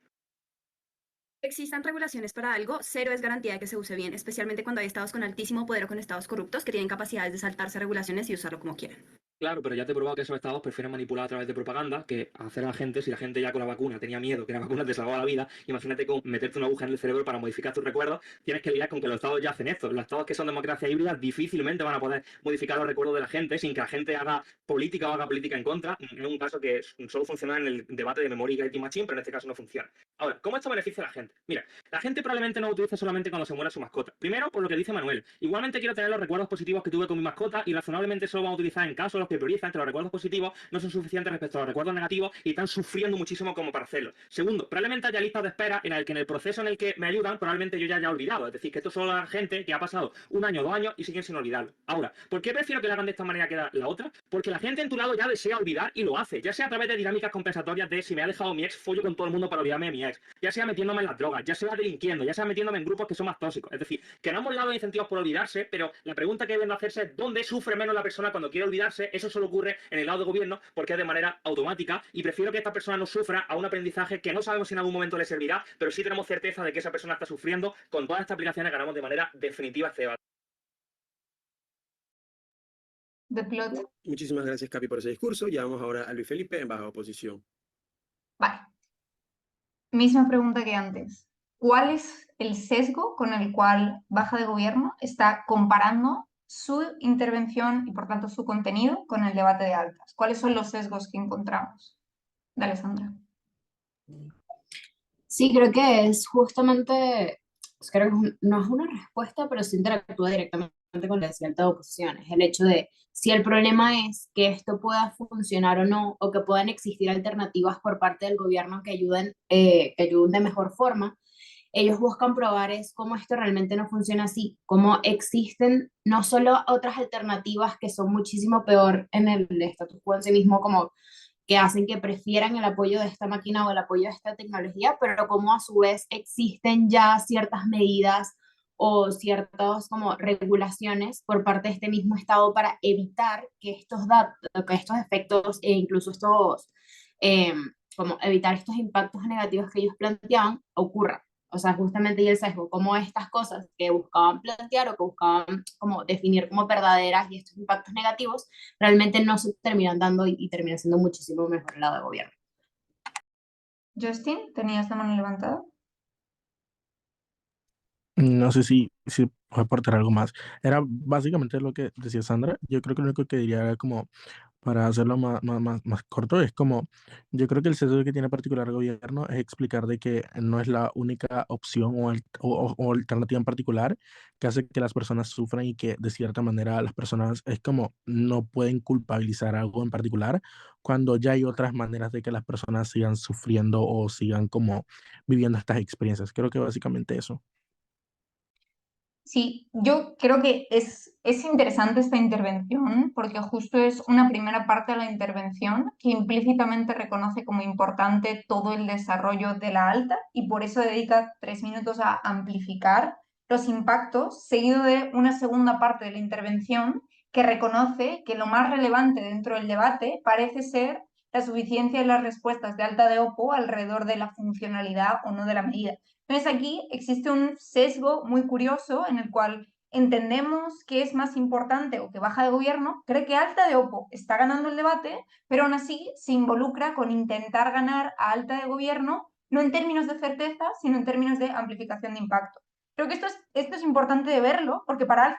Existan regulaciones para algo, cero es garantía de que se use bien, especialmente cuando hay estados con altísimo poder o con estados corruptos que tienen capacidades de saltarse regulaciones y usarlo como quieren. Claro, pero ya te he probado que esos estados prefieren manipular a través de propaganda que hacer a la gente, si la gente ya con la vacuna tenía miedo que la vacuna te salvaba la vida, imagínate con meterte una aguja en el cerebro para modificar tus recuerdos, tienes que lidiar con que los estados ya hacen esto. Los estados que son democracia híbrida difícilmente van a poder modificar los recuerdos de la gente sin que la gente haga política o haga política en contra. Es un caso que solo funciona en el debate de memoria y Gate Machine, pero en este caso no funciona. Ahora, ¿cómo esto beneficia a la gente? Mira, la gente probablemente no lo utilice solamente cuando se muera su mascota. Primero, por lo que dice Manuel. Igualmente quiero tener los recuerdos positivos que tuve con mi mascota y razonablemente solo van a utilizar en casos los que priorizan que los recuerdos positivos no son suficientes respecto a los recuerdos negativos y están sufriendo muchísimo como para hacerlo. Segundo, probablemente haya listas de espera en el que en el proceso en el que me ayudan, probablemente yo ya haya olvidado. Es decir, que esto es solo la gente que ha pasado 1 año, 2 años y siguen sin olvidarlo. Ahora, ¿por qué prefiero que lo hagan de esta manera que la otra? Porque la gente en tu lado ya desea olvidar y lo hace, ya sea a través de dinámicas compensatorias de si me ha dejado mi ex, follo con todo el mundo para olvidarme de mi ex, ya sea metiéndome en las drogas, ya sea delinquiendo, ya sea metiéndome en grupos que son más tóxicos. Es decir, que no hemos dado incentivos por olvidarse, pero la pregunta que deben de hacerse es ¿dónde sufre menos la persona cuando quiere olvidarse? Eso solo ocurre en el lado de gobierno porque es de manera automática y prefiero que esta persona no sufra a un aprendizaje que no sabemos si en algún momento le servirá, pero sí tenemos certeza de que esa persona está sufriendo. Con todas estas aplicaciones ganamos de manera definitiva este debate. The plot. Muchísimas gracias, Capi, por ese discurso. Llamamos ahora a Luis Felipe en baja oposición. Vale. Misma pregunta que antes. ¿Cuál es el sesgo con el cual Baja de Gobierno está comparando su intervención y por tanto su contenido con el debate de altas? ¿Cuáles son los sesgos que encontramos? Dale, Sandra. Sí, creo que es justamente, creo que no es una respuesta, pero sí interactúa directamente con la cierta oposición. Es el hecho de si el problema es que esto pueda funcionar o no, o que puedan existir alternativas por parte del gobierno que ayuden de mejor forma, ellos buscan probar es cómo esto realmente no funciona así, cómo existen no solo otras alternativas que son muchísimo peor en el status quo en sí mismo, como que hacen que prefieran el apoyo de esta máquina o el apoyo de esta tecnología, pero como a su vez existen ya ciertas medidas o ciertas como regulaciones por parte de este mismo Estado para evitar que que estos efectos e incluso eh, como evitar estos impactos negativos que ellos planteaban ocurran. O sea, justamente y el sesgo, como estas cosas que buscaban plantear o que buscaban como definir como verdaderas y estos impactos negativos, realmente no se terminan dando y termina siendo muchísimo mejor el lado de gobierno. Justin, ¿tenías la mano levantada? No sé si puedo aportar algo más. Era básicamente lo que decía Sandra. Yo creo que lo único que diría era como, para hacerlo más corto, es como, yo creo que el sesgo que tiene particular el gobierno es explicar de que no es la única opción o alternativa en particular que hace que las personas sufran y que de cierta manera las personas es como no pueden culpabilizar algo en particular cuando ya hay otras maneras de que las personas sigan sufriendo o sigan como viviendo estas experiencias. Creo que básicamente eso. Sí, yo creo que es interesante esta intervención porque justo es una primera parte de la intervención que implícitamente reconoce como importante todo el desarrollo de la alta y por eso dedica 3 minutos a amplificar los impactos, seguido de una segunda parte de la intervención que reconoce que lo más relevante dentro del debate parece ser la suficiencia de las respuestas de alta de OPPO alrededor de la funcionalidad o no de la medida. Entonces aquí existe un sesgo muy curioso en el cual entendemos que es más importante o que Baja de Gobierno cree que Alta de OPPO está ganando el debate, pero aún así se involucra con intentar ganar a Alta de Gobierno, no en términos de certeza, sino en términos de amplificación de impacto. Creo que esto es importante de verlo, porque para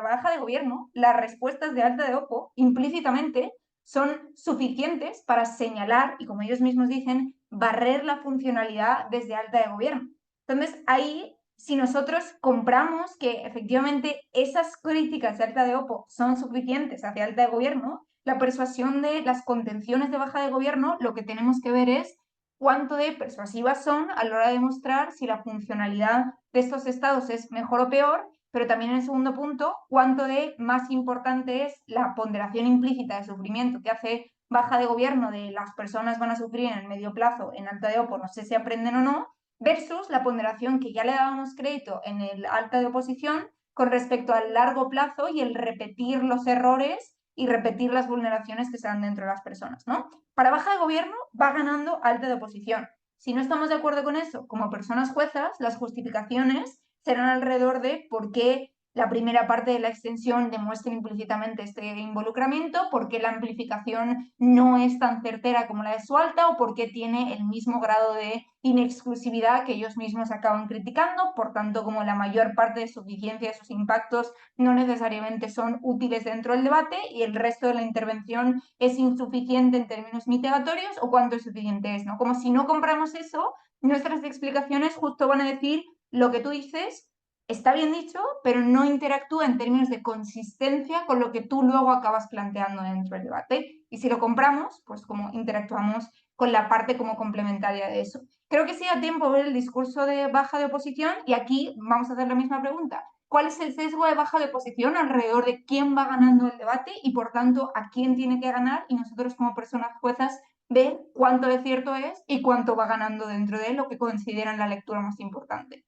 baja de gobierno, las respuestas de alta de OPO implícitamente son suficientes para señalar y, como ellos mismos dicen, barrer la funcionalidad desde alta de gobierno. Entonces, ahí, si nosotros compramos que efectivamente esas críticas de alta de OPO son suficientes hacia alta de gobierno, la persuasión de las contenciones de baja de gobierno, lo que tenemos que ver es cuánto de persuasivas son a la hora de demostrar si la funcionalidad de estos estados es mejor o peor, pero también en el segundo punto, cuánto de más importante es la ponderación implícita de sufrimiento que hace baja de gobierno de las personas van a sufrir en el medio plazo en alta de OPO, no sé si aprenden o no, versus la ponderación que ya le dábamos crédito en el alta de oposición con respecto al largo plazo y el repetir los errores y repetir las vulneraciones que se dan dentro de las personas, ¿no? Para baja de gobierno va ganando alta de oposición. Si no estamos de acuerdo con eso, como personas juezas, las justificaciones serán alrededor de por qué la primera parte de la extensión demuestra implícitamente este involucramiento, por qué la amplificación no es tan certera como la de su alta o por qué tiene el mismo grado de inexclusividad que ellos mismos acaban criticando. Por tanto, como la mayor parte de su eficiencia y sus impactos no necesariamente son útiles dentro del debate y el resto de la intervención es insuficiente en términos mitigatorios o cuánto es suficiente es, ¿no? Como si no compramos eso, nuestras explicaciones justo van a decir lo que tú dices, está bien dicho, pero no interactúa en términos de consistencia con lo que tú luego acabas planteando dentro del debate. Y si lo compramos, pues como interactuamos con la parte como complementaria de eso. Creo que sí da tiempo ver el discurso de baja de oposición y aquí vamos a hacer la misma pregunta. ¿Cuál es el sesgo de baja de oposición alrededor de quién va ganando el debate y por tanto a quién tiene que ganar? Y nosotros como personas juezas ver cuánto de cierto es y cuánto va ganando dentro de lo que consideran la lectura más importante.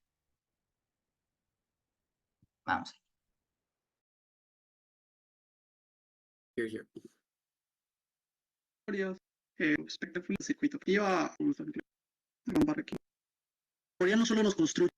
Vamos. Respecto al circuito que lleva a aquí. La memoria no solo nos construye.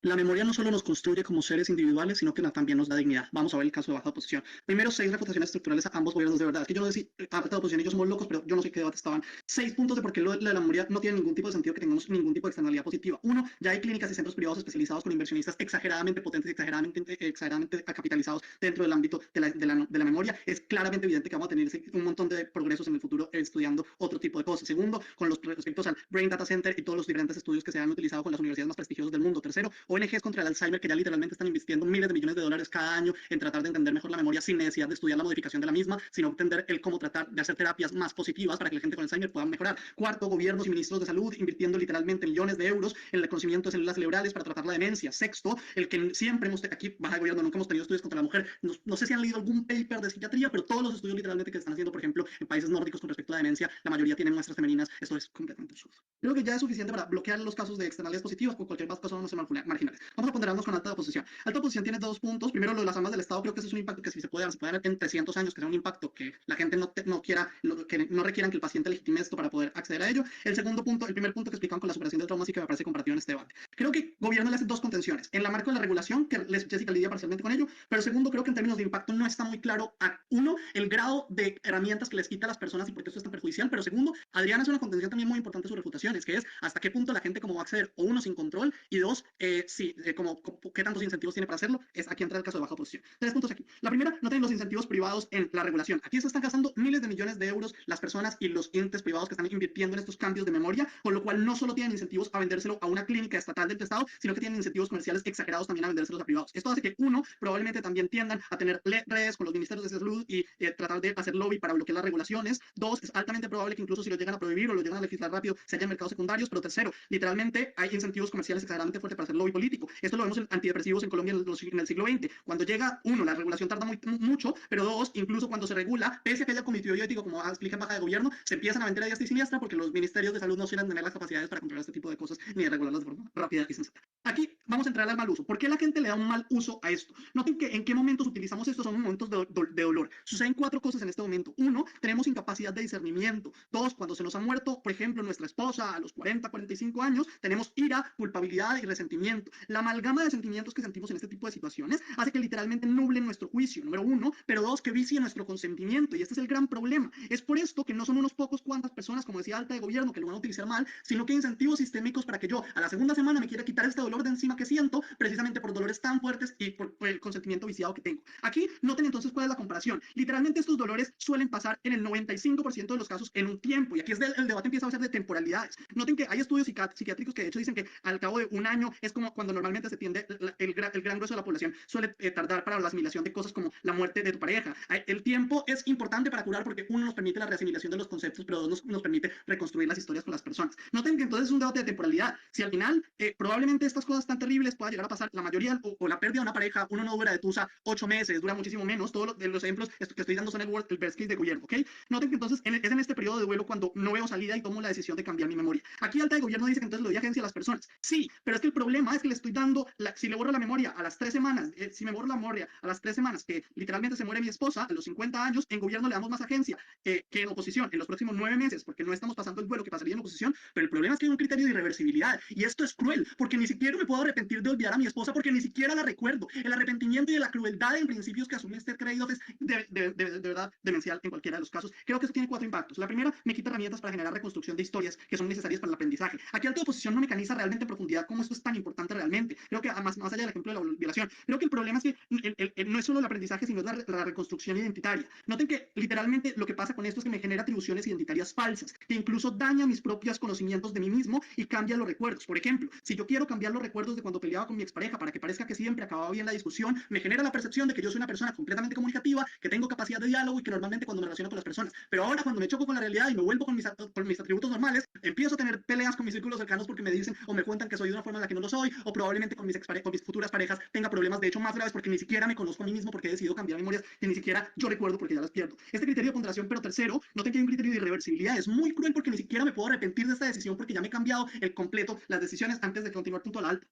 La memoria no solo nos construye como seres individuales, sino que también nos da dignidad. Vamos a ver el caso de baja oposición. Primero, 6 refutaciones estructurales a ambos gobiernos de verdad. Es que yo no sé si alta oposición y ellos somos locos, pero yo no sé qué debate estaban. 6 puntos de por qué lo de la memoria no tiene ningún tipo de sentido que tengamos ningún tipo de externalidad positiva. Uno, ya hay clínicas y centros privados especializados con inversionistas exageradamente potentes y exageradamente capitalizados dentro del ámbito de la memoria. Es claramente evidente que vamos a tener un montón de progresos en el futuro estudiando otro tipo de cosas. Segundo, con los respectos al Brain Data Center y todos los diferentes estudios que se han utilizado con las universidades más prestigiosas del mundo. Tercero, ONGs contra el Alzheimer que ya literalmente están invirtiendo miles de millones de dólares cada año en tratar de entender mejor la memoria sin necesidad de estudiar la modificación de la misma, sino entender el cómo tratar de hacer terapias más positivas para que la gente con Alzheimer pueda mejorar. Cuarto, gobiernos y ministros de salud invirtiendo literalmente millones de euros en el conocimiento de células cerebrales para tratar la demencia. Sexto, el que siempre hemos aquí baja de gobierno nunca hemos tenido estudios contra la mujer. No sé si han leído algún paper de psiquiatría, pero todos los estudios literalmente que están haciendo, por ejemplo, en países nórdicos con respecto a la demencia, la mayoría tienen muestras femeninas. Esto es completamente absurdo. Creo que ya es suficiente para bloquear los casos de externalidades positivas, con cualquier caso no se marginales. Vamos a ponderarnos con alta oposición. Alta oposición tiene 2 puntos. Primero, lo de las armas del Estado. Creo que ese es un impacto que si se puede ver en 300 años, que sea un impacto que la gente no quiera, que no requieran que el paciente legitime esto para poder acceder a ello. El segundo punto, el primer punto que explicaban con la superación del trauma, sí que me parece compartido en este debate. Creo que gobierno le hace 2 contenciones. En la marco de la regulación, que Jessica lidia parcialmente con ello, pero segundo, creo que en términos de impacto no está muy claro, uno, el grado de herramientas que les quita a las personas y por qué esto es tan perjudicial, pero segundo, Adriana hace una contención también muy importante de sus refutaciones, que es hasta qué punto la gente cómo va a acceder, o uno, sin control, y dos, qué tantos incentivos tiene para hacerlo. Es aquí entra el caso de baja oposición. 3 puntos aquí. La primera, no tienen los incentivos privados en la regulación. Aquí se están gastando miles de millones de euros las personas y los entes privados que están invirtiendo en estos cambios de memoria, con lo cual no solo tienen incentivos a vendérselo a una clínica estatal del Estado, sino que tienen incentivos comerciales exagerados también a vendérselos a privados. Esto hace que, uno, probablemente también tiendan a tener redes con los ministerios de salud y tratar de hacer lobby para bloquear las regulaciones. Dos, es altamente probable que incluso si lo llegan a prohibir o lo llegan a legislar rápido, se haya mercados secundarios. Pero tercero, literalmente hay incentivos comerciales exageradamente fuertes para hacer lobby político. Esto lo vemos en antidepresivos en Colombia en el siglo XX. Cuando llega, uno, la regulación tarda mucho, pero dos, incluso cuando se regula, pese a que haya comité ético, como explica en baja de gobierno, se empiezan a vender a diestra y siniestra porque los ministerios de salud no suelen tener las capacidades para controlar este tipo de cosas ni de regularlas de forma rápida y sensata. Aquí vamos a entrar al mal uso. ¿Por qué la gente le da un mal uso a esto? Noten que en qué momentos utilizamos esto son momentos de dolor. Suceden 4 cosas en este momento. 1, tenemos incapacidad de discernimiento. 2, cuando se nos ha muerto, por ejemplo, nuestra esposa, 30 a los 40, 45 años, tenemos ira, culpabilidad y resentimiento. La amalgama de sentimientos que sentimos en este tipo de situaciones hace que literalmente nublen nuestro juicio, número uno, pero dos, que vicie nuestro consentimiento, y este es el gran problema. Es por esto que no son unos pocos cuantas personas, como decía Alta de Gobierno, que lo van a utilizar mal, sino que incentivos sistémicos para que yo a la segunda semana me quiera quitar este dolor de encima que siento, precisamente por dolores tan fuertes y por el consentimiento viciado que tengo. Aquí noten entonces cuál es la comparación. Literalmente estos dolores suelen pasar en el 95% de los casos en un tiempo, y aquí es el debate empieza a ser de temporalidades. Noten que hay estudios psiquiátricos que de hecho dicen que al cabo de un año es como cuando normalmente se tiende el gran grueso de la población suele tardar para la asimilación de cosas como la muerte de tu pareja. El tiempo es importante para curar porque uno nos permite la reasimilación de los conceptos, pero dos nos permite reconstruir las historias con las personas. Noten que entonces es un debate de temporalidad. Si al final probablemente estas cosas tan terribles pueda llegar a pasar, la mayoría o la pérdida de una pareja, uno no dura de tusa 8 meses, dura muchísimo menos. Todos los ejemplos que estoy dando son el best case de Gobierno, ¿ok? Noten que entonces es en este periodo de duelo cuando no veo salida y tomo la decisión de cambiar mi memoria. Aquí Alta de Gobierno dice que entonces le doy agencia a las personas. Sí, pero es que el problema es que le estoy dando, si le borro la memoria a las 3 semanas, si me borro la memoria a las 3 semanas, que literalmente se muere mi esposa a los 50 años, en Gobierno le damos más agencia que en oposición en los próximos 9 meses, porque no estamos pasando el duelo que pasaría en oposición, pero el problema es que hay un criterio de irreversibilidad, y esto es cruel, porque ni siquiera me puedo arrepentir de olvidar a mi esposa, porque ni siquiera la recuerdo. El arrepentimiento y de la crueldad en principios que asume este crédito es de verdad demencial en cualquiera de los casos. Creo que eso tiene 4 impactos. La primera, me quita herramientas para generar reconstrucción de historias que son necesarias para el aprendizaje. Aquí Alta de Oposición no mecaniza realmente en profundidad cómo esto es tan importante realmente. Creo que más allá del ejemplo de la violación, creo que el problema es que no es solo el aprendizaje, sino es la reconstrucción identitaria. Noten que literalmente lo que pasa con esto es que me genera atribuciones identitarias falsas, que incluso daña mis propios conocimientos de mí mismo y cambia los recuerdos. Por ejemplo, si yo quiero cambiar los recuerdos de cuando peleaba con mi expareja para que parezca que siempre acababa bien la discusión, me genera la percepción de que yo soy una persona completamente comunicativa, que tengo capacidad de diálogo y que normalmente cuando me relaciono con las personas. Pero ahora cuando me choco con la realidad y me vuelvo con mis atributos normales, empiezo a tener peleas con mis círculos cercanos porque me dicen o me cuentan que soy de una forma en la que no lo soy, o probablemente con mis futuras parejas tenga problemas de hecho más graves porque ni siquiera me conozco a mí mismo, porque he decidido cambiar memorias que ni siquiera yo recuerdo porque ya las pierdo. Este criterio de ponderación, pero tercero, noten que hay un criterio de irreversibilidad. Es muy cruel porque ni siquiera me puedo arrepentir de esta decisión porque ya me he cambiado el completo las decisiones antes de continuar punto a la alta.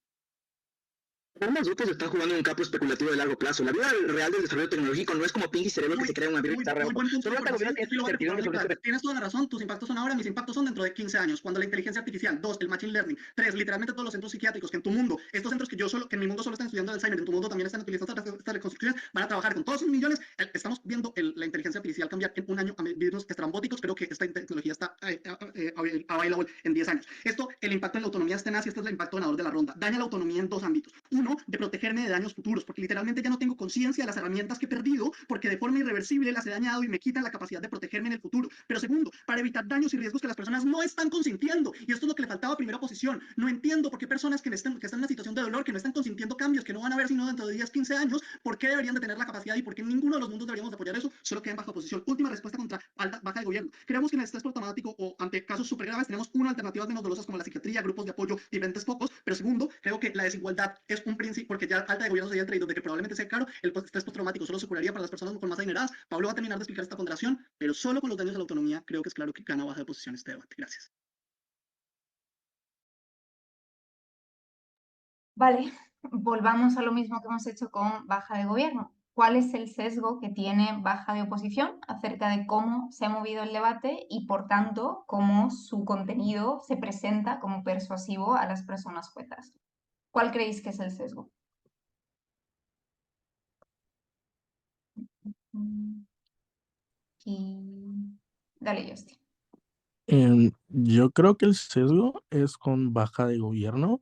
Ambos grupos están jugando un campo especulativo de largo plazo. La vida real del desarrollo tecnológico no es como Pinky Cerebro que se crea una virus. Tienes toda la razón, tus impactos son ahora, mis impactos son dentro de 15 años, cuando la inteligencia artificial, 2, el machine learning, 3, literalmente todos los centros psiquiátricos que en tu mundo, estos centros que en mi mundo solo están estudiando el Alzheimer, en tu mundo también están utilizando estas reconstrucciones, van a trabajar con todos sus millones. Estamos viendo la inteligencia artificial cambiar en un año a virus estrambóticos. Creo que esta tecnología está available en 10 años. El impacto en la autonomía es tenaz, y este es el impacto ganador de la ronda. Daña la autonomía en 2 ámbitos. Uno, de protegerme de daños futuros, porque literalmente ya no tengo conciencia de las herramientas que he perdido, porque de forma irreversible las he dañado y me quitan la capacidad de protegerme en el futuro. Pero segundo, para evitar daños y riesgos que las personas no están consintiendo, y esto es lo que le faltaba a primera oposición. No entiendo por qué personas que están en una situación de dolor, que no están consintiendo cambios, que no van a ver sino dentro de 10, 15 años, por qué deberían de tener la capacidad y por qué ninguno de los mundos deberíamos de apoyar eso, solo quedan bajo oposición. Última respuesta contra baja de gobierno. Creemos que en el estrés postraumático o ante casos súper graves tenemos una, alternativas menos dolorosas como la psiquiatría, grupos de apoyo, diferentes focos, pero segundo, creo que la desigualdad es un principio, porque ya Alta de Gobierno sería el trade de que probablemente sea caro, el estrés postraumático solo se curaría para las personas con más adineradas. Pablo va a terminar de explicar esta ponderación, pero solo con los daños a la autonomía creo que es claro que gana baja de posición este debate. Gracias. Vale, volvamos a lo mismo que hemos hecho con baja de gobierno. ¿Cuál es el sesgo que tiene baja de oposición acerca de cómo se ha movido el debate y, por tanto, cómo su contenido se presenta como persuasivo a las personas juezas? ¿Cuál creéis que es el sesgo? Y dale, Justin. Yo creo que el sesgo es con baja de gobierno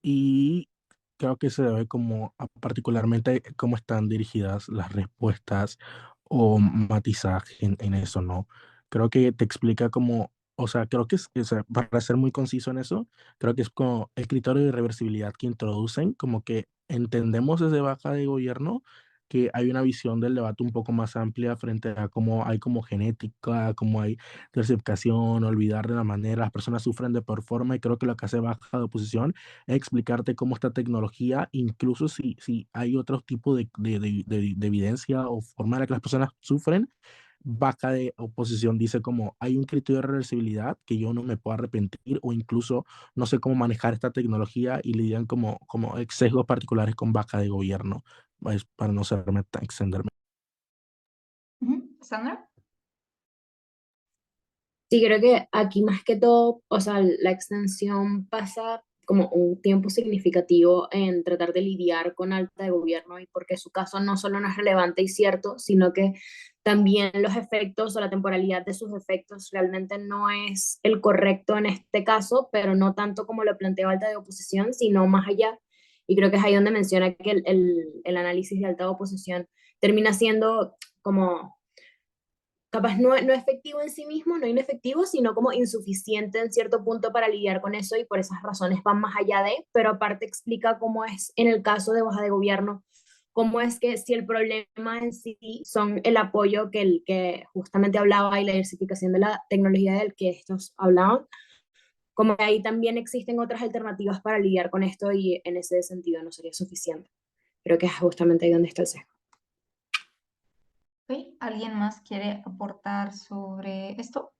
y creo que se debe como particularmente cómo están dirigidas las respuestas o matizaje en eso, ¿no? Creo que te explica como, o sea, creo que o sea, para ser muy conciso en eso, creo que es como el criterio de reversibilidad que introducen, como que entendemos desde baja de gobierno que hay una visión del debate un poco más amplia frente a cómo hay como genética, cómo hay diversificación, olvidar de la manera, las personas sufren de peor forma, y creo que lo que hace baja de oposición es explicarte cómo esta tecnología, incluso si hay otro tipo de evidencia o forma en la que las personas sufren, baja de oposición dice como hay un criterio de reversibilidad que yo no me puedo arrepentir o incluso no sé cómo manejar esta tecnología, y lidian como sesgos particulares con baja de gobierno, pues, para no extenderme. ¿Sandra? Sí, creo que aquí más que todo, o sea, la extensión pasa como un tiempo significativo en tratar de lidiar con alta de gobierno y porque su caso no solo no es relevante y cierto, sino que también los efectos o la temporalidad de sus efectos realmente no es el correcto en este caso, pero no tanto como lo planteó alta de oposición, sino más allá. Y creo que es ahí donde menciona que el análisis de alta de oposición termina siendo como capaz no efectivo en sí mismo, no inefectivo, sino como insuficiente en cierto punto para lidiar con eso y por esas razones van más allá de, pero aparte explica cómo es en el caso de baja de gobierno, cómo es que si el problema en sí son el apoyo que justamente hablaba y la diversificación de la tecnología del que estos hablaban, como que ahí también existen otras alternativas para lidiar con esto y en ese sentido no sería suficiente. Creo que es justamente ahí donde está el sesgo. ¿Ok? ¿Alguien más quiere aportar sobre esto?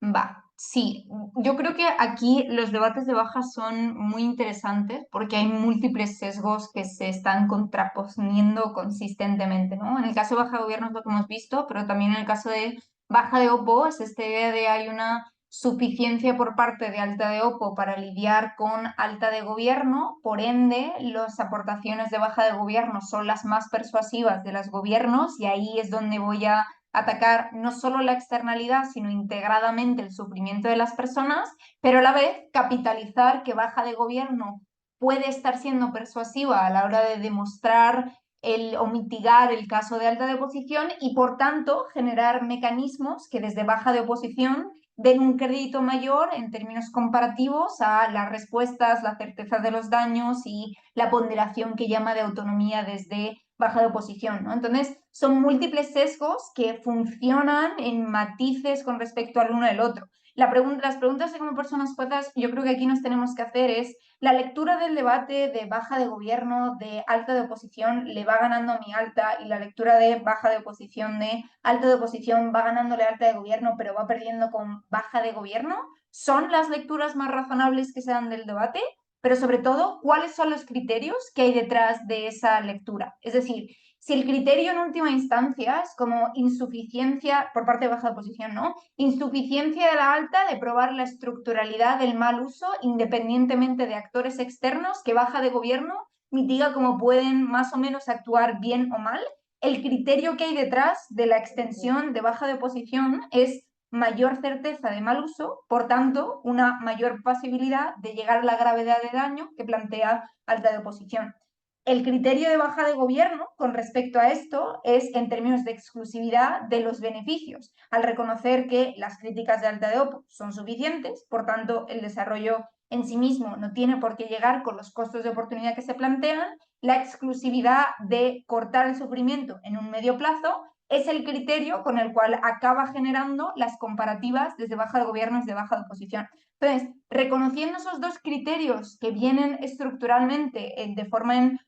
Va, sí, yo creo que aquí los debates de baja son muy interesantes porque hay múltiples sesgos que se están contraponiendo consistentemente, ¿no? En el caso de baja de gobierno es lo que hemos visto, pero también en el caso de baja de OPPO es esta idea de hay una suficiencia por parte de alta de OPPO para lidiar con alta de gobierno, por ende las aportaciones de baja de gobierno son las más persuasivas de los gobiernos y ahí es donde voy a atacar no solo la externalidad, sino integradamente el sufrimiento de las personas, pero a la vez capitalizar que baja de gobierno puede estar siendo persuasiva a la hora de demostrar o mitigar el caso de alta de oposición y por tanto generar mecanismos que desde baja de oposición den un crédito mayor en términos comparativos a las respuestas, la certeza de los daños y la ponderación que llama de autonomía desde baja de oposición, ¿no? Entonces, son múltiples sesgos que funcionan en matices con respecto al uno del otro. Las preguntas de como personas juezas, yo creo que aquí nos tenemos que hacer es, la lectura del debate de baja de gobierno, de alta de oposición, le va ganando a mi alta, y la lectura de baja de oposición, de alta de oposición, va ganándole alta de gobierno, pero va perdiendo con baja de gobierno. ¿Son las lecturas más razonables que se dan del debate? Pero sobre todo, ¿cuáles son los criterios que hay detrás de esa lectura? Es decir, si el criterio en última instancia es como insuficiencia, por parte de baja de posición, ¿no? Insuficiencia de la alta de probar la estructuralidad del mal uso independientemente de actores externos que baja de gobierno mitiga cómo pueden más o menos actuar bien o mal. El criterio que hay detrás de la extensión de baja de oposición es mayor certeza de mal uso, por tanto, una mayor posibilidad de llegar a la gravedad de daño que plantea alta de oposición. El criterio de baja de gobierno con respecto a esto es en términos de exclusividad de los beneficios, al reconocer que las críticas de alta de OPPO son suficientes, por tanto, el desarrollo en sí mismo no tiene por qué llegar con los costos de oportunidad que se plantean. La exclusividad de cortar el sufrimiento en un medio plazo es el criterio con el cual acaba generando las comparativas desde baja de gobierno y desde baja de oposición. Entonces, reconociendo esos dos criterios que vienen estructuralmente de forma en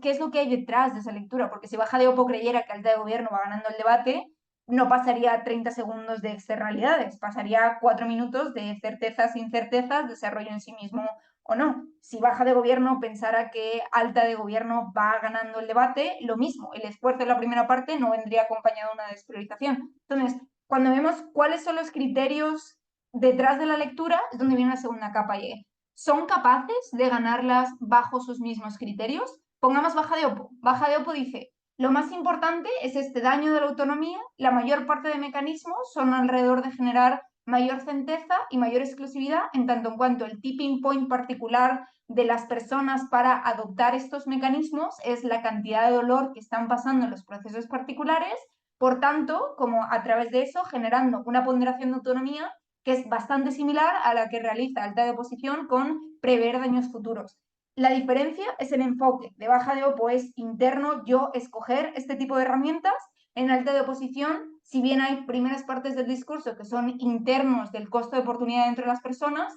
qué es lo que hay detrás de esa lectura, porque si baja de OPPO creyera que alta de gobierno va ganando el debate, no pasaría 30 segundos de externalidades, pasaría 4 minutos de certezas, incertezas, desarrollo en sí mismo o no. Si baja de gobierno pensara que alta de gobierno va ganando el debate, lo mismo, el esfuerzo de la primera parte no vendría acompañado de una despriorización. Entonces, cuando vemos cuáles son los criterios detrás de la lectura, es donde viene la segunda capa y ¿son capaces de ganarlas bajo sus mismos criterios? Pongamos baja de OPPO. Baja de OPPO dice, lo más importante es este daño de la autonomía, la mayor parte de mecanismos son alrededor de generar mayor certeza y mayor exclusividad, en tanto en cuanto el tipping point particular de las personas para adoptar estos mecanismos es la cantidad de dolor que están pasando en los procesos particulares, por tanto, como a través de eso generando una ponderación de autonomía que es bastante similar a la que realiza alta de oposición con prever daños futuros. La diferencia es el enfoque. De baja de OPPO es interno, yo escoger este tipo de herramientas. En alta de oposición, si bien hay primeras partes del discurso que son internos del costo de oportunidad dentro de las personas,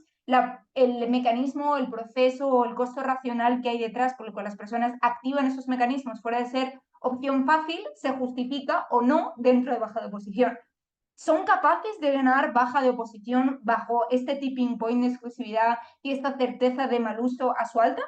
el mecanismo, el proceso o el costo racional que hay detrás por el que las personas activan esos mecanismos fuera de ser opción fácil, se justifica o no dentro de baja de oposición. ¿Son capaces de ganar baja de oposición bajo este tipping point de exclusividad y esta certeza de mal uso a su alta?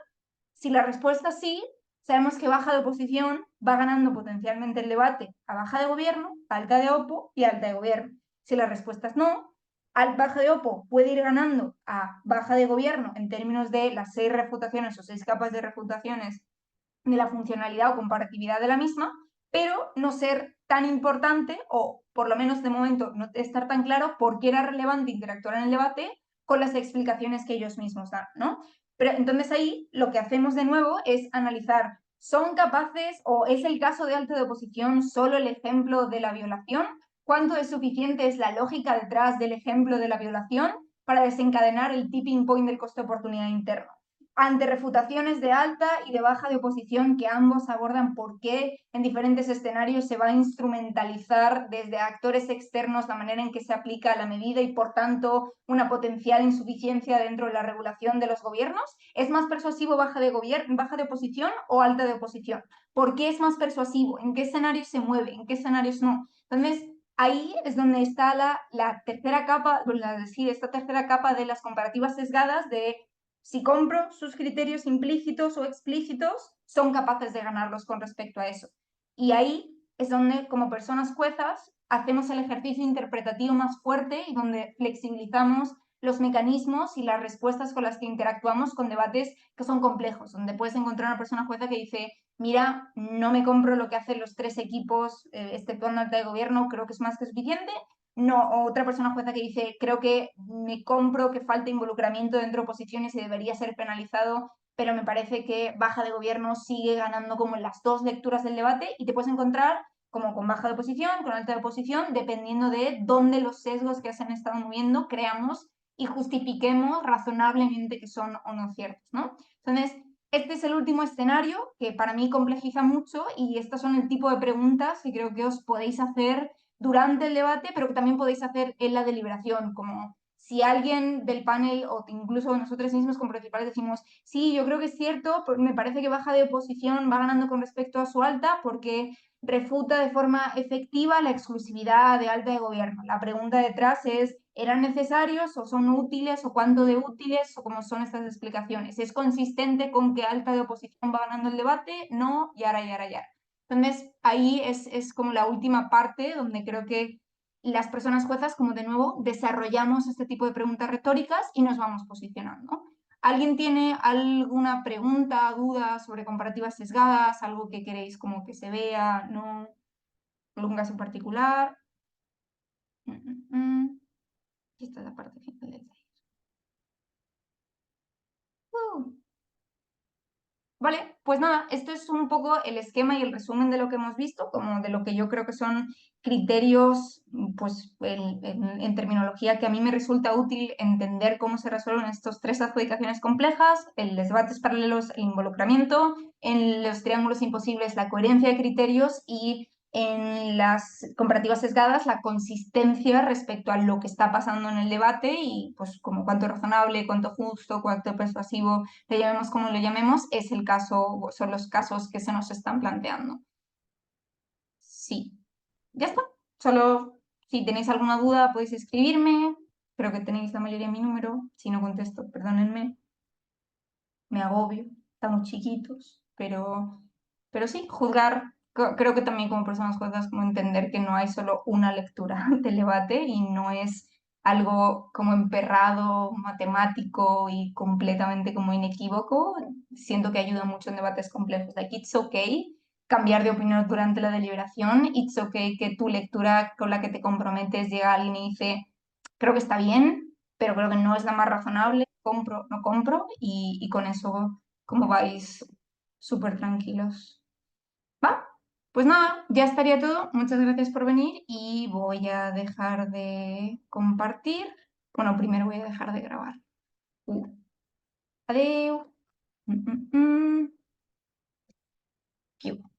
Si la respuesta es sí, sabemos que baja de oposición va ganando potencialmente el debate a baja de gobierno, a alta de opo y a alta de gobierno. Si la respuesta es no, baja de opo puede ir ganando a baja de gobierno en términos de las 6 refutaciones o 6 capas de refutaciones de la funcionalidad o comparatividad de la misma, pero no ser tan importante, o por lo menos de momento no estar tan claro por qué era relevante interactuar en el debate con las explicaciones que ellos mismos dan, ¿no? Pero entonces ahí lo que hacemos de nuevo es analizar, ¿son capaces o es el caso de alta de oposición solo el ejemplo de la violación? ¿Cuánto es suficiente es la lógica detrás del ejemplo de la violación para desencadenar el tipping point del coste de oportunidad interno? Ante refutaciones de alta y de baja de oposición que ambos abordan por qué en diferentes escenarios se va a instrumentalizar desde actores externos la manera en que se aplica la medida y por tanto una potencial insuficiencia dentro de la regulación de los gobiernos. ¿Es más persuasivo baja de oposición o alta de oposición? ¿Por qué es más persuasivo? ¿En qué escenarios se mueve? ¿En qué escenarios no? Entonces, ahí es donde está la tercera capa, esta tercera capa de las comparativas sesgadas de si compro sus criterios implícitos o explícitos, son capaces de ganarlos con respecto a eso. Y ahí es donde, como personas juezas, hacemos el ejercicio interpretativo más fuerte y donde flexibilizamos los mecanismos y las respuestas con las que interactuamos con debates que son complejos, donde puedes encontrar una persona jueza que dice, mira, no me compro lo que hacen los 3 equipos, exceptuando alta de gobierno, creo que es más que suficiente. No, otra persona jueza que dice, creo que me compro que falta involucramiento dentro de oposiciones y debería ser penalizado, pero me parece que baja de gobierno sigue ganando como en las 2 lecturas del debate y te puedes encontrar como con baja de oposición, con alta de oposición, dependiendo de dónde los sesgos que se han estado moviendo creamos y justifiquemos razonablemente que son o no ciertos, ¿no? Entonces, este es el último escenario que para mí complejiza mucho y estos son el tipo de preguntas que creo que os podéis hacer durante el debate, pero que también podéis hacer en la deliberación, como si alguien del panel o incluso nosotros mismos como principales decimos, sí, yo creo que es cierto, me parece que baja de oposición va ganando con respecto a su alta porque refuta de forma efectiva la exclusividad de alta de gobierno. La pregunta detrás es, ¿eran necesarios o son útiles o cuánto de útiles o cómo son estas explicaciones? ¿Es consistente con que alta de oposición va ganando el debate? No, y ahora. Entonces, ahí es como la última parte donde creo que las personas juezas, como de nuevo, desarrollamos este tipo de preguntas retóricas y nos vamos posicionando. ¿Alguien tiene alguna pregunta, duda sobre comparativas sesgadas? ¿Algo que queréis como que se vea? ¿No? ¿Algún caso en particular? Y esta es la parte final del taller. Vale, pues nada, esto es un poco el esquema y el resumen de lo que hemos visto, como de lo que yo creo que son criterios, pues en terminología que a mí me resulta útil entender cómo se resuelven estos 3 adjudicaciones complejas, el debates paralelos, el involucramiento, en los triángulos imposibles, la coherencia de criterios y en las comparativas sesgadas, la consistencia respecto a lo que está pasando en el debate y pues como cuánto razonable, cuánto justo, cuánto persuasivo, le llamemos como lo llamemos, es el caso, son los casos que se nos están planteando. Sí, ya está. Solo si tenéis alguna duda podéis escribirme. Creo que tenéis la mayoría de mi número. Si no contesto, perdónenme. Me agobio. Estamos chiquitos. Pero sí, juzgar. Creo que también como personas juezas como entender que no hay solo una lectura del debate y no es algo como emperrado, matemático y completamente como inequívoco. Siento que ayuda mucho en debates complejos. Like, it's okay cambiar de opinión durante la deliberación. It's okay que tu lectura con la que te comprometes llega a alguien y dice, creo que está bien, pero creo que no es la más razonable, compro, no compro, y con eso como vais súper tranquilos. ¿Va? Pues nada, ya estaría todo. Muchas gracias por venir y voy a dejar de compartir. Bueno, primero voy a dejar de grabar. Adiós.